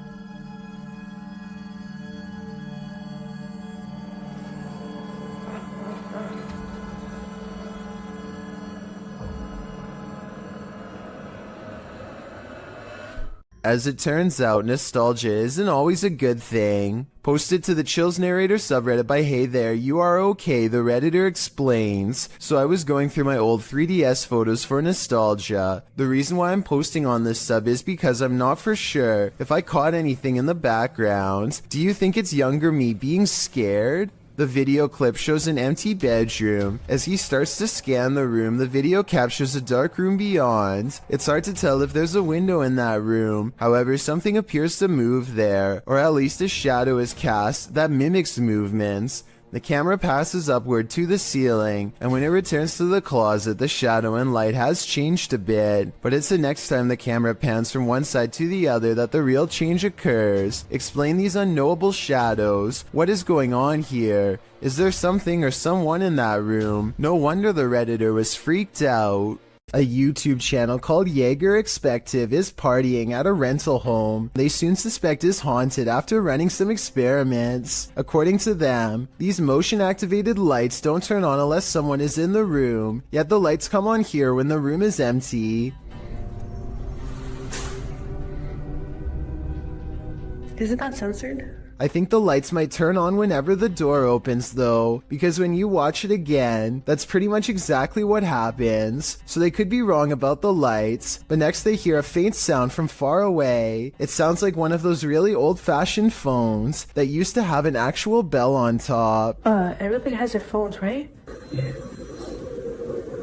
As it turns out, nostalgia isn't always a good thing. Posted to the Chills Narrator subreddit by Hey There, You Are Okay, the Redditor explains. So I was going through my old 3DS photos for nostalgia. The reason why I'm posting on this sub is because I'm not for sure if I caught anything in the background. Do you think it's younger me being scared? The video clip shows an empty bedroom. As he starts to scan the room, the video captures a dark room beyond. It's hard to tell if there's a window in that room. However, something appears to move there, or at least a shadow is cast that mimics movements. The camera passes upward to the ceiling, and when it returns to the closet, the shadow and light has changed a bit. But it's the next time the camera pans from one side to the other that the real change occurs. Explain these unknowable shadows. What is going on here? Is there something or someone in that room? No wonder the Redditor was freaked out. A YouTube channel called Jaeger Expective is partying at a rental home. They soon suspect is haunted after running some experiments. According to them, these motion-activated lights don't turn on unless someone is in the room, yet the lights come on here when the room is empty. Isn't that censored? I think the lights might turn on whenever the door opens though, because when you watch it again, that's pretty much exactly what happens. So they could be wrong about the lights, but next they hear a faint sound from far away. It sounds like one of those really old-fashioned phones that used to have an actual bell on top. Everybody has their phones, right?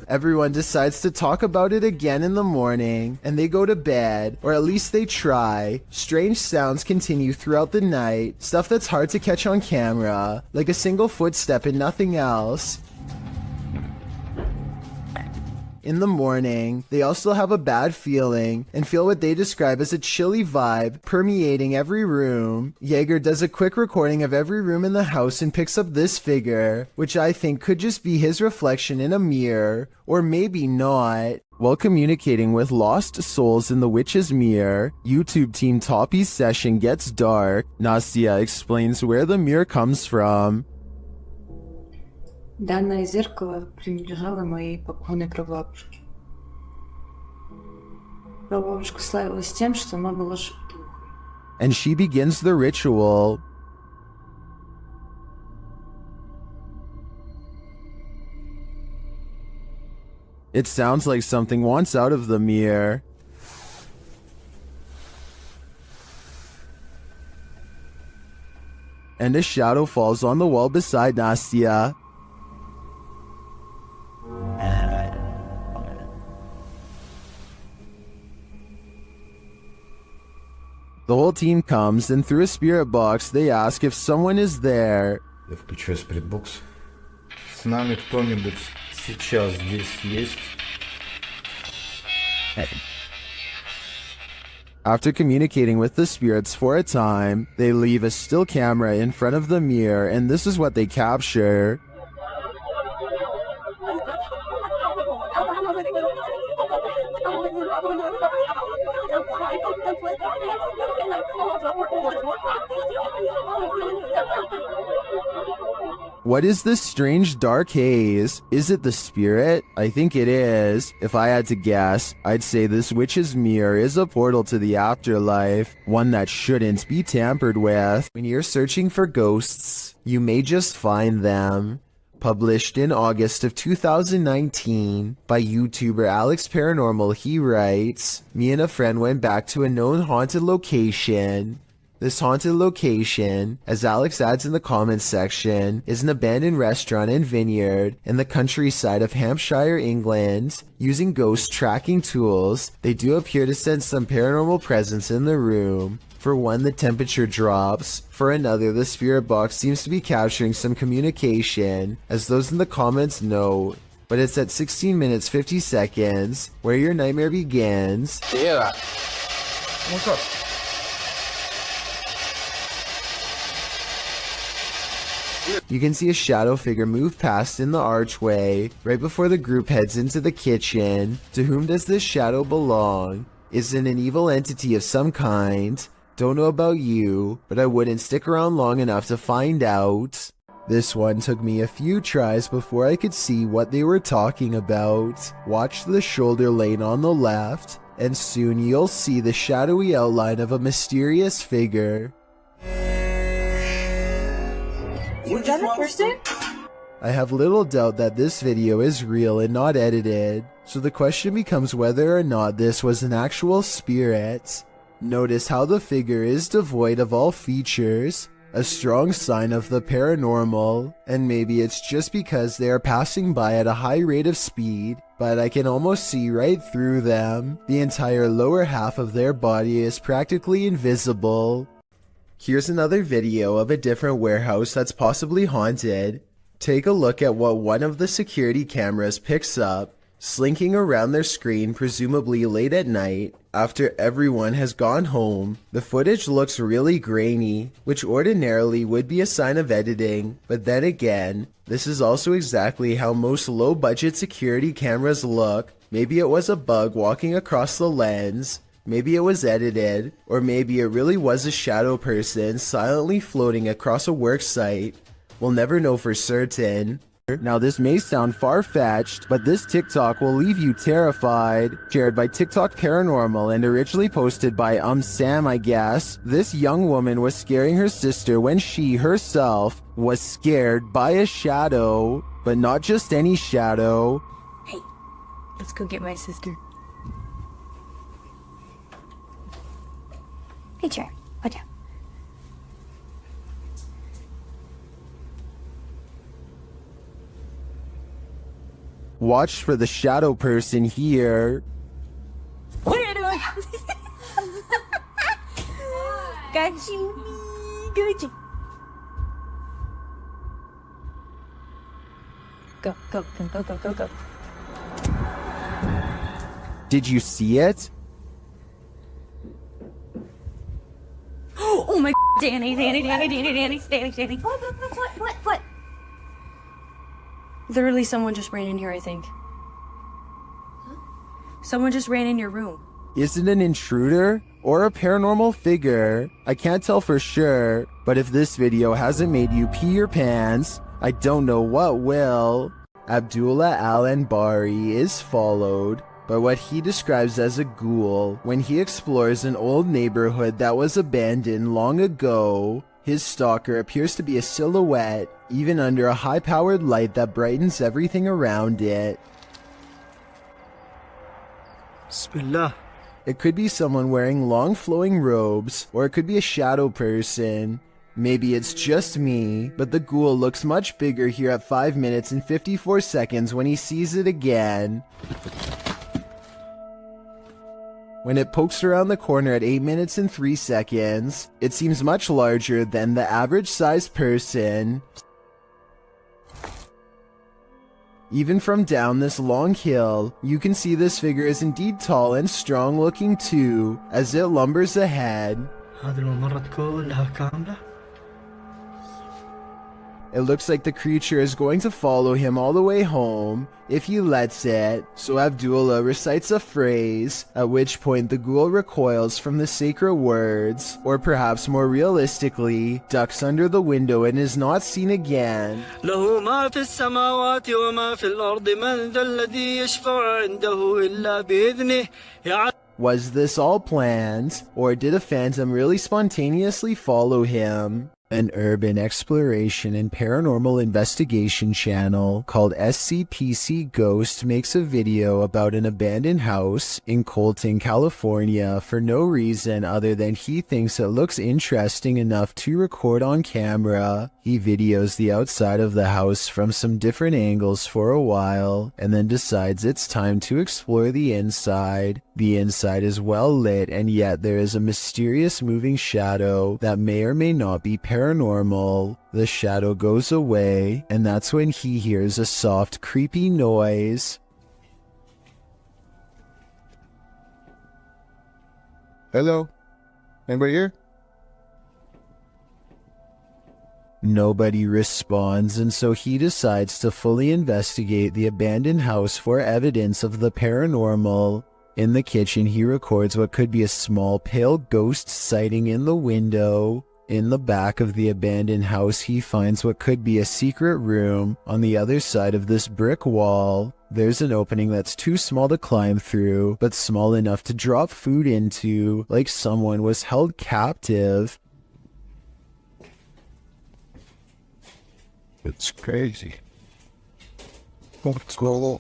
Everyone decides to talk about it again in the morning, and they go to bed, or at least they try. Strange sounds continue throughout the night, stuff that's hard to catch on camera, like a single footstep and nothing else. In the morning, they also have a bad feeling and feel what they describe as a chilly vibe permeating every room. Jaeger does a quick recording of every room in the house and picks up this figure, which I think could just be his reflection in a mirror, or maybe not. While communicating with lost souls in the witch's mirror, YouTube team Toppy's session gets dark. Nastia explains where the mirror comes from. Данное зеркало принадлежало моей покойной прабабушке. Прабабушка славилась тем, что она была шутом. And she begins the ritual. It sounds like something wants out of the mirror. And a shadow falls on the wall beside Nastia. The whole team comes, and through a spirit box, they ask if someone is there. Я включаю спиритбокс. С нами кто-нибудь сейчас здесь есть? After communicating with the spirits for a time, they leave a still camera in front of the mirror, and this is what they capture. What is this strange dark haze? Is it the spirit? I think it is. If I had to guess, I'd say this witch's mirror is a portal to the afterlife, one that shouldn't be tampered with. When you're searching for ghosts, you may just find them. Published in August of 2019 by YouTuber Alex Paranormal, he writes, "Me and a friend went back to a known haunted location. This haunted location, as Alex adds in the comments section, is an abandoned restaurant and vineyard in the countryside of Hampshire, England. Using ghost tracking tools, they do appear to sense some paranormal presence in the room. For one, the temperature drops. For another, the spirit box seems to be capturing some communication, as those in the comments note. But it's at 16 minutes 50 seconds where your nightmare begins. Yeah. What's up? You can see a shadow figure move past in the archway right before the group heads into the kitchen. To whom does this shadow belong? Is it an evil entity of some kind? Don't know about you, but I wouldn't stick around long enough to find out. This one took me a few tries before I could see what they were talking about. Watch the shoulder lane on the left, and soon you'll see the shadowy outline of a mysterious figure. You done it, Kirsten? I have little doubt that this video is real and not edited, so the question becomes whether or not this was an actual spirit. Notice how the figure is devoid of all features, a strong sign of the paranormal, and maybe it's just because they are passing by at a high rate of speed, but I can almost see right through them. The entire lower half of their body is practically invisible. Here's another video of a different warehouse that's possibly haunted. Take a look at what one of the security cameras picks up, slinking around their screen presumably late at night, after everyone has gone home. The footage looks really grainy, which ordinarily would be a sign of editing, but then again, this is also exactly how most low-budget security cameras look. Maybe it was a bug walking across the lens, maybe it was edited, or maybe it really was a shadow person silently floating across a work site. We'll never know for certain. Now this may sound far-fetched, but this TikTok will leave you terrified. Shared by TikTok Paranormal and originally posted by Sam, I guess. This young woman was scaring her sister when she herself was scared by a shadow, but not just any shadow. Hey, let's go get my sister. Hey, chair. Put down. Watch for the shadow person here. What are you doing? Got you. Got you. Go, go, go, go, go, go, go. Did you see it? Oh my Danny. What? Literally, someone just ran in here, I think. Someone just ran in your room. Is it an intruder or a paranormal figure? I can't tell for sure, but if this video hasn't made you pee your pants, I don't know what will. Abdullah Al-Anbari is followed by what he describes as a ghoul when he explores an old neighborhood that was abandoned long ago. His stalker appears to be a silhouette, even under a high-powered light that brightens everything around it. Bismillah. It could be someone wearing long flowing robes, or it could be a shadow person. Maybe it's just me, but the ghoul looks much bigger here at 5 minutes and 54 seconds when he sees it again. When it pokes around the corner at 8 minutes and 3 seconds, it seems much larger than the average sized person. Even from down this long hill, you can see this figure is indeed tall and strong looking too, as it lumbers ahead. It looks like the creature is going to follow him all the way home, if he lets it, so Abdullah recites a phrase, at which point the ghoul recoils from the sacred words, or perhaps more realistically, ducks under the window and is not seen again. له ما في السماوات وما في الأرض من ذا الذي يشفع عنده إلا بإذنه. Was this all planned, or did a phantom really spontaneously follow him? An urban exploration and paranormal investigation channel called SCPC Ghost makes a video about an abandoned house in Colton, California for no reason other than he thinks it looks interesting enough to record on camera. He videos the outside of the house from some different angles for a while and then decides it's time to explore the inside. The inside is well lit, and yet there is a mysterious moving shadow that may or may not be paranormal. The shadow goes away, and that's when he hears a soft, creepy noise. Hello? Anybody here? Nobody responds, and so he decides to fully investigate the abandoned house for evidence of the paranormal. In the kitchen, he records what could be a small pale ghost sighting in the window. In the back of the abandoned house, he finds what could be a secret room. On the other side of this brick wall, there's an opening that's too small to climb through, but small enough to drop food into, like someone was held captive. It's crazy. What's going on?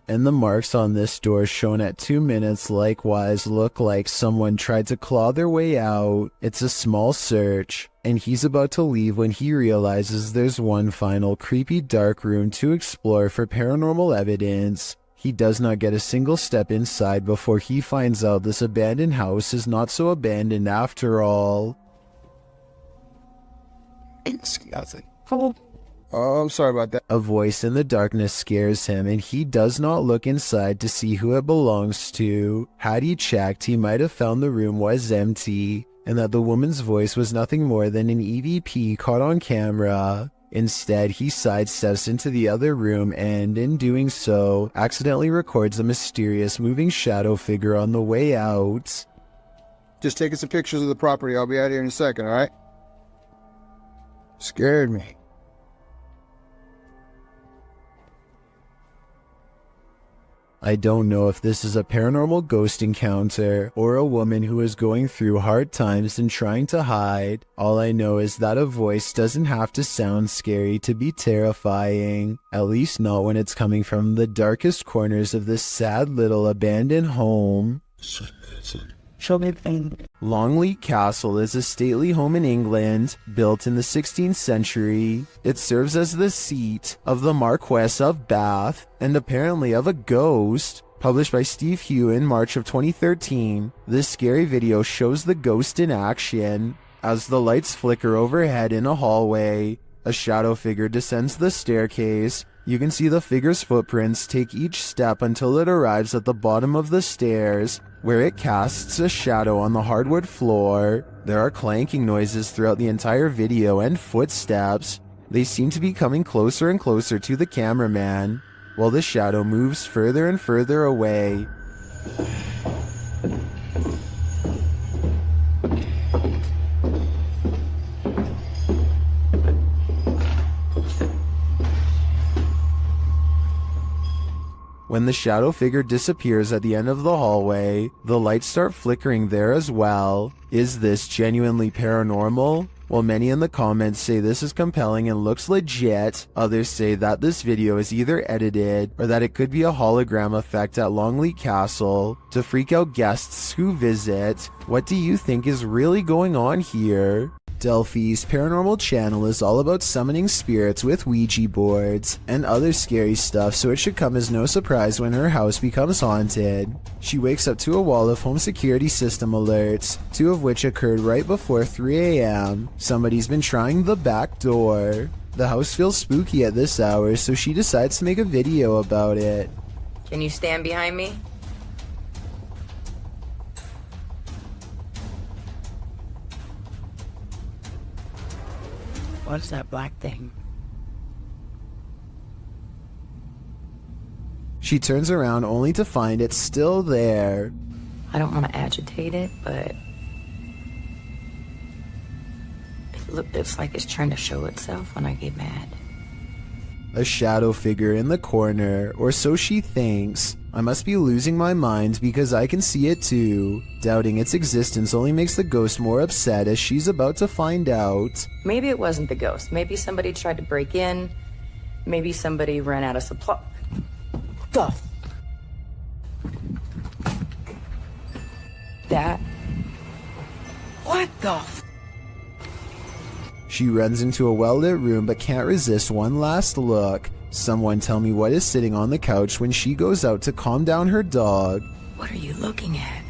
And the marks on this door shown at 2 minutes likewise look like someone tried to claw their way out. It's a small search, and he's about to leave when he realizes there's one final creepy dark room to explore for paranormal evidence. He does not get a single step inside before he finds out this abandoned house is not so abandoned after all. Oh, I'm sorry about that. A voice in the darkness scares him, and he does not look inside to see who it belongs to. Had he checked, he might have found the room was empty, and that the woman's voice was nothing more than an EVP caught on camera. Instead, he sidesteps into the other room and, in doing so, accidentally records a mysterious moving shadow figure on the way out. Just taking some pictures of the property. I'll be out here in a second, alright? Scared me. I don't know if this is a paranormal ghost encounter or a woman who is going through hard times and trying to hide. All I know is that a voice doesn't have to sound scary to be terrifying, at least not when it's coming from the darkest corners of this sad little abandoned home. Longleat Castle is a stately home in England, built in the 16th century. It serves as the seat of the Marquess of Bath, and apparently of a ghost. Published by Steve Hugh in March of 2013, this scary video shows the ghost in action. As the lights flicker overhead in a hallway, a shadow figure descends the staircase. You can see the figure's footprints take each step until it arrives at the bottom of the stairs, where it casts a shadow on the hardwood floor. There are clanking noises throughout the entire video and footsteps. They seem to be coming closer and closer to the cameraman, while the shadow moves further and further away. When the shadow figure disappears at the end of the hallway, the lights start flickering there as well. Is this genuinely paranormal? While many in the comments say this is compelling and looks legit, others say that this video is either edited or that it could be a hologram effect at Longleat Castle to freak out guests who visit. What do you think is really going on here? Delphi's paranormal channel is all about summoning spirits with Ouija boards and other scary stuff, so it should come as no surprise when her house becomes haunted. She wakes up to a wall of home security system alerts, 2 of which occurred right before 3 a.m. Somebody's been trying the back door. The house feels spooky at this hour, so she decides to make a video about it. Can you stand behind me? What's that black thing? She turns around only to find it's still there. I don't want to agitate it, but it looks like it's trying to show itself when I get mad. A shadow figure in the corner, or so she thinks. I must be losing my mind because I can see it too. Doubting its existence only makes the ghost more upset as she's about to find out. Maybe it wasn't the ghost. Maybe somebody tried to break in. Maybe somebody ran out of supply. Duh. That. What the f? She runs into a well-lit room but can't resist one last look. Someone tell me what is sitting on the couch when she goes out to calm down her dog. What are you looking at?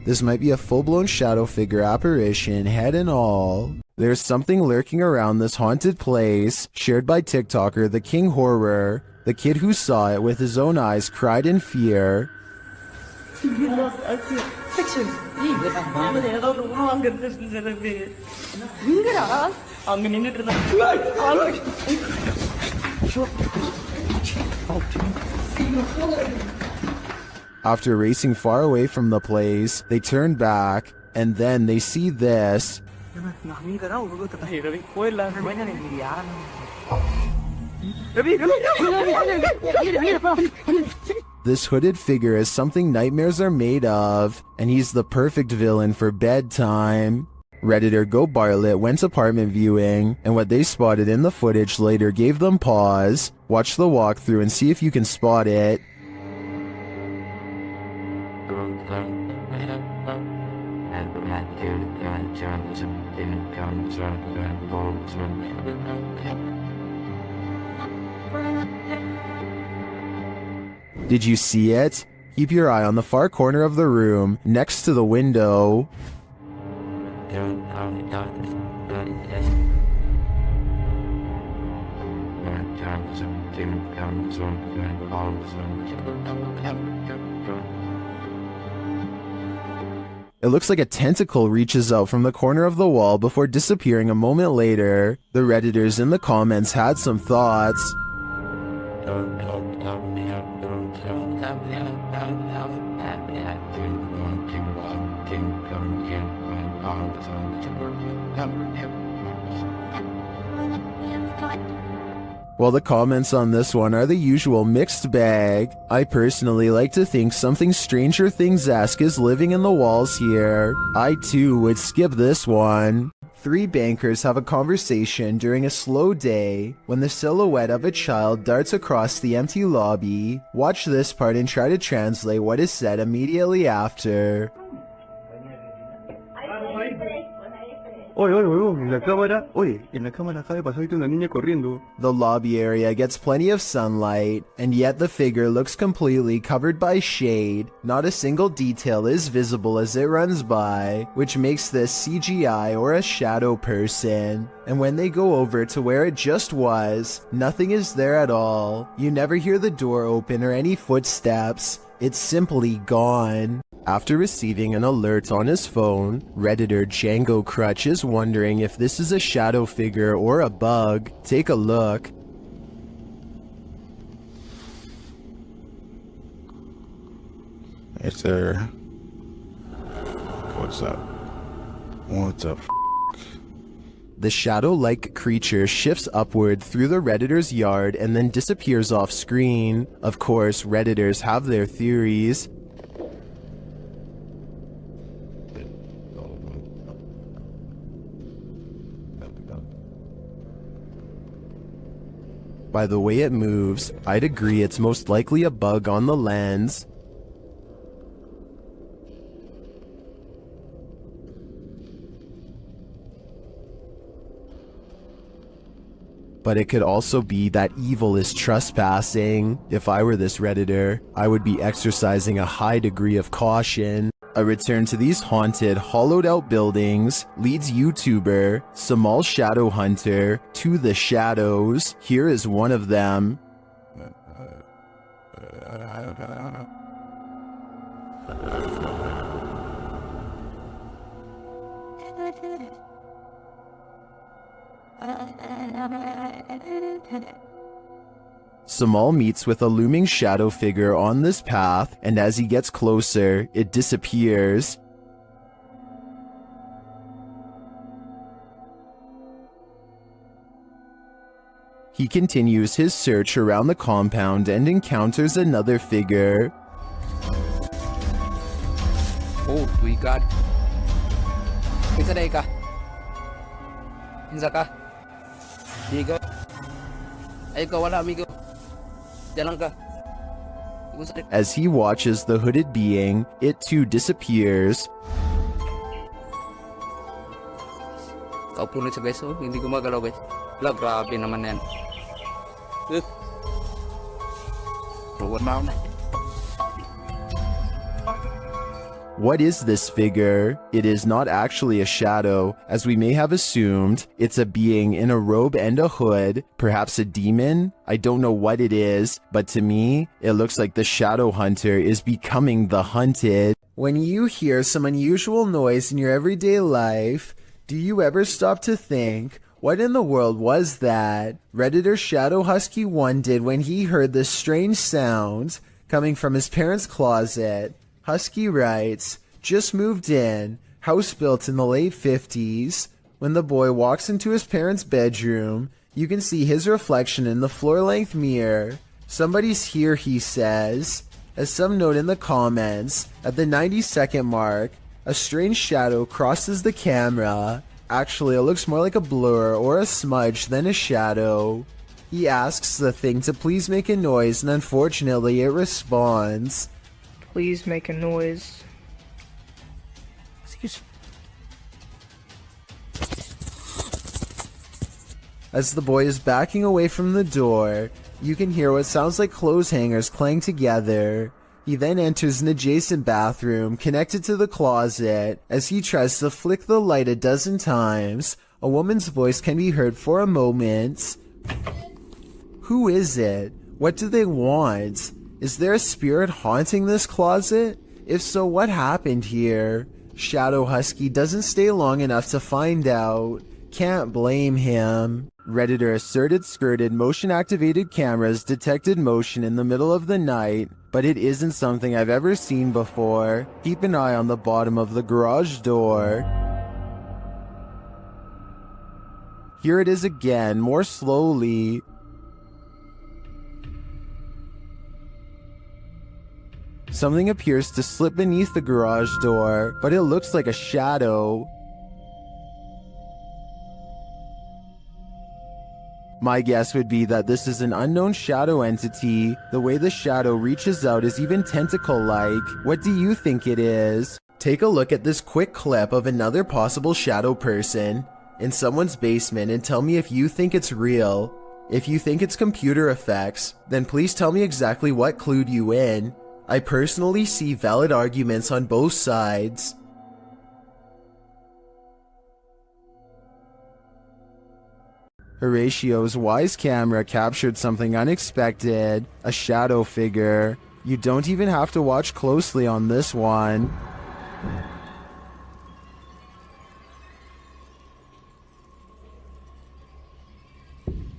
This might be a full-blown shadow figure apparition, head and all. There's something lurking around this haunted place, shared by TikToker The King Horror. The kid who saw it with his own eyes cried in fear. After racing far away from the place, they turn back, and then they see this. This hooded figure is something nightmares are made of, and he's the perfect villain for bedtime. Redditor Go Bartlett went apartment viewing, and what they spotted in the footage later gave them pause. Watch the walkthrough and see if you can spot it. Did you see it? Keep your eye on the far corner of the room, next to the window. It looks like a tentacle reaches out from the corner of the wall before disappearing a moment later. The Redditors in the comments had some thoughts. Well, the comments on this one are the usual mixed bag. I personally like to think something Stranger Things-esque is living in the walls here. I too would skip this one. Three bankers have a conversation during a slow day when the silhouette of a child darts across the empty lobby. Watch this part and try to translate what is said immediately after. Oye, oye, oye, en la cámara, oye, en la cámara acaba de pasar ahorita una niña corriendo. The lobby area gets plenty of sunlight, and yet the figure looks completely covered by shade. Not a single detail is visible as it runs by, which makes this CGI or a shadow person. And when they go over to where it just was, nothing is there at all. You never hear the door open or any footsteps. It's simply gone. After receiving an alert on his phone, Redditor Django Crutch is wondering if this is a shadow figure or a bug. Take a look. It's there. What's up? What's up? The shadow-like creature shifts upward through the Redditor's yard and then disappears off screen. Of course, Redditors have their theories. By the way it moves, I'd agree it's most likely a bug on the lens. But it could also be that evil is trespassing. If I were this Redditor, I would be exercising a high degree of caution. A return to these haunted, hollowed-out buildings leads YouTuber Samal Shadow Hunter to the shadows. Here is one of them. Samal meets with a looming shadow figure on this path, and as he gets closer, it disappears. He continues his search around the compound and encounters another figure. Oh my god. Kinsa day ka? Kinsa ka? Amigo? Ay ka wala amigo. Diyan lang ka. As he watches the hooded being, it too disappears. Kaupo ulit sa guys, oh. Hindi gumagalaw guys. Wala, grabe naman yan. Ruwan na ako na. What is this figure? It is not actually a shadow, as we may have assumed. It's a being in a robe and a hood, perhaps a demon? I don't know what it is, but to me, it looks like the shadow hunter is becoming the hunted. When you hear some unusual noise in your everyday life, do you ever stop to think, what in the world was that? Redditor Shadow Husky 1 did when he heard this strange sound coming from his parents' closet. Husky writes, just moved in, house built in the late 50s. When the boy walks into his parents' bedroom, you can see his reflection in the floor-length mirror. Somebody's here, he says. As some note in the comments, at the 90-second mark, a strange shadow crosses the camera. Actually, it looks more like a blur or a smudge than a shadow. He asks the thing to please make a noise, and unfortunately it responds. Please make a noise. As the boy is backing away from the door, you can hear what sounds like clothes hangers clang together. He then enters an adjacent bathroom connected to the closet. As he tries to flick the light a dozen times, a woman's voice can be heard for a moment. Who is it? What do they want? Is there a spirit haunting this closet? If so, what happened here? Shadow Husky doesn't stay long enough to find out. Can't blame him. Redditor asserted skirted motion-activated cameras detected motion in the middle of the night, but it isn't something I've ever seen before. Keep an eye on the bottom of the garage door. Here it is again, more slowly. Something appears to slip beneath the garage door, but it looks like a shadow. My guess would be that this is an unknown shadow entity. The way the shadow reaches out is even tentacle-like. What do you think it is? Take a look at this quick clip of another possible shadow person in someone's basement and tell me if you think it's real. If you think it's computer effects, then please tell me exactly what clued you in. I personally see valid arguments on both sides. Horatio's wise camera captured something unexpected, a shadow figure. You don't even have to watch closely on this one.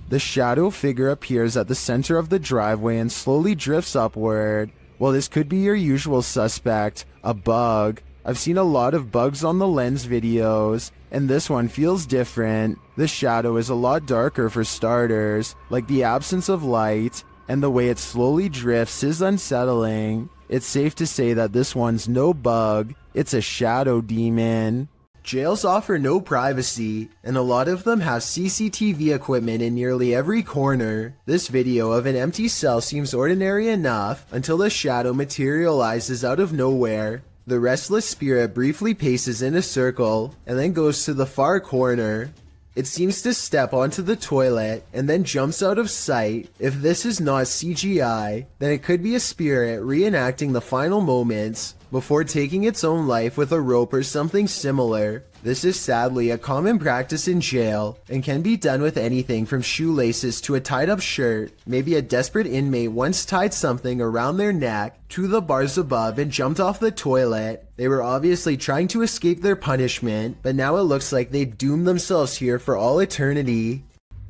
The shadow figure appears at the center of the driveway and slowly drifts upward. Well, this could be your usual suspect, a bug. I've seen a lot of bugs on the Lens videos, and this one feels different. The shadow is a lot darker for starters, like the absence of light, and the way it slowly drifts is unsettling. It's safe to say that this one's no bug, it's a shadow demon. Jails offer no privacy, and a lot of them have CCTV equipment in nearly every corner. This video of an empty cell seems ordinary enough until the shadow materializes out of nowhere. The restless spirit briefly paces in a circle and then goes to the far corner. It seems to step onto the toilet and then jumps out of sight. If this is not CGI, then it could be a spirit reenacting the final moments before taking its own life with a rope or something similar. This is sadly a common practice in jail and can be done with anything from shoelaces to a tied up shirt. Maybe a desperate inmate once tied something around their neck to the bars above and jumped off the toilet. They were obviously trying to escape their punishment, but now it looks like they doomed themselves here for all eternity.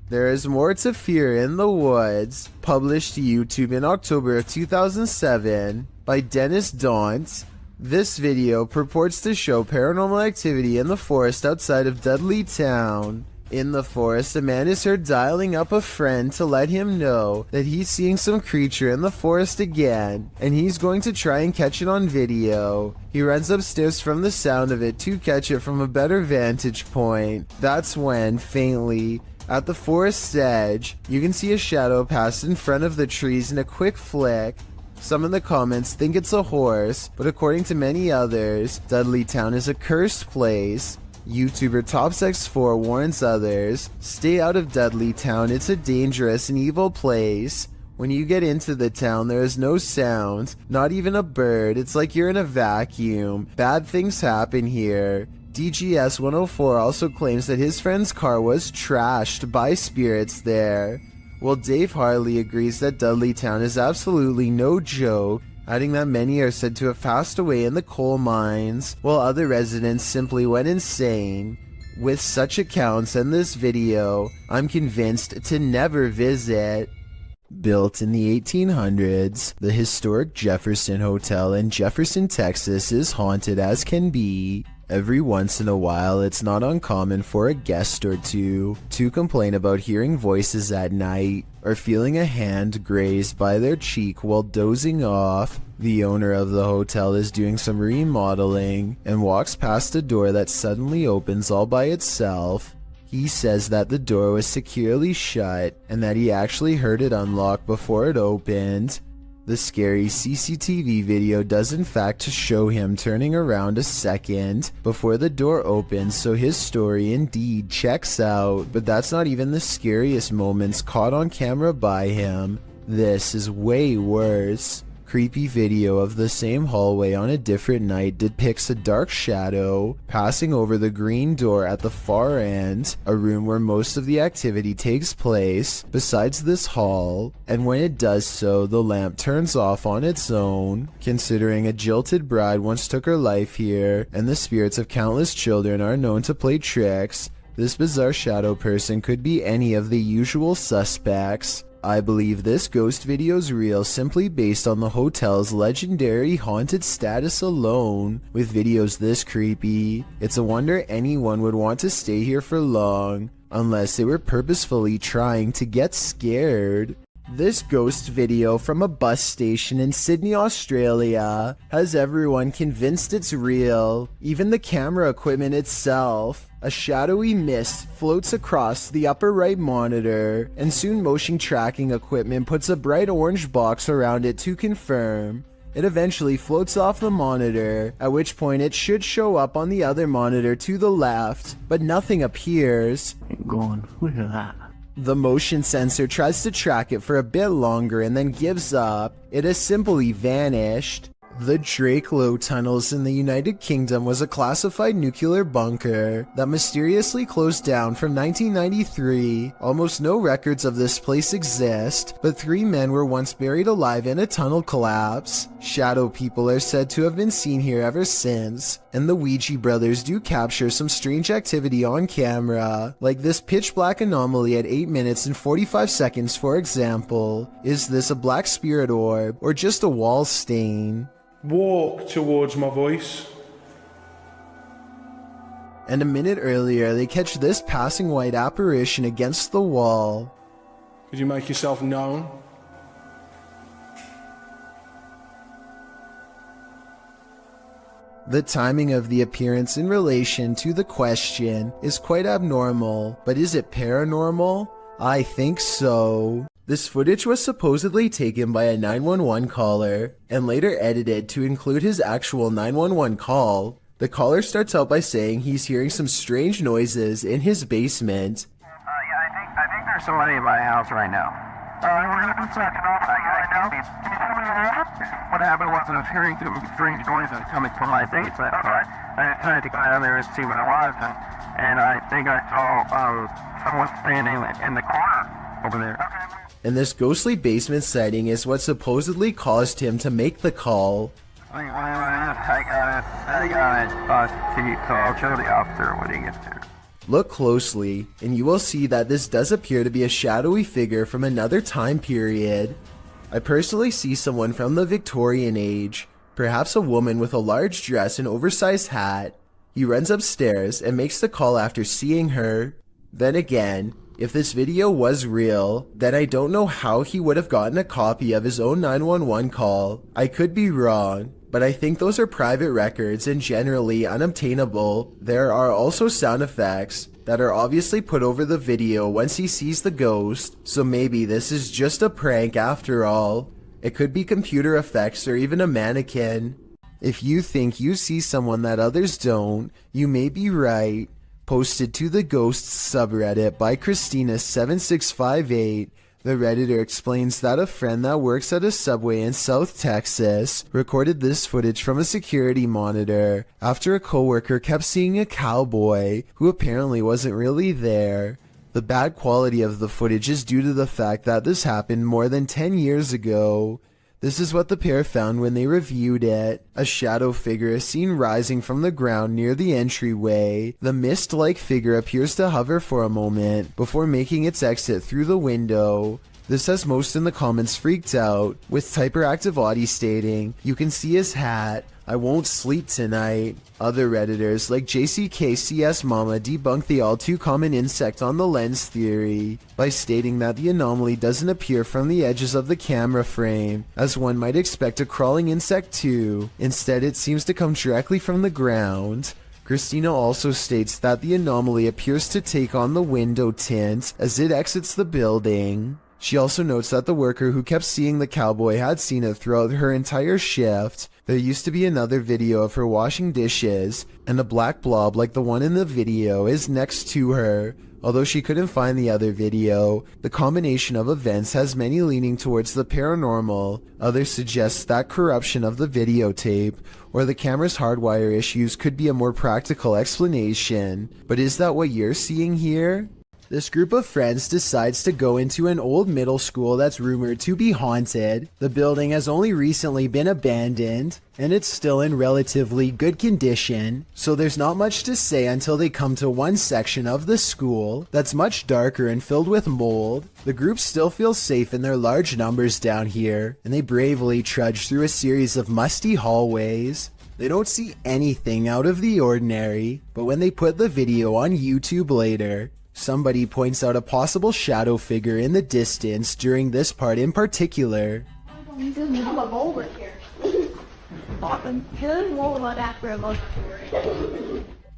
There is More to Fear in the Woods, published to YouTube in October of 2007 by Dennis Daunt. This video purports to show paranormal activity in the forest outside of Dudley Town. In the forest, a man is heard dialing up a friend to let him know that he's seeing some creature in the forest again, and he's going to try and catch it on video. He runs upstairs from the sound of it to catch it from a better vantage point. That's when, faintly, at the forest's edge, you can see a shadow pass in front of the trees in a quick flick. Some in the comments think it's a horse, but according to many others, Dudleytown is a cursed place. YouTuber TopsX4 warns others, stay out of Dudleytown, it's a dangerous and evil place. When you get into the town, there is no sound, not even a bird, it's like you're in a vacuum. Bad things happen here. DGS 104 also claims that his friend's car was trashed by spirits there. Well, Dave Harley agrees that Dudleytown is absolutely no joke, adding that many are said to have passed away in the coal mines, while other residents simply went insane. With such accounts and this video, I'm convinced to never visit. Built in the 1800s, the historic Jefferson Hotel in Jefferson, Texas is haunted as can be. Every once in a while, it's not uncommon for a guest or two to complain about hearing voices at night or feeling a hand grazed by their cheek while dozing off. The owner of the hotel is doing some remodeling and walks past a door that suddenly opens all by itself. He says that the door was securely shut and that he actually heard it unlock before it opened. The scary CCTV video does in fact show him turning around a second before the door opens, so his story indeed checks out, but that's not even the scariest moments caught on camera by him. This is way worse. Creepy video of the same hallway on a different night depicts a dark shadow passing over the green door at the far end, a room where most of the activity takes place, besides this hall, and when it does so, the lamp turns off on its own. Considering a jilted bride once took her life here, and the spirits of countless children are known to play tricks, this bizarre shadow person could be any of the usual suspects. I believe this ghost video's real simply based on the hotel's legendary haunted status alone. With videos this creepy, it's a wonder anyone would want to stay here for long, unless they were purposefully trying to get scared. This ghost video from a bus station in Sydney, Australia has everyone convinced it's real, even the camera equipment itself. A shadowy mist floats across the upper right monitor, and soon motion tracking equipment puts a bright orange box around it to confirm. It eventually floats off the monitor, at which point it should show up on the other monitor to the left, but nothing appears. Look at that. The motion sensor tries to track it for a bit longer and then gives up. It has simply vanished. The Drakelow tunnels in the United Kingdom was a classified nuclear bunker that mysteriously closed down from 1993. Almost no records of this place exist, but 3 men were once buried alive in a tunnel collapse. Shadow people are said to have been seen here ever since, and the Ouija brothers do capture some strange activity on camera, like this pitch black anomaly at 8 minutes and 45 seconds for example. Is this a black spirit orb, or just a wall stain? Walk towards my voice. And a minute earlier, they catch this passing white apparition against the wall. Could you make yourself known? The timing of the appearance in relation to the question is quite abnormal, but is it paranormal? I think so. This footage was supposedly taken by a 911 caller and later edited to include his actual 911 call. The caller starts out by saying he's hearing some strange noises in his basement. I think there's somebody in my house right now. What happened was I was hearing strange noises coming from my basement. I tried to go down there and see what it was, and I think I saw someone standing in the corner over there. And this ghostly basement sighting is what supposedly caused him to make the call. I got it. So I'll show the officer when he gets there. Look closely, and you will see that this does appear to be a shadowy figure from another time period. I personally see someone from the Victorian age, perhaps a woman with a large dress and oversized hat. He runs upstairs and makes the call after seeing her. Then again, if this video was real, then I don't know how he would have gotten a copy of his own 911 call. I could be wrong, but I think those are private records and generally unobtainable. There are also sound effects that are obviously put over the video once he sees the ghost, so maybe this is just a prank after all. It could be computer effects or even a mannequin. If you think you see someone that others don't, you may be right. Posted to the Ghosts subreddit by Christina7658, the Redditor explains that a friend that works at a Subway in South Texas recorded this footage from a security monitor after a coworker kept seeing a cowboy who apparently wasn't really there. The bad quality of the footage is due to the fact that this happened more than 10 years ago. This is what the pair found when they reviewed it. A shadow figure is seen rising from the ground near the entryway. The mist-like figure appears to hover for a moment before making its exit through the window. This has most in the comments freaked out, with Typeractive Audie stating, "You can see his hat. I won't sleep tonight." Other Redditors like JCKCS Mama debunk the all too common insect on the lens theory by stating that the anomaly doesn't appear from the edges of the camera frame, as one might expect a crawling insect to. Instead, it seems to come directly from the ground. Christina also states that the anomaly appears to take on the window tint as it exits the building. She also notes that the worker who kept seeing the cowboy had seen it throughout her entire shift. There used to be another video of her washing dishes, and a black blob like the one in the video is next to her. Although she couldn't find the other video, the combination of events has many leaning towards the paranormal. Others suggest that corruption of the videotape or the camera's hardwire issues could be a more practical explanation. But is that what you're seeing here? This group of friends decides to go into an old middle school that's rumored to be haunted. The building has only recently been abandoned, and it's still in relatively good condition, so there's not much to say until they come to one section of the school that's much darker and filled with mold. The group still feels safe in their large numbers down here, and they bravely trudge through a series of musty hallways. They don't see anything out of the ordinary, but when they put the video on YouTube later, somebody points out a possible shadow figure in the distance during this part in particular.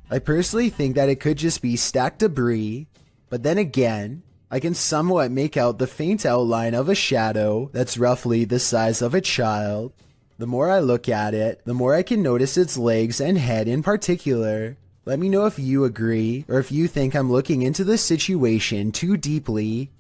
I personally think that it could just be stacked debris, but then again, I can somewhat make out the faint outline of a shadow that's roughly the size of a child. The more I look at it, the more I can notice its legs and head in particular. Let me know if you agree, or if you think I'm looking into the situation too deeply.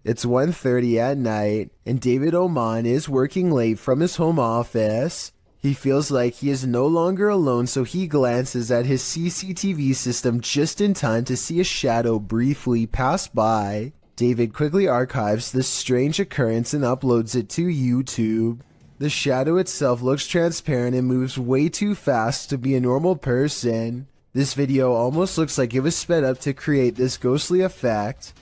It's 1:30 at night, and David Oman is working late from his home office. He feels like he is no longer alone, so he glances at his CCTV system just in time to see a shadow briefly pass by. David quickly archives this strange occurrence and uploads it to YouTube. The shadow itself looks transparent and moves way too fast to be a normal person. This video almost looks like it was sped up to create this ghostly effect,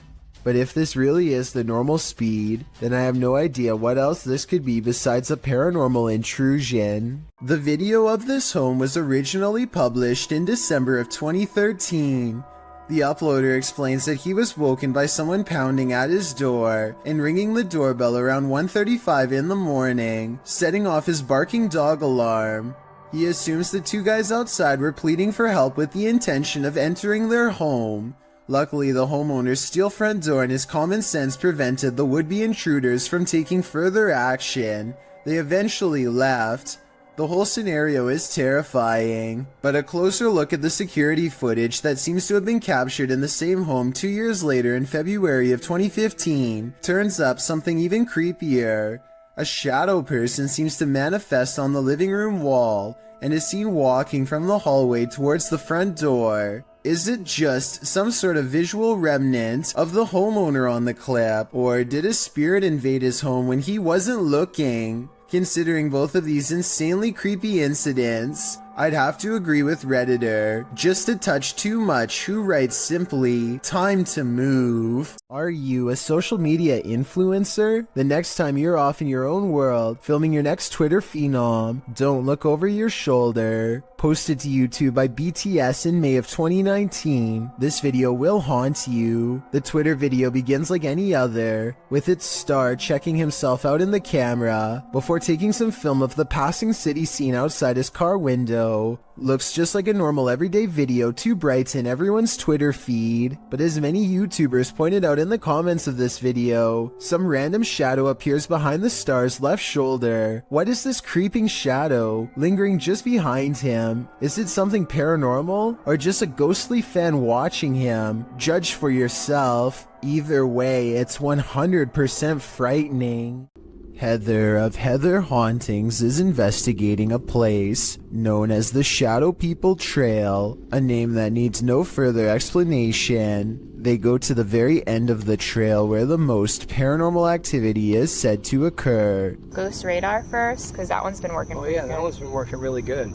but if this really is the normal speed, then I have no idea what else this could be besides a paranormal intrusion. The video of this home was originally published in December of 2013. The uploader explains that he was woken by someone pounding at his door and ringing the doorbell around 1:35 in the morning, setting off his barking dog alarm. He assumes the two guys outside were pleading for help with the intention of entering their home. Luckily, the homeowner's steel front door and his common sense prevented the would-be intruders from taking further action. They eventually left. The whole scenario is terrifying, but a closer look at the security footage that seems to have been captured in the same home 2 years later in February of 2015 turns up something even creepier. A shadow person seems to manifest on the living room wall and is seen walking from the hallway towards the front door. Is it just some sort of visual remnant of the homeowner on the clip, or did a spirit invade his home when he wasn't looking? Considering both of these insanely creepy incidents, I'd have to agree with Redditor, just a touch too much, who writes simply, time to move. Are you a social media influencer? The next time you're off in your own world, filming your next Twitter phenom, don't look over your shoulder. Posted to YouTube by BTS in May of 2019, this video will haunt you. The Twitter video begins like any other, with its star checking himself out in the camera, before taking some film of the passing city scene outside his car window. Looks just like a normal everyday video to brighten everyone's Twitter feed, but as many YouTubers pointed out in the comments of this video, some random shadow appears behind the star's left shoulder. What is this creeping shadow lingering just behind him? Is it something paranormal, or just a ghostly fan watching him? Judge for yourself. Either way, it's 100% frightening. Heather of Heather Hauntings is investigating a place known as the Shadow People Trail, a name that needs no further explanation. They go to the very end of the trail where the most paranormal activity is said to occur. Ghost radar first, because that one's been working Oh really yeah, good. that one's been working really good.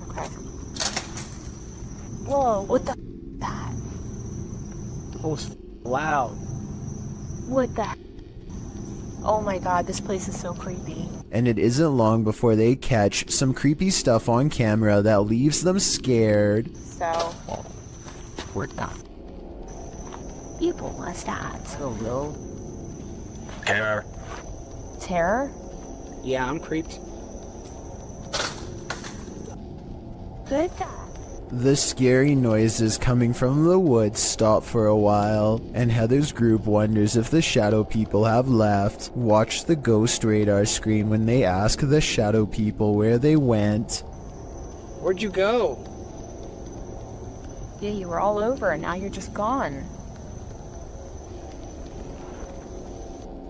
Okay. Whoa, what the that? That was loud. What the Oh my god, this place is so creepy. And it isn't long before they catch some creepy stuff on camera that leaves them scared. So, What the? People must act. Oh no. Terror. terror? Yeah, I'm creeped. Good. The scary noises coming from the woods stop for a while, and Heather's group wonders if the shadow people have left. Watch the ghost radar screen when they ask the shadow people where they went. Where'd you go? Yeah, you were all over and now you're just gone.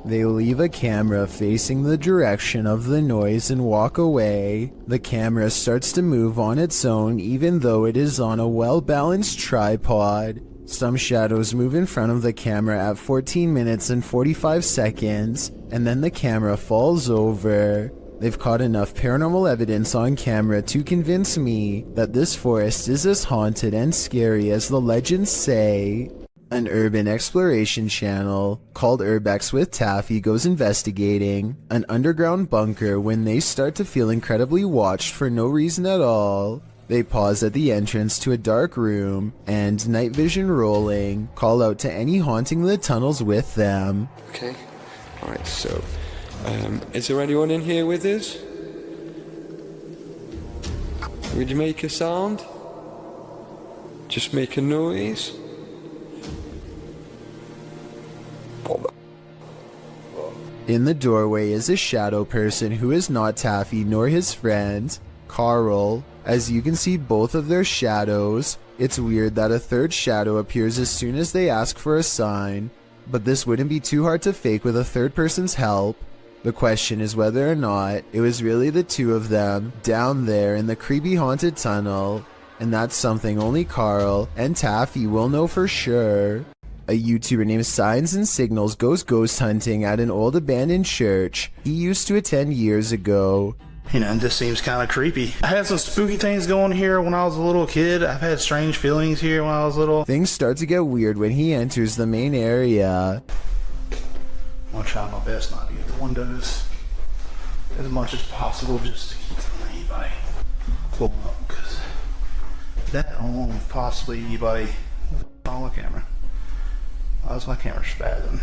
They leave a camera facing the direction of the noise and walk away. The camera starts to move on its own even though it is on a well-balanced tripod. Some shadows move in front of the camera at 14 minutes and 45 seconds, and then the camera falls over. They've caught enough paranormal evidence on camera to convince me that this forest is as haunted and scary as the legends say. An urban exploration channel called Urbex with Taffy goes investigating an underground bunker when they start to feel incredibly watched for no reason at all. They pause at the entrance to a dark room and, night vision rolling, call out to any haunting the tunnels with them. Okay, alright, so, is there anyone in here with us? Would you make a sound? Just make a noise? In the doorway is a shadow person who is not Taffy nor his friend, Carl. As you can see both of their shadows. It's weird that a third shadow appears as soon as they ask for a sign, but this wouldn't be too hard to fake with a third person's help. The question is whether or not it was really the two of them down there in the creepy haunted tunnel, and that's something only Carl and Taffy will know for sure. A YouTuber named Signs and Signals goes ghost hunting at an old abandoned church he used to attend years ago. You know, this seems kind of creepy. I had some spooky things going here when I was a little kid. I've had strange feelings here when I was little. Things start to get weird when he enters the main area. I'm gonna try my best not to get the windows as much as possible just to keep from anybody pulling up, because that alone, possibly anybody on the camera. How's my camera spazzing?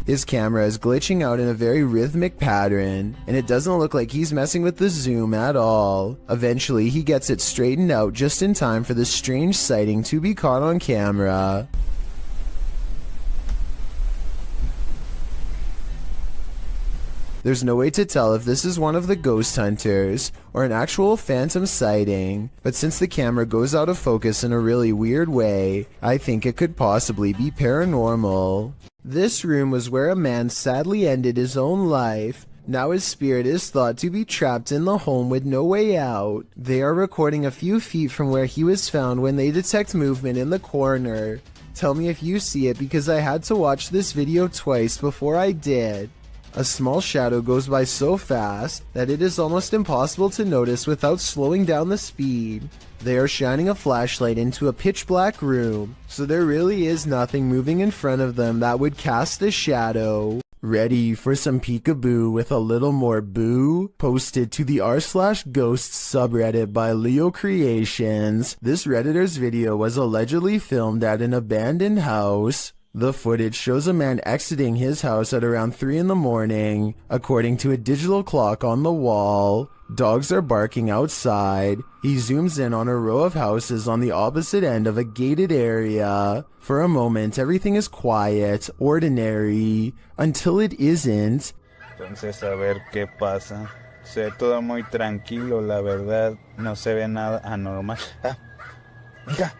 His camera is glitching out in a very rhythmic pattern, and it doesn't look like he's messing with the zoom at all. Eventually, he gets it straightened out just in time for this strange sighting to be caught on camera. There's no way to tell if this is one of the ghost hunters or an actual phantom sighting, but since the camera goes out of focus in a really weird way, I think it could possibly be paranormal. This room was where a man sadly ended his own life. Now his spirit is thought to be trapped in the home with no way out. They are recording a few feet from where he was found when they detect movement in the corner. Tell me if you see it because I had to watch this video twice before I did. A small shadow goes by so fast that it is almost impossible to notice without slowing down the speed. They are shining a flashlight into a pitch black room, so there really is nothing moving in front of them that would cast a shadow. Ready for some peekaboo with a little more boo? Posted to the r/ghosts subreddit by Leo Creations. This redditor's video was allegedly filmed at an abandoned house. The footage shows a man exiting his house at around 3 in the morning, according to a digital clock on the wall. Dogs are barking outside. He zooms in on a row of houses on the opposite end of a gated area. For a moment, everything is quiet, ordinary, until it isn't. Entonces, a ver qué pasa. Se ve todo muy tranquilo, la verdad. No se ve nada anormal. Mija,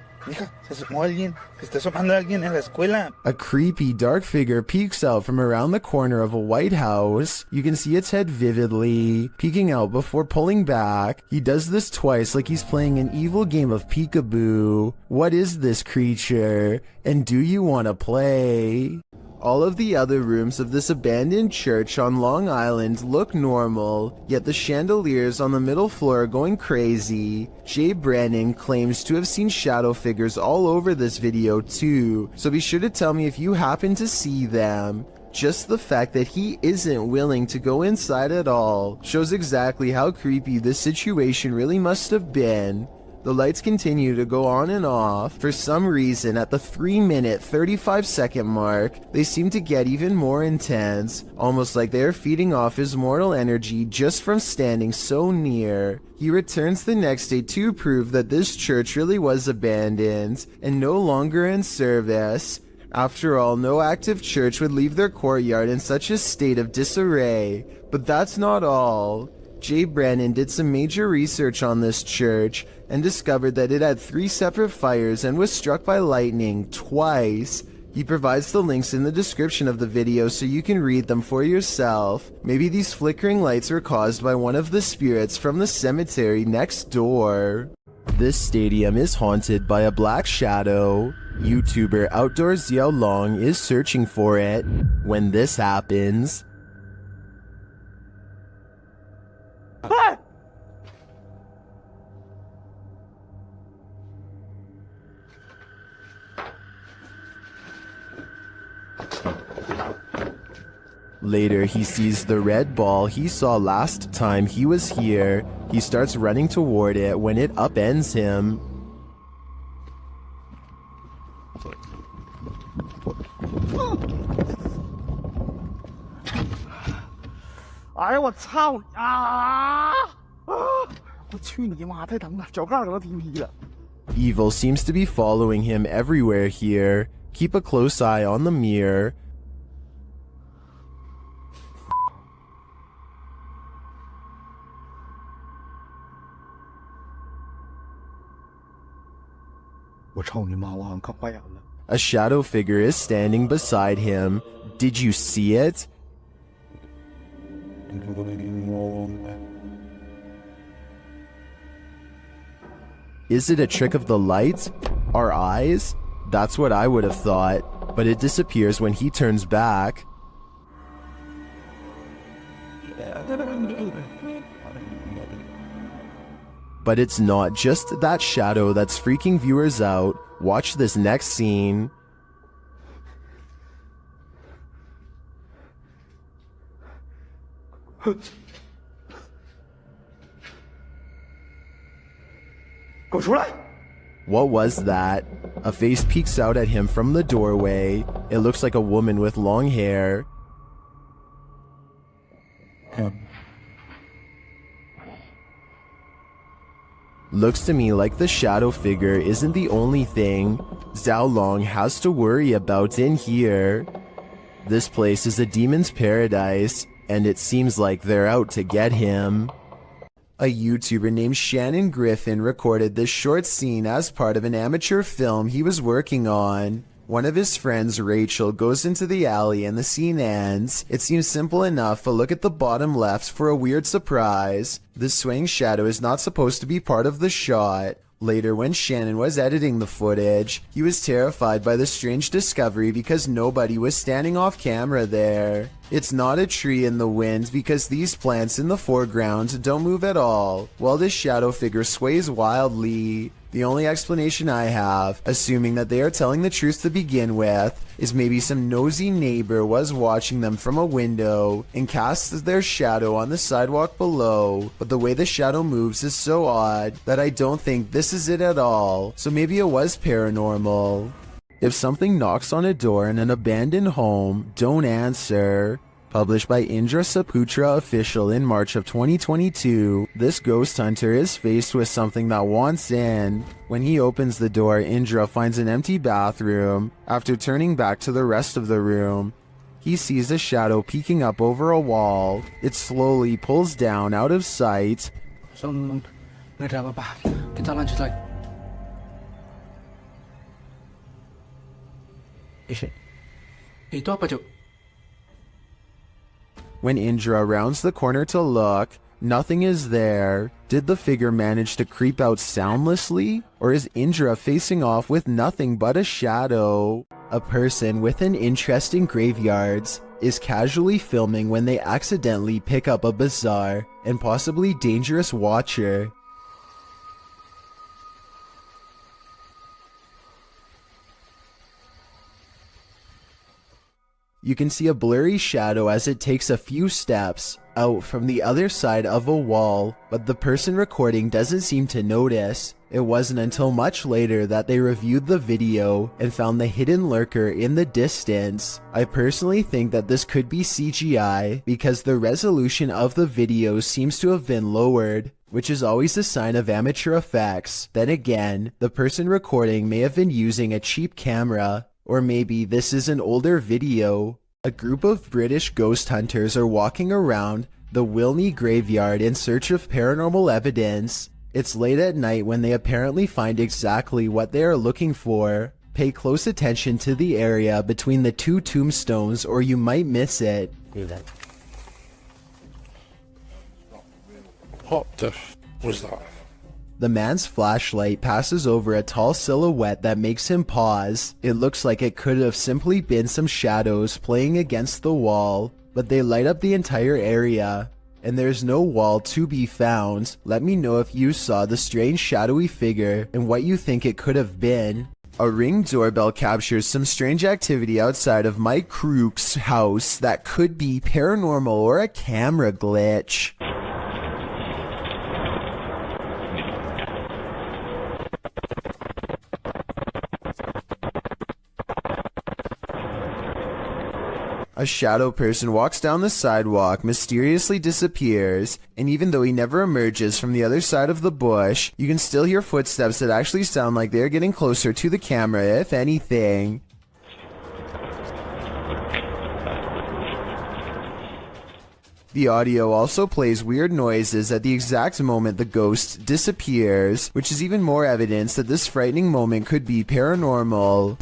se asomó alguien. Se está asomando alguien en la escuela. A creepy dark figure peeks out from around the corner of a white house. You can see its head vividly, peeking out before pulling back. He does this twice like he's playing an evil game of peekaboo. What is this creature? And do you want to play? All of the other rooms of this abandoned church on Long Island look normal, yet the chandeliers on the middle floor are going crazy. Jay Brennan claims to have seen shadow figures all over this video too, so be sure to tell me if you happen to see them. Just the fact that he isn't willing to go inside at all shows exactly how creepy this situation really must have been. The lights continue to go on and off. For some reason, at the 3-minute 35-second mark, they seem to get even more intense, almost like they are feeding off his mortal energy just from standing so near. He returns the next day to prove that this church really was abandoned and no longer in service. After all, no active church would leave their courtyard in such a state of disarray. But that's not all. Jay Brennan did some major research on this church and discovered that it had 3 separate fires and was struck by lightning twice. He provides the links in the description of the video so you can read them for yourself. Maybe these flickering lights were caused by one of the spirits from the cemetery next door. This stadium is haunted by a black shadow. YouTuber Outdoors Xiao Long is searching for it when this happens. Later, he sees the red ball he saw last time he was here. He starts running toward it when it upends him. Evil seems to be following him everywhere here. Keep a close eye on the mirror. A shadow figure is standing beside him. Did you see it? Is it a trick of the light? Our eyes? That's what I would have thought, but it disappears when he turns back. But it's not just that shadow that's freaking viewers out. Watch this next scene. What was that? A face peeks out at him from the doorway. It looks like a woman with long hair. Looks to me like the shadow figure isn't the only thing Xiao Long has to worry about in here. This place is a demon's paradise, and it seems like they're out to get him. A YouTuber named Shannon Griffin recorded this short scene as part of an amateur film he was working on. One of his friends, Rachel, goes into the alley and the scene ends. It seems simple enough, but look at the bottom left for a weird surprise. This swaying shadow is not supposed to be part of the shot. Later, when Shannon was editing the footage, he was terrified by the strange discovery because nobody was standing off camera there. It's not a tree in the wind because these plants in the foreground don't move at all, while this shadow figure sways wildly. The only explanation I have, assuming that they are telling the truth to begin with, is maybe some nosy neighbor was watching them from a window and cast their shadow on the sidewalk below, but the way the shadow moves is so odd that I don't think this is it at all, so maybe it was paranormal. If something knocks on a door in an abandoned home, don't answer. Published by Indra Saputra Official in March of 2022, this ghost hunter is faced with something that wants in. When he opens the door, Indra finds an empty bathroom. After turning back to the rest of the room, he sees a shadow peeking up over a wall. It slowly pulls down out of sight. Nggak ada apa-apa. Kita lanjut lagi. Itu apa, Cuk? When Indra rounds the corner to look, nothing is there. Did the figure manage to creep out soundlessly? Or is Indra facing off with nothing but a shadow? A person with an interest in graveyards is casually filming when they accidentally pick up a bizarre and possibly dangerous watcher. You can see a blurry shadow as it takes a few steps out from the other side of a wall, but the person recording doesn't seem to notice. It wasn't until much later that they reviewed the video and found the hidden lurker in the distance. I personally think that this could be CGI because the resolution of the video seems to have been lowered, which is always a sign of amateur effects. Then again, the person recording may have been using a cheap camera. Or maybe this is an older video. A group of British ghost hunters are walking around the Wilney graveyard in search of paranormal evidence. It's late at night when they apparently find exactly what they are looking for. Pay close attention to the area between the two tombstones or you might miss it. What the was that? The man's flashlight passes over a tall silhouette that makes him pause. It looks like it could have simply been some shadows playing against the wall, but they light up the entire area. And there's no wall to be found. Let me know if you saw the strange shadowy figure and what you think it could have been. A Ring doorbell captures some strange activity outside of Mike Crook's house that could be paranormal or a camera glitch. A shadow person walks down the sidewalk, mysteriously disappears, and even though he never emerges from the other side of the bush, you can still hear footsteps that actually sound like they're getting closer to the camera, if anything. The audio also plays weird noises at the exact moment the ghost disappears, which is even more evidence that this frightening moment could be paranormal.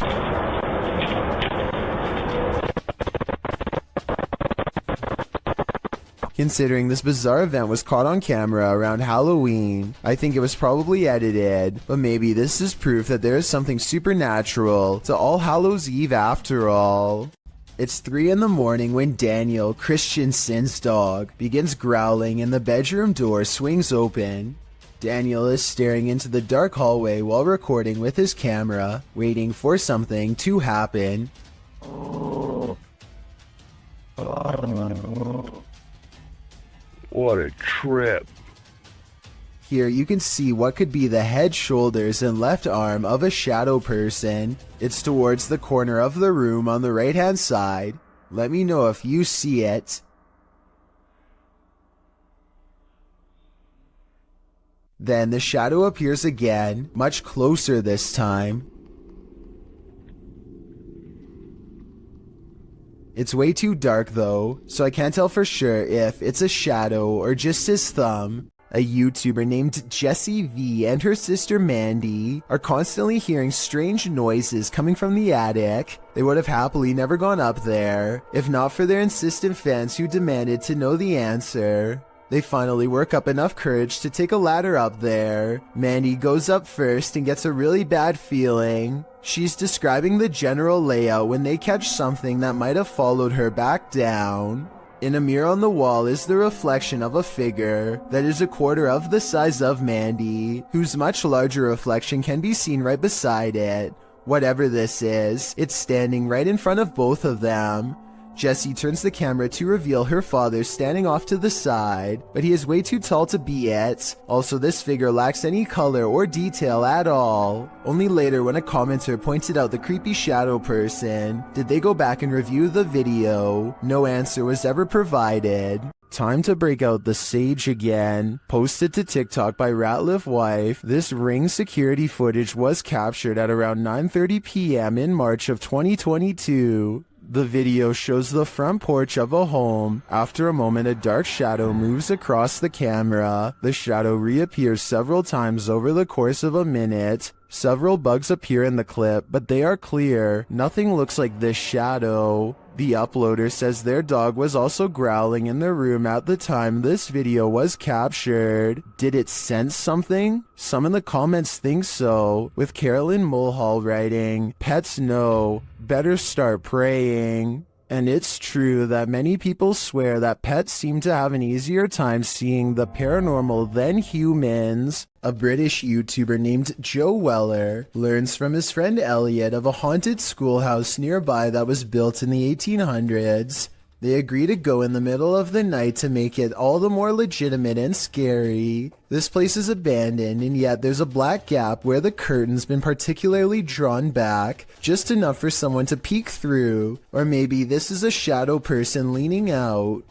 Considering this bizarre event was caught on camera around Halloween, I think it was probably edited, but maybe this is proof that there is something supernatural to All Hallows Eve after all. It's 3 in the morning when Daniel, Christensen's dog, begins growling and the bedroom door swings open. Daniel is staring into the dark hallway while recording with his camera, waiting for something to happen. What a trip. Here you can see what could be the head, shoulders, and left arm of a shadow person. It's towards the corner of the room on the right hand side. Let me know if you see it. Then the shadow appears again, much closer this time. It's way too dark though, so I can't tell for sure if it's a shadow or just his thumb. A YouTuber named Jessie V and her sister Mandy are constantly hearing strange noises coming from the attic. They would have happily never gone up there, if not for their insistent fans who demanded to know the answer. They finally work up enough courage to take a ladder up there. Mandy goes up first and gets a really bad feeling. She's describing the general layout when they catch something that might have followed her back down. In a mirror on the wall is the reflection of a figure that is a quarter of the size of Mandy, whose much larger reflection can be seen right beside it. Whatever this is, it's standing right in front of both of them. Jessie turns the camera to reveal her father standing off to the side, but he is way too tall to be it. Also, this figure lacks any color or detail at all. Only later, when a commenter pointed out the creepy shadow person, did they go back and review the video. No answer was ever provided. Time to break out the sage again. Posted to TikTok by Ratliff Wife, this ring security footage was captured at around 9:30 p.m. in March of 2022. The video shows the front porch of a home. After a moment, a dark shadow moves across the camera. The shadow reappears several times over the course of a minute. Several bugs appear in the clip, but they are clear. Nothing looks like this shadow. The uploader says their dog was also growling in the room at the time this video was captured. Did it sense something? Some in the comments think so, with Carolyn Mulhall writing, "Pets know, better start praying." And it's true that many people swear that pets seem to have an easier time seeing the paranormal than humans. A British YouTuber named Joe Weller learns from his friend Elliot of a haunted schoolhouse nearby that was built in the 1800s. They agree to go in the middle of the night to make it all the more legitimate and scary. This place is abandoned, and yet there's a black gap where the curtain's been particularly drawn back, just enough for someone to peek through. Or maybe this is a shadow person leaning out.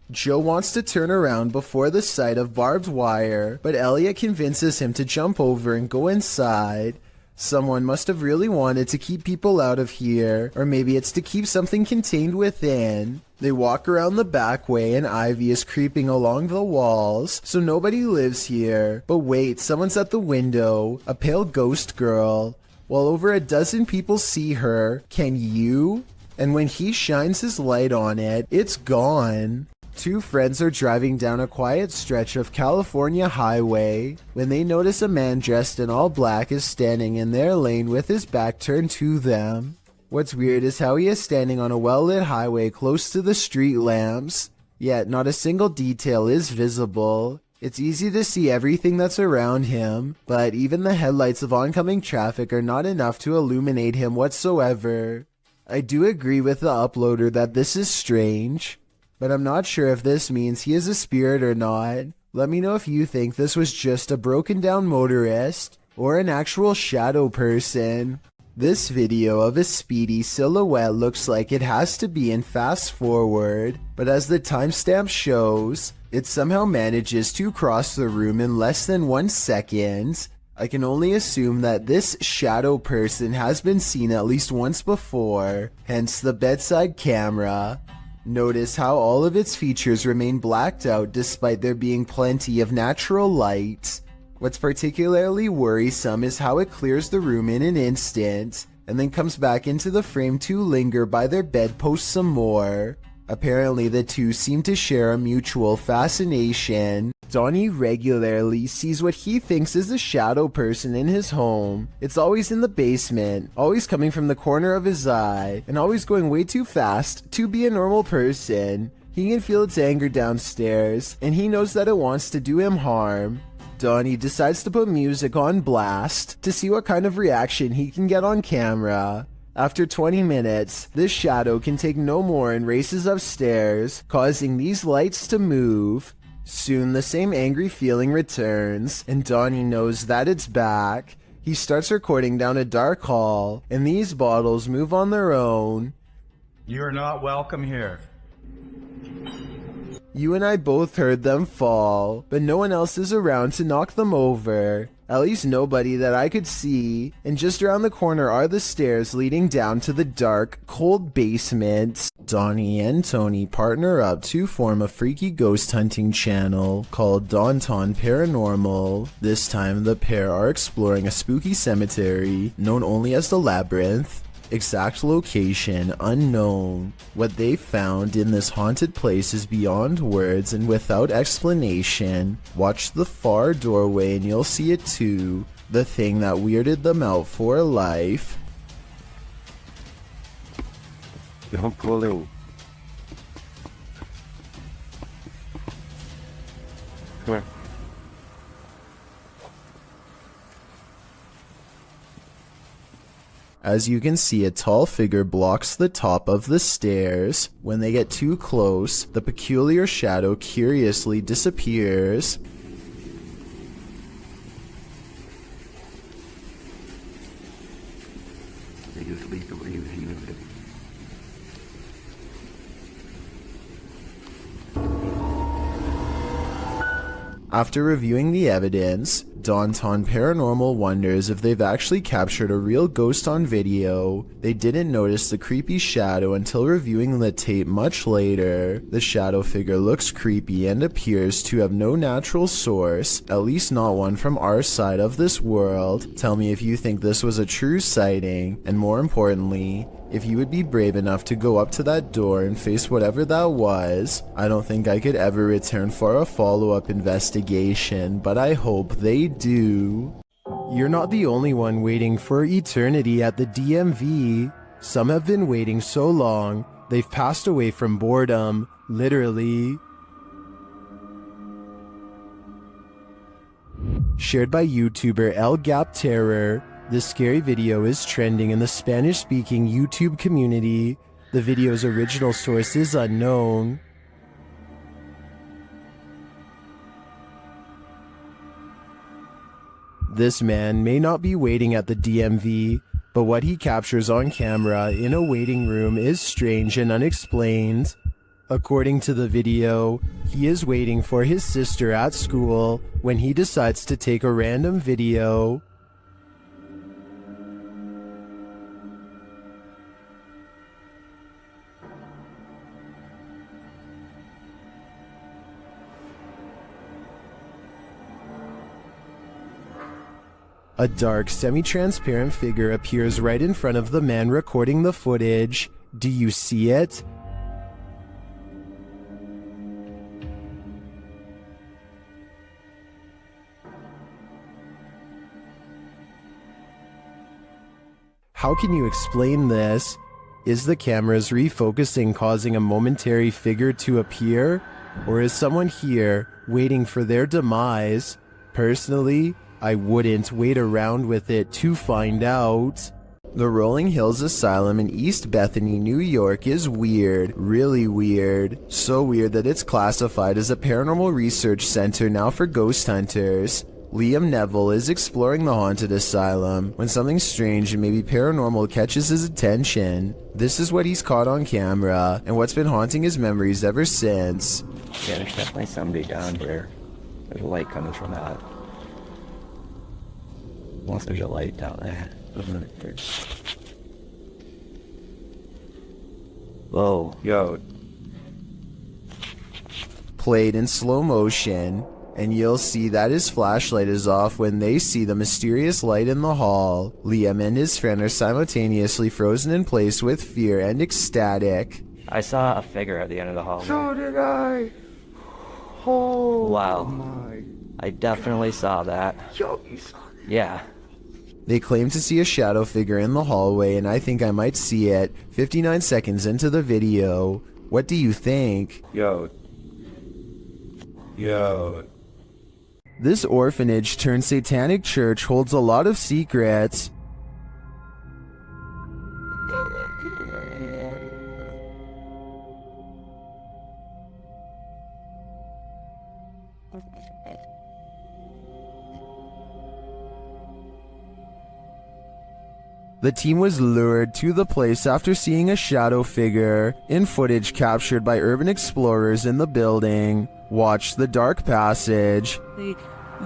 Joe wants to turn around before the sight of barbed wire, but Elliot convinces him to jump over and go inside. Someone must have really wanted to keep people out of here, or maybe it's to keep something contained within. They walk around the back way and ivy is creeping along the walls, so nobody lives here. But wait, someone's at the window, a pale ghost girl. While over a dozen people see her, can you? And when he shines his light on it, it's gone. Two friends are driving down a quiet stretch of California highway when they notice a man dressed in all black is standing in their lane with his back turned to them. What's weird is how he is standing on a well-lit highway close to the street lamps, yet not a single detail is visible. It's easy to see everything that's around him, but even the headlights of oncoming traffic are not enough to illuminate him whatsoever. I do agree with the uploader that this is strange, but I'm not sure if this means he is a spirit or not. Let me know if you think this was just a broken down motorist or an actual shadow person. This video of a speedy silhouette looks like it has to be in fast forward, but as the timestamp shows, it somehow manages to cross the room in less than 1 second. I can only assume that this shadow person has been seen at least once before, hence the bedside camera. Notice how all of its features remain blacked out despite there being plenty of natural light. What's particularly worrisome is how it clears the room in an instant, and then comes back into the frame to linger by their bedpost some more. Apparently the two seem to share a mutual fascination. Donnie regularly sees what he thinks is a shadow person in his home. It's always in the basement, always coming from the corner of his eye, and always going way too fast to be a normal person. He can feel its anger downstairs, and he knows that it wants to do him harm. Donnie decides to put music on blast to see what kind of reaction he can get on camera. After 20 minutes, this shadow can take no more and races upstairs, causing these lights to move. Soon the same angry feeling returns, and Donnie knows that it's back. He starts recording down a dark hall, and these bottles move on their own. You're not welcome here. You and I both heard them fall, but no one else is around to knock them over. At least nobody that I could see, and just around the corner are the stairs leading down to the dark, cold basement. Donnie and Tony partner up to form a freaky ghost hunting channel called Daunton Paranormal. This time the pair are exploring a spooky cemetery known only as the Labyrinth. Exact location unknown. What they found in this haunted place is beyond words and without explanation. Watch the far doorway and you'll see it too. The thing that weirded them out for life. Don't pull in. Come here. As you can see, a tall figure blocks the top of the stairs. When they get too close, the peculiar shadow curiously disappears. After reviewing the evidence, Daunton Paranormal wonders if they've actually captured a real ghost on video. They didn't notice the creepy shadow until reviewing the tape much later. The shadow figure looks creepy and appears to have no natural source, at least not one from our side of this world. Tell me if you think this was a true sighting, and more importantly, if you would be brave enough to go up to that door and face whatever that was. I don't think I could ever return for a follow-up investigation, but I hope they do. You're not the only one waiting for eternity at the DMV. Some have been waiting so long, they've passed away from boredom, literally. Shared by YouTuber El Gap Terror, this scary video is trending in the Spanish-speaking YouTube community. The video's original source is unknown. This man may not be waiting at the DMV, but what he captures on camera in a waiting room is strange and unexplained. According to the video, he is waiting for his sister at school when he decides to take a random video. A dark, semi-transparent figure appears right in front of the man recording the footage. Do you see it? How can you explain this? Is the camera's refocusing causing a momentary figure to appear? Or is someone here waiting for their demise? Personally, I wouldn't wait around with it to find out. The Rolling Hills Asylum in East Bethany, New York is weird, really weird. So weird that it's classified as a paranormal research center now for ghost hunters. Liam Neville is exploring the haunted asylum when something strange and maybe paranormal catches his attention. This is what he's caught on camera and what's been haunting his memories ever since. Yeah, there's definitely somebody down here. There's a light coming from that. Unless there's a light down there. Whoa, yo. Played in slow motion, and you'll see that his flashlight is off when they see the mysterious light in the hall. Liam and his friend are simultaneously frozen in place with fear and ecstatic. I saw a figure at the end of the hallway. So did I. Oh wow. My. I definitely saw that. Yo, you saw that? Yeah. They claim to see a shadow figure in the hallway, and I think I might see it 59 seconds into the video. What do you think? Yo. This orphanage turned satanic church holds a lot of secrets. The team was lured to the place after seeing a shadow figure in footage captured by urban explorers in the building. Watch the dark passage.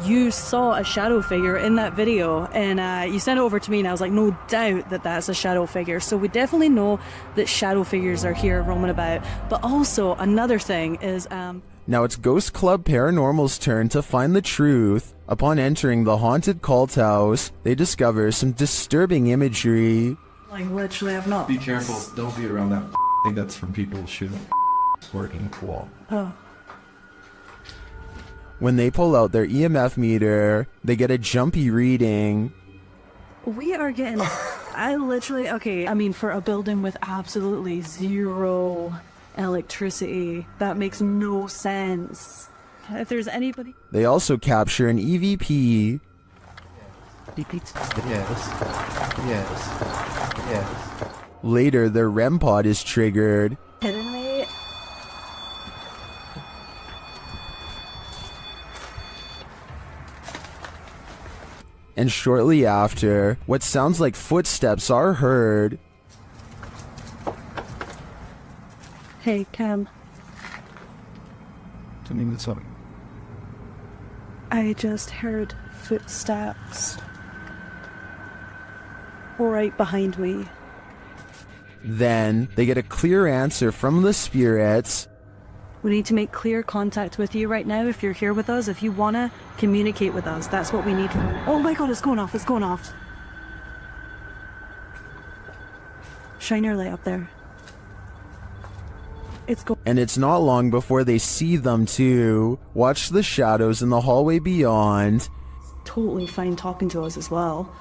You saw a shadow figure in that video, and you sent it over to me, and I was like, no doubt that that's a shadow figure. So we definitely know that shadow figures are here roaming about. But also, another thing is... Now it's Ghost Club Paranormal's turn to find the truth. Upon entering the haunted cult house, they discover some disturbing imagery. Like, literally, I've not... Be careful, don't be around that. I think that's from people shooting working cool. Oh. When they pull out their EMF meter, they get a jumpy reading. We are getting... I literally... Okay, I mean, for a building with absolutely zero electricity, that makes no sense. If there's anybody... They also capture an EVP. Yes. Later, their REM pod is triggered. Kidding me? And shortly after, what sounds like footsteps are heard. Hey, Cam. I just heard footsteps right behind me. Then, they get a clear answer from the spirits. We need to make clear contact with you right now if you're here with us. If you want to communicate with us, that's what we need from you. Oh my god, it's going off, it's going off. Shine your light up there. And it's not long before they see them too. Watch the shadows in the hallway beyond. Totally fine talking to us as well.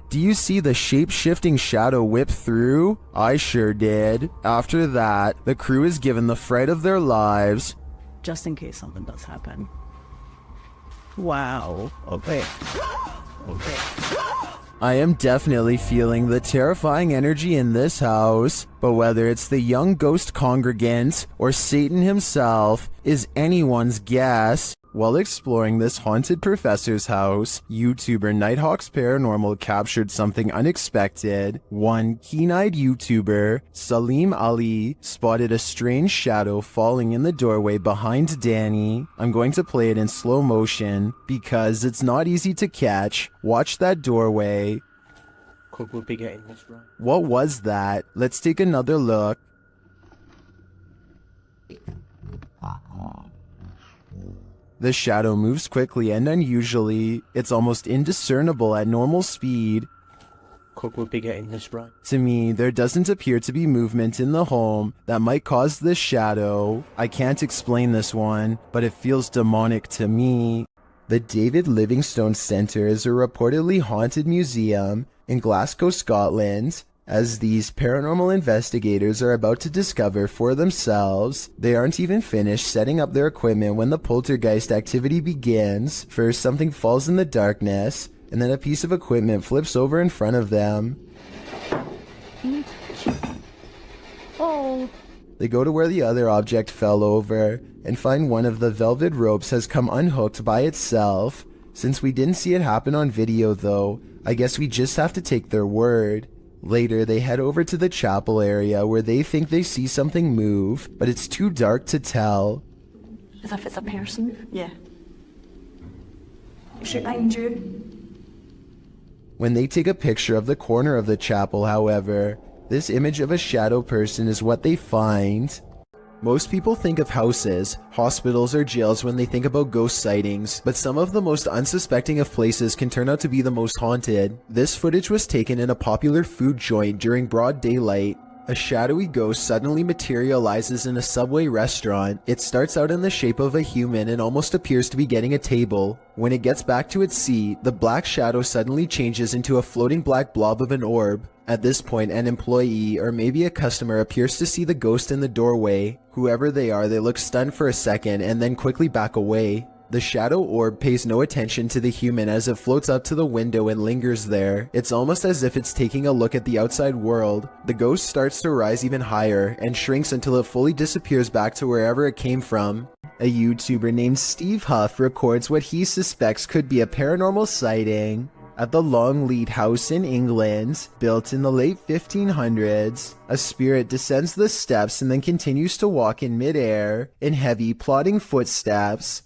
Do you see the shape-shifting shadow whip through? I sure did. After that, the crew is given the fright of their lives. Just in case something does happen. Wow. Okay. I am definitely feeling the terrifying energy in this house, but whether it's the young ghost congregant or Satan himself is anyone's guess. While exploring this haunted professor's house, YouTuber Nighthawk's Paranormal captured something unexpected. One keen-eyed YouTuber, Salim Ali, spotted a strange shadow falling in the doorway behind Danny. I'm going to play it in slow motion because it's not easy to catch. Watch that doorway. Could we be getting this right? What was that? Let's take another look. The shadow moves quickly and unusually. It's almost indiscernible at normal speed. Could we be getting this right? To me, there doesn't appear to be movement in the home that might cause this shadow. I can't explain this one, but it feels demonic to me. The David Livingstone Centre is a reportedly haunted museum in Glasgow, Scotland. As these paranormal investigators are about to discover for themselves, they aren't even finished setting up their equipment when the poltergeist activity begins. First, something falls in the darkness, and then a piece of equipment flips over in front of them. Oh. They go to where the other object fell over, and find one of the velvet ropes has come unhooked by itself. Since we didn't see it happen on video though, I guess we just have to take their word. Later, they head over to the chapel area where they think they see something move, but it's too dark to tell. As if it's a person? Yeah. Is she behind you? When they take a picture of the corner of the chapel, however, this image of a shadow person is what they find. Most people think of houses, hospitals, or jails when they think about ghost sightings, but some of the most unsuspecting of places can turn out to be the most haunted. This footage was taken in a popular food joint during broad daylight. A shadowy ghost suddenly materializes in a Subway restaurant. It starts out in the shape of a human and almost appears to be getting a table. When it gets back to its seat, the black shadow suddenly changes into a floating black blob of an orb. At this point, an employee or maybe a customer appears to see the ghost in the doorway. Whoever they are, they look stunned for a second and then quickly back away. The shadow orb pays no attention to the human as it floats up to the window and lingers there. It's almost as if it's taking a look at the outside world. The ghost starts to rise even higher and shrinks until it fully disappears back to wherever it came from. A YouTuber named Steve Huff records what he suspects could be a paranormal sighting. At the Longleat House in England, built in the late 1500s, a spirit descends the steps and then continues to walk in midair in heavy, plodding footsteps.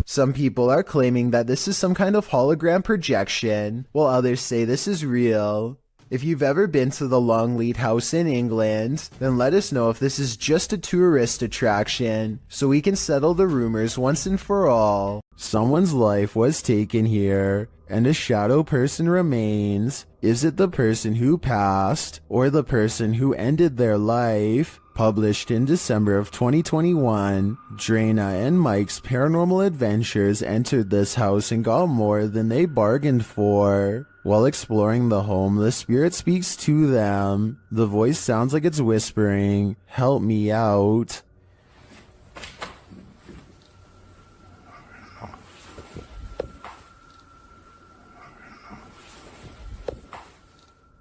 Some people are claiming that this is some kind of hologram projection, while others say this is real. If you've ever been to the Longleat House in England, then let us know if this is just a tourist attraction, so we can settle the rumors once and for all. Someone's life was taken here. and a shadow person remains. Is it the person who passed or the person who ended their life? Published in December of 2021, Drena and Mike's paranormal adventures entered this house and got more than they bargained for. While exploring the home, the spirit speaks to them. The voice sounds like it's whispering, "Help me out."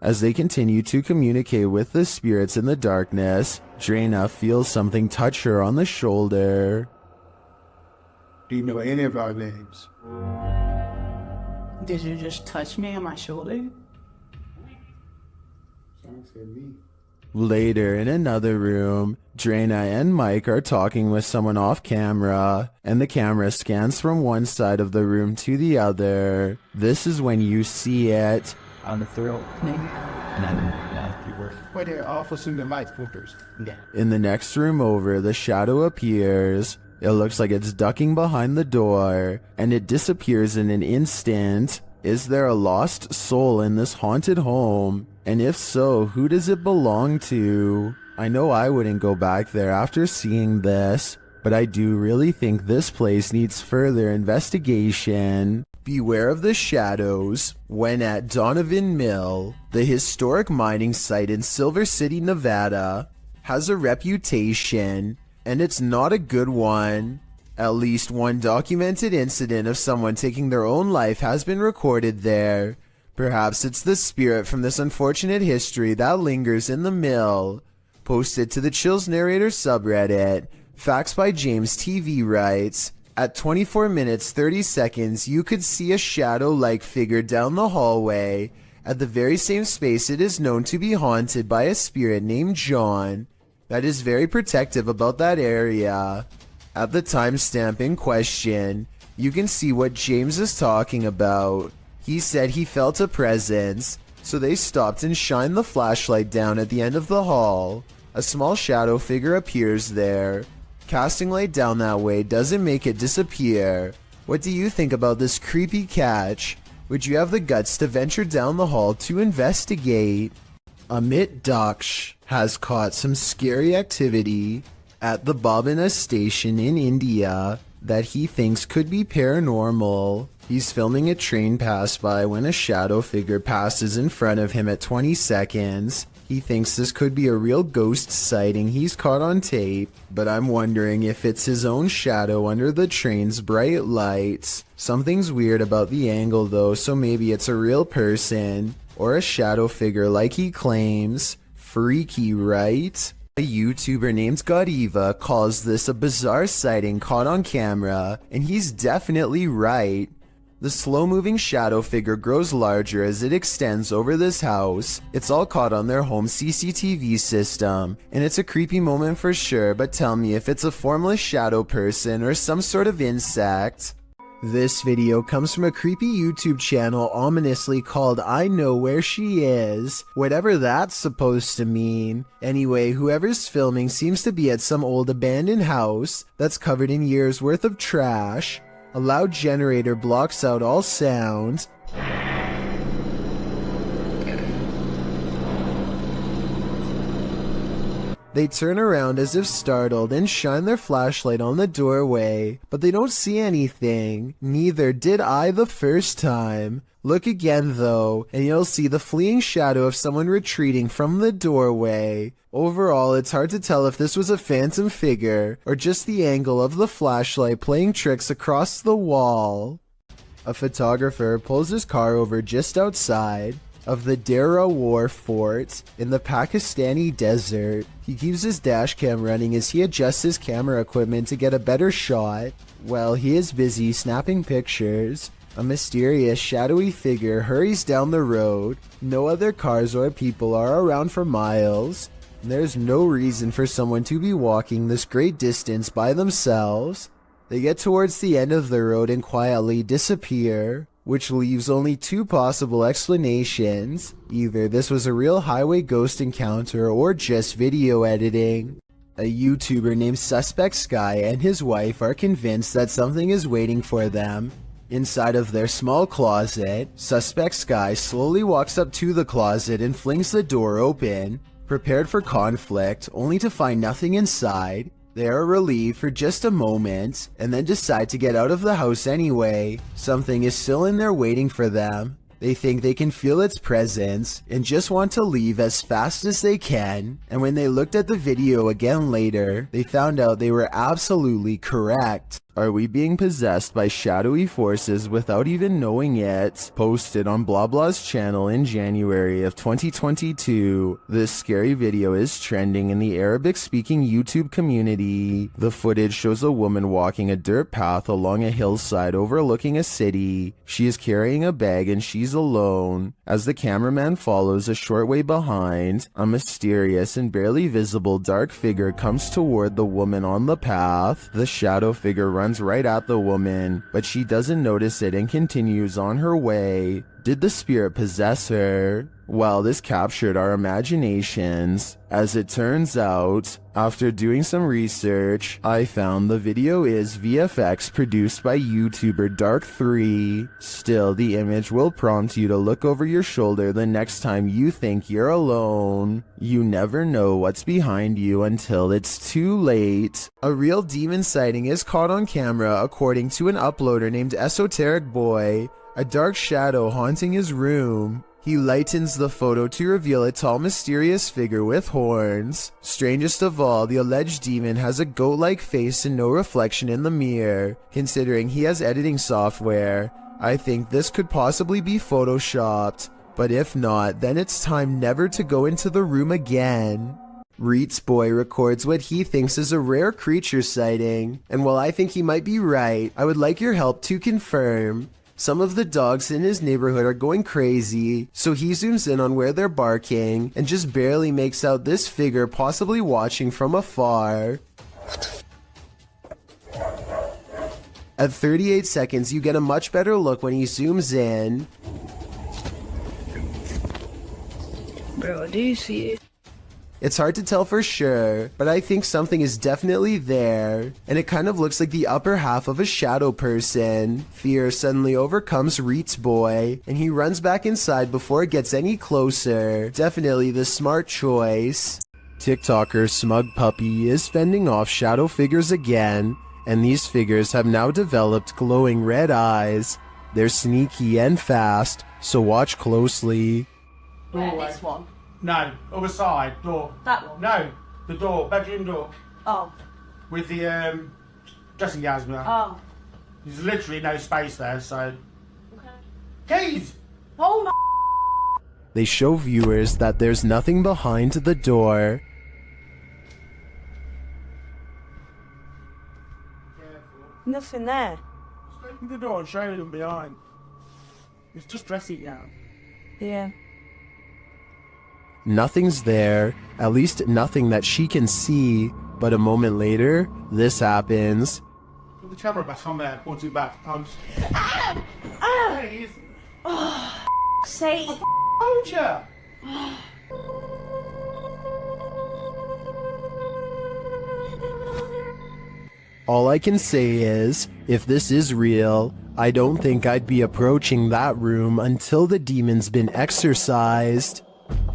As they continue to communicate with the spirits in the darkness, Drena feels something touch her on the shoulder. Do you know any of our names? Did you just touch me on my shoulder? Later, in another room, Drena and Mike are talking with someone off camera, and the camera scans from one side of the room to the other. This is when you see it. On the thrill. Where they're officers in the mic filters. In the next room over, the shadow appears. It looks like it's ducking behind the door, and it disappears in an instant. Is there a lost soul in this haunted home? And if so, who does it belong to? I know I wouldn't go back there after seeing this, but I do really think this place needs further investigation. Beware of the shadows when at Donovan Mill. The historic mining site in Silver City, Nevada, has a reputation, and it's not a good one. At least one documented incident of someone taking their own life has been recorded there. Perhaps it's the spirit from this unfortunate history that lingers in the mill. Posted to the Chills Narrator subreddit, Facts by James TV writes, at 24 minutes 30 seconds, you could see a shadow-like figure down the hallway. At the very same space, it is known to be haunted by a spirit named John that is very protective about that area. At the timestamp in question, you can see what James is talking about. He said he felt a presence, so they stopped and shined the flashlight down at the end of the hall. A small shadow figure appears there. Casting light down that way doesn't make it disappear. What do you think about this creepy catch? Would you have the guts to venture down the hall to investigate? Amit Daksh has caught some scary activity at the Bobina station in India that he thinks could be paranormal. He's filming a train pass by when a shadow figure passes in front of him at 20 seconds. He thinks this could be a real ghost sighting he's caught on tape, but I'm wondering if it's his own shadow under the train's bright lights. Something's weird about the angle though, so maybe it's a real person, or a shadow figure like he claims. Freaky, right? A YouTuber named Godiva calls this a bizarre sighting caught on camera, and he's definitely right. The slow-moving shadow figure grows larger as it extends over this house. It's all caught on their home CCTV system, and it's a creepy moment for sure, but tell me if it's a formless shadow person or some sort of insect. This video comes from a creepy YouTube channel ominously called I Know Where She Is, whatever that's supposed to mean. Anyway, whoever's filming seems to be at some old abandoned house that's covered in years worth of trash. A loud generator blocks out all sound. They turn around as if startled and shine their flashlight on the doorway, but they don't see anything. Neither did I the first time. Look again though, and you'll see the fleeing shadow of someone retreating from the doorway. Overall, it's hard to tell if this was a phantom figure, or just the angle of the flashlight playing tricks across the wall. A photographer pulls his car over just outside of the Dera War Fort in the Pakistani desert. He keeps his dash cam running as he adjusts his camera equipment to get a better shot. While he is busy snapping pictures, a mysterious shadowy figure hurries down the road. No other cars or people are around for miles. There's no reason for someone to be walking this great distance by themselves. They get towards the end of the road and quietly disappear, which leaves only two possible explanations. Either this was a real highway ghost encounter or just video editing. A YouTuber named Suspect Sky and his wife are convinced that something is waiting for them Inside of their small closet, suspect Sky slowly walks up to the closet and flings the door open. Prepared for conflict, only to find nothing inside. They are relieved for just a moment, and then decide to get out of the house anyway. Something is still in there waiting for them. They think they can feel its presence, and just want to leave as fast as they can. And when they looked at the video again later, they found out they were absolutely correct. Are we being possessed by shadowy forces without even knowing it? Posted on Blah Blah's channel in January of 2022. This scary video is trending in the Arabic-speaking YouTube community. The footage shows a woman walking a dirt path along a hillside overlooking a city. She is carrying a bag and she's alone. As the cameraman follows a short way behind, a mysterious and barely visible dark figure comes toward the woman on the path. The shadow figure runs right at the woman, but she doesn't notice it and continues on her way. Did the spirit possess her? Well, this captured our imaginations. As it turns out, after doing some research, I found the video is VFX produced by YouTuber Dark3. Still, the image will prompt you to look over your shoulder the next time you think you're alone. You never know what's behind you until it's too late. A real demon sighting is caught on camera according to an uploader named Esoteric Boy. A dark shadow haunting his room. He lightens the photo to reveal a tall, mysterious figure with horns. Strangest of all, the alleged demon has a goat-like face and no reflection in the mirror. Considering he has editing software, I think this could possibly be photoshopped. But if not, then it's time never to go into the room again. Reets Boy records what he thinks is a rare creature sighting, and while I think he might be right, I would like your help to confirm. Some of the dogs in his neighborhood are going crazy, so he zooms in on where they're barking and just barely makes out this figure possibly watching from afar. At 38 seconds, you get a much better look when he zooms in. Bro, do you see it? It's hard to tell for sure, but I think something is definitely there, and it kind of looks like the upper half of a shadow person. Fear suddenly overcomes Reets Boy, and he runs back inside before it gets any closer. Definitely the smart choice. TikToker Smug Puppy is fending off shadow figures again, and these figures have now developed glowing red eyes. They're sneaky and fast, so watch closely. This one. No, other side, door. That one? No, the door, bedroom door. Oh. With the dressing gowns. Oh. There's literally no space there, so... Okay. Keys! Oh my... They show viewers that there's nothing behind the door. Nothing there. Just open the door and show them behind. It's just dressing gown. Yeah. Nothing's there, at least nothing that she can see, but a moment later, this happens. Put the camera back on there, point it back. Please. Oh, say. Told ya. All I can say is, if this is real, I don't think I'd be approaching that room until the demon's been exorcised.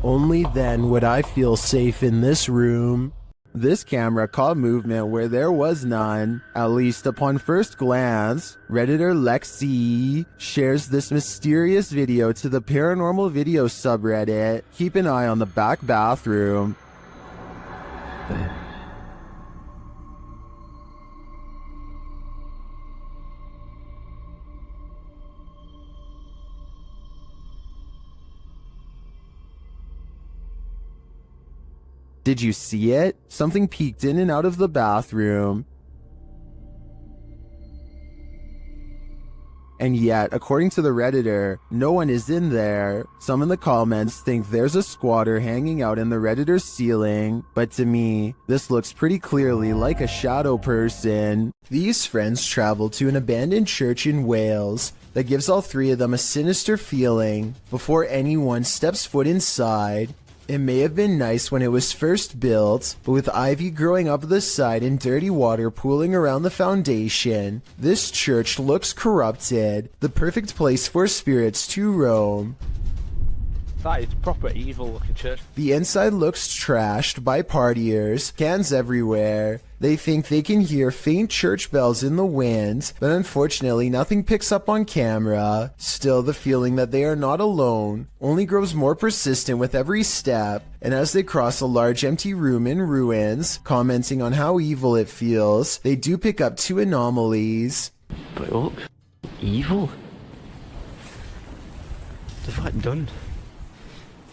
Only then would I feel safe in this room. This camera caught movement where there was none, at least upon first glance. Redditor Lexi shares this mysterious video to the paranormal video subreddit. Keep an eye on the back bathroom. Did you see it? Something peeked in and out of the bathroom. And yet, according to the Redditor, no one is in there. Some in the comments think there's a squatter hanging out in the Redditor's ceiling, but to me, this looks pretty clearly like a shadow person. These friends travel to an abandoned church in Wales that gives all three of them a sinister feeling. Before anyone steps foot inside, It may have been nice when it was first built, but with ivy growing up the side and dirty water pooling around the foundation, this church looks corrupted, the perfect place for spirits to roam. That is proper evil looking church. The inside looks trashed by partiers, cans everywhere. They think they can hear faint church bells in the wind, but unfortunately nothing picks up on camera. Still, the feeling that they are not alone only grows more persistent with every step, and as they cross a large empty room in ruins, commenting on how evil it feels, they do pick up 2 anomalies. But look, evil? They've like done,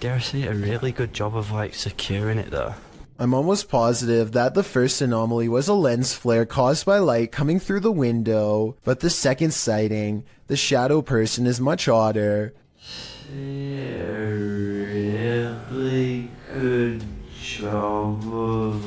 dare I say, a really good job of like securing it though. I'm almost positive that the first anomaly was a lens flare caused by light coming through the window, but the second sighting, the shadow person, is much odder. A really good job of...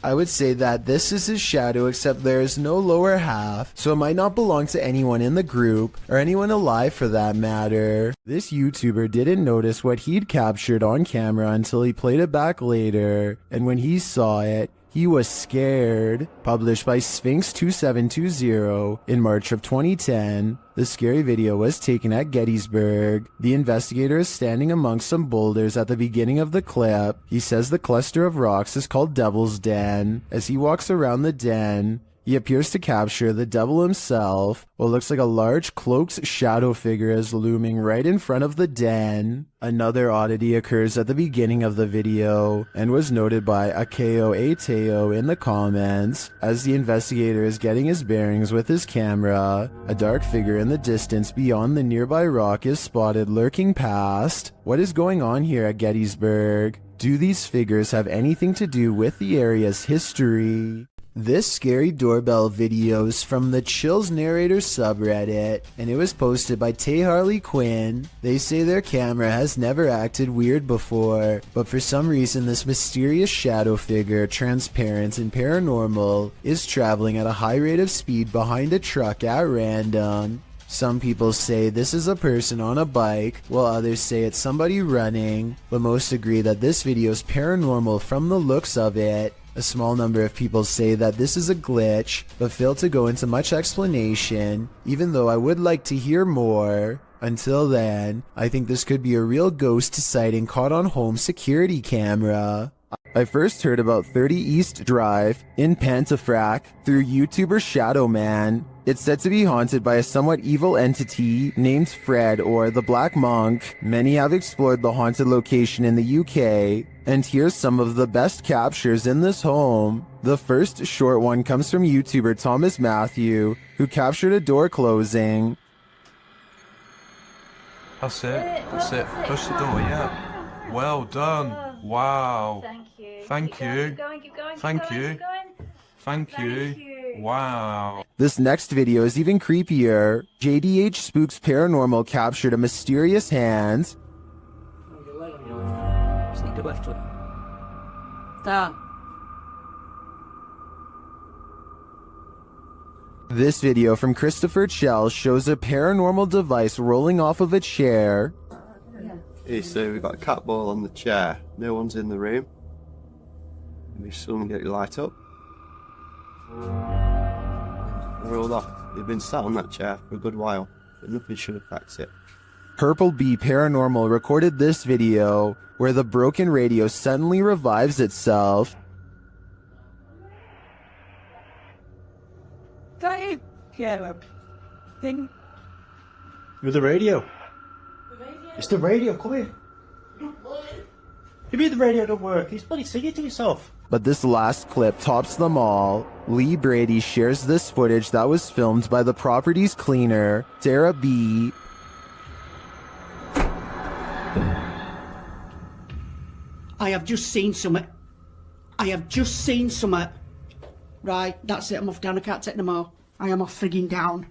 I would say that this is his shadow, except there is no lower half, so it might not belong to anyone in the group, or anyone alive for that matter. This YouTuber didn't notice what he'd captured on camera until he played it back later, and when he saw it, he was scared. Published by Sphinx2720 in March of 2010, the scary video was taken at Gettysburg. The investigator is standing amongst some boulders at the beginning of the clip. He says the cluster of rocks is called Devil's Den. As he walks around the den, he appears to capture the devil himself. What looks like a large cloaked shadow figure is looming right in front of the den. Another oddity occurs at the beginning of the video and was noted by Akeo Ateo in the comments. As the investigator is getting his bearings with his camera, a dark figure in the distance beyond the nearby rock is spotted lurking past. What is going on here at Gettysburg? Do these figures have anything to do with the area's history? This scary doorbell video is from the Chills Narrator subreddit, and it was posted by Tay Harley Quinn. They say their camera has never acted weird before, but for some reason this mysterious shadow figure, transparent and paranormal, is traveling at a high rate of speed behind a truck at random. Some people say this is a person on a bike, while others say it's somebody running, but most agree that this video is paranormal from the looks of it. A small number of people say that this is a glitch, but fail to go into much explanation, even though I would like to hear more. Until then, I think this could be a real ghost sighting caught on home security camera. I first heard about 30 East Drive in Pontefract through YouTuber Shadowman. It's said to be haunted by a somewhat evil entity named Fred or the Black Monk. Many have explored the haunted location in the UK, and here's some of the best captures in this home. The first short one comes from YouTuber Thomas Matthew, who captured a door closing. That's it, push the door, yeah. Well done, wow. Thank you. Thank you. Thank you. Wow. This next video is even creepier. JDH Spooks Paranormal captured a mysterious hand. Sneak the left foot. Stop. This video from Christopher Chell shows a paranormal device rolling off of a chair. Hey, so we've got a cat ball on the chair. No one's in the room. Maybe someone get it light up. Rolled off. They've been sat on that chair for a good while, but nothing should affect it. Purple Bee Paranormal recorded this video where the broken radio suddenly revives itself. Yeah, thing. With the radio. It's the radio, come here. Maybe the radio don't work. It's bloody sing it to yourself. But this last clip tops them all. Lee Brady shares this footage that was filmed by the property's cleaner, Sarah B. I have just seen something. Right, that's it. I'm off down. I can't take no more. I am off frigging down.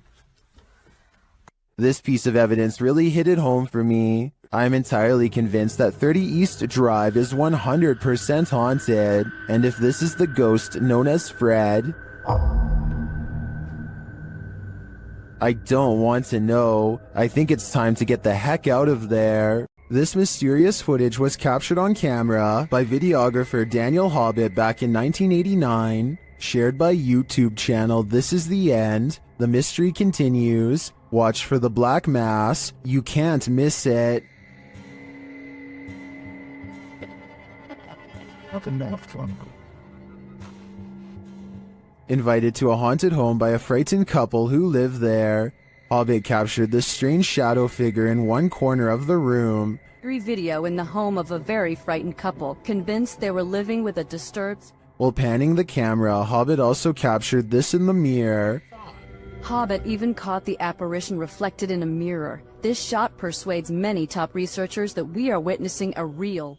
This piece of evidence really hit it home for me. I'm entirely convinced that 30 East Drive is 100% haunted, and if this is the ghost known as Fred, I don't want to know. I think it's time to get the heck out of there. This mysterious footage was captured on camera by videographer Daniel Hobbit back in 1989, shared by YouTube channel This Is The End. The mystery continues. Watch for the Black Mass. You can't miss it. Invited to a haunted home by a frightened couple who live there. Hobbit captured this strange shadow figure in one corner of the room. Video in the home of a very frightened couple, convinced they were living with a disturbed... While panning the camera, Hobbit also captured this in the mirror. Hobbit even caught the apparition reflected in a mirror. This shot persuades many top researchers that we are witnessing a real...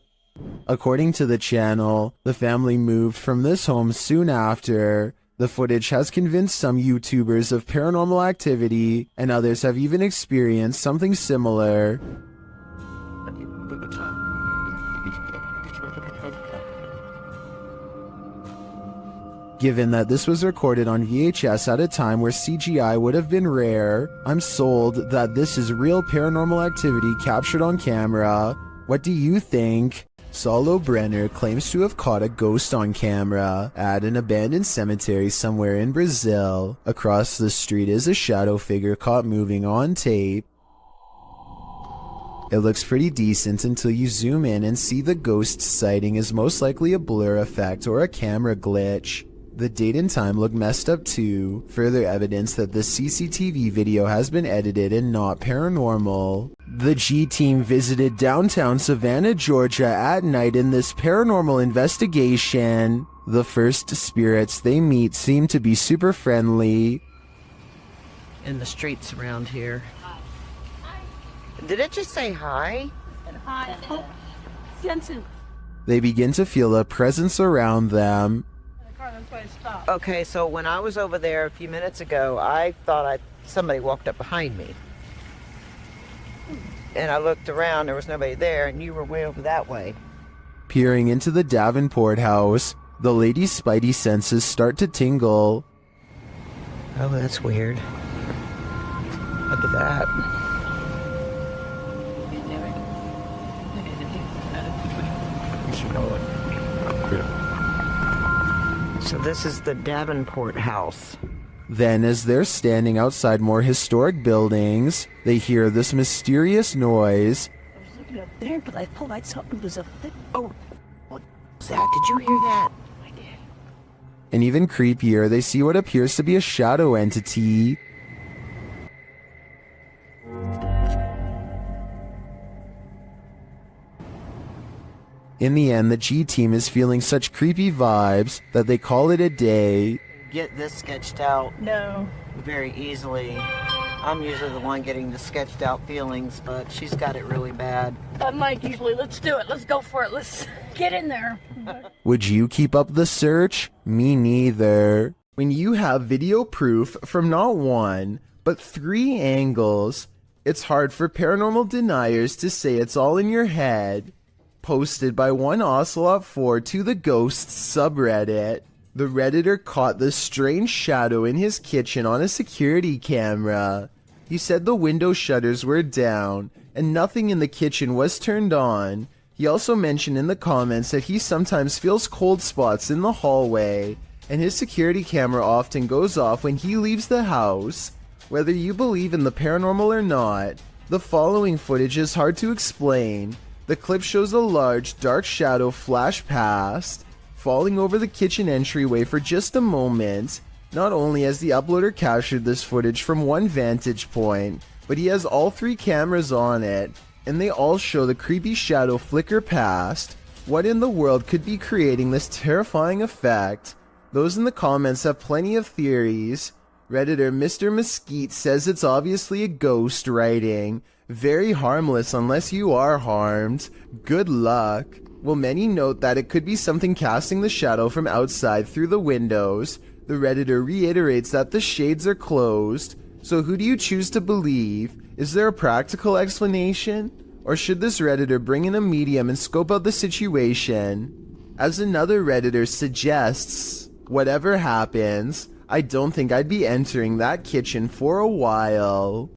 According to the channel, the family moved from this home soon after. The footage has convinced some YouTubers of paranormal activity, and others have even experienced something similar. Given that this was recorded on VHS at a time where CGI would have been rare, I'm sold that this is real paranormal activity captured on camera. What do you think? Saulo Brenner claims to have caught a ghost on camera at an abandoned cemetery somewhere in Brazil. Across the street is a shadow figure caught moving on tape. It looks pretty decent until you zoom in and see the ghost sighting is most likely a blur effect or a camera glitch. The date and time look messed up too, further evidence that the CCTV video has been edited and not paranormal. The G-Team visited downtown Savannah, Georgia at night in this paranormal investigation. The first spirits they meet seem to be super friendly. In the streets around here. Did it just say hi? Hi. Jensen. They begin to feel a presence around them. Okay, so when I was over there a few minutes ago, I thought somebody walked up behind me. And I looked around, there was nobody there, and you were way over that way. Peering into the Davenport house, the lady's spidey senses start to tingle. Oh, that's weird. Look at that. So this is the Davenport house. Then, as they're standing outside more historic buildings, they hear this mysterious noise. I was looking up there, but I thought I something was a thing. Oh, what was that? Did you hear that? I did. And even creepier, they see what appears to be a shadow entity. In the end, the G-Team is feeling such creepy vibes that they call it a day. Get this sketched out. No. Very easily. I'm usually the one getting the sketched out feelings, but she's got it really bad. I'm Mike usually. Let's do it. Let's go for it. Let's get in there. Would you keep up the search? Me neither. When you have video proof from not one, but 3 angles, it's hard for paranormal deniers to say it's all in your head. Posted by one Ocelot4 to the Ghosts subreddit. The Redditor caught this strange shadow in his kitchen on a security camera. He said the window shutters were down, and nothing in the kitchen was turned on. He also mentioned in the comments that he sometimes feels cold spots in the hallway, and his security camera often goes off when he leaves the house. Whether you believe in the paranormal or not, the following footage is hard to explain. The clip shows a large, dark shadow flash past, falling over the kitchen entryway for just a moment. Not only has the uploader captured this footage from one vantage point, but he has all 3 cameras on it, and they all show the creepy shadow flicker past. What in the world could be creating this terrifying effect? Those in the comments have plenty of theories. Redditor Mr. Mesquite says it's obviously a ghost writing. Very harmless unless you are harmed. Good luck. Well, many note that it could be something casting the shadow from outside through the windows. The Redditor reiterates that the shades are closed. So who do you choose to believe? Is there a practical explanation? Or should this Redditor bring in a medium and scope out the situation? As another Redditor suggests, whatever happens, I don't think I'd be entering that kitchen for a while.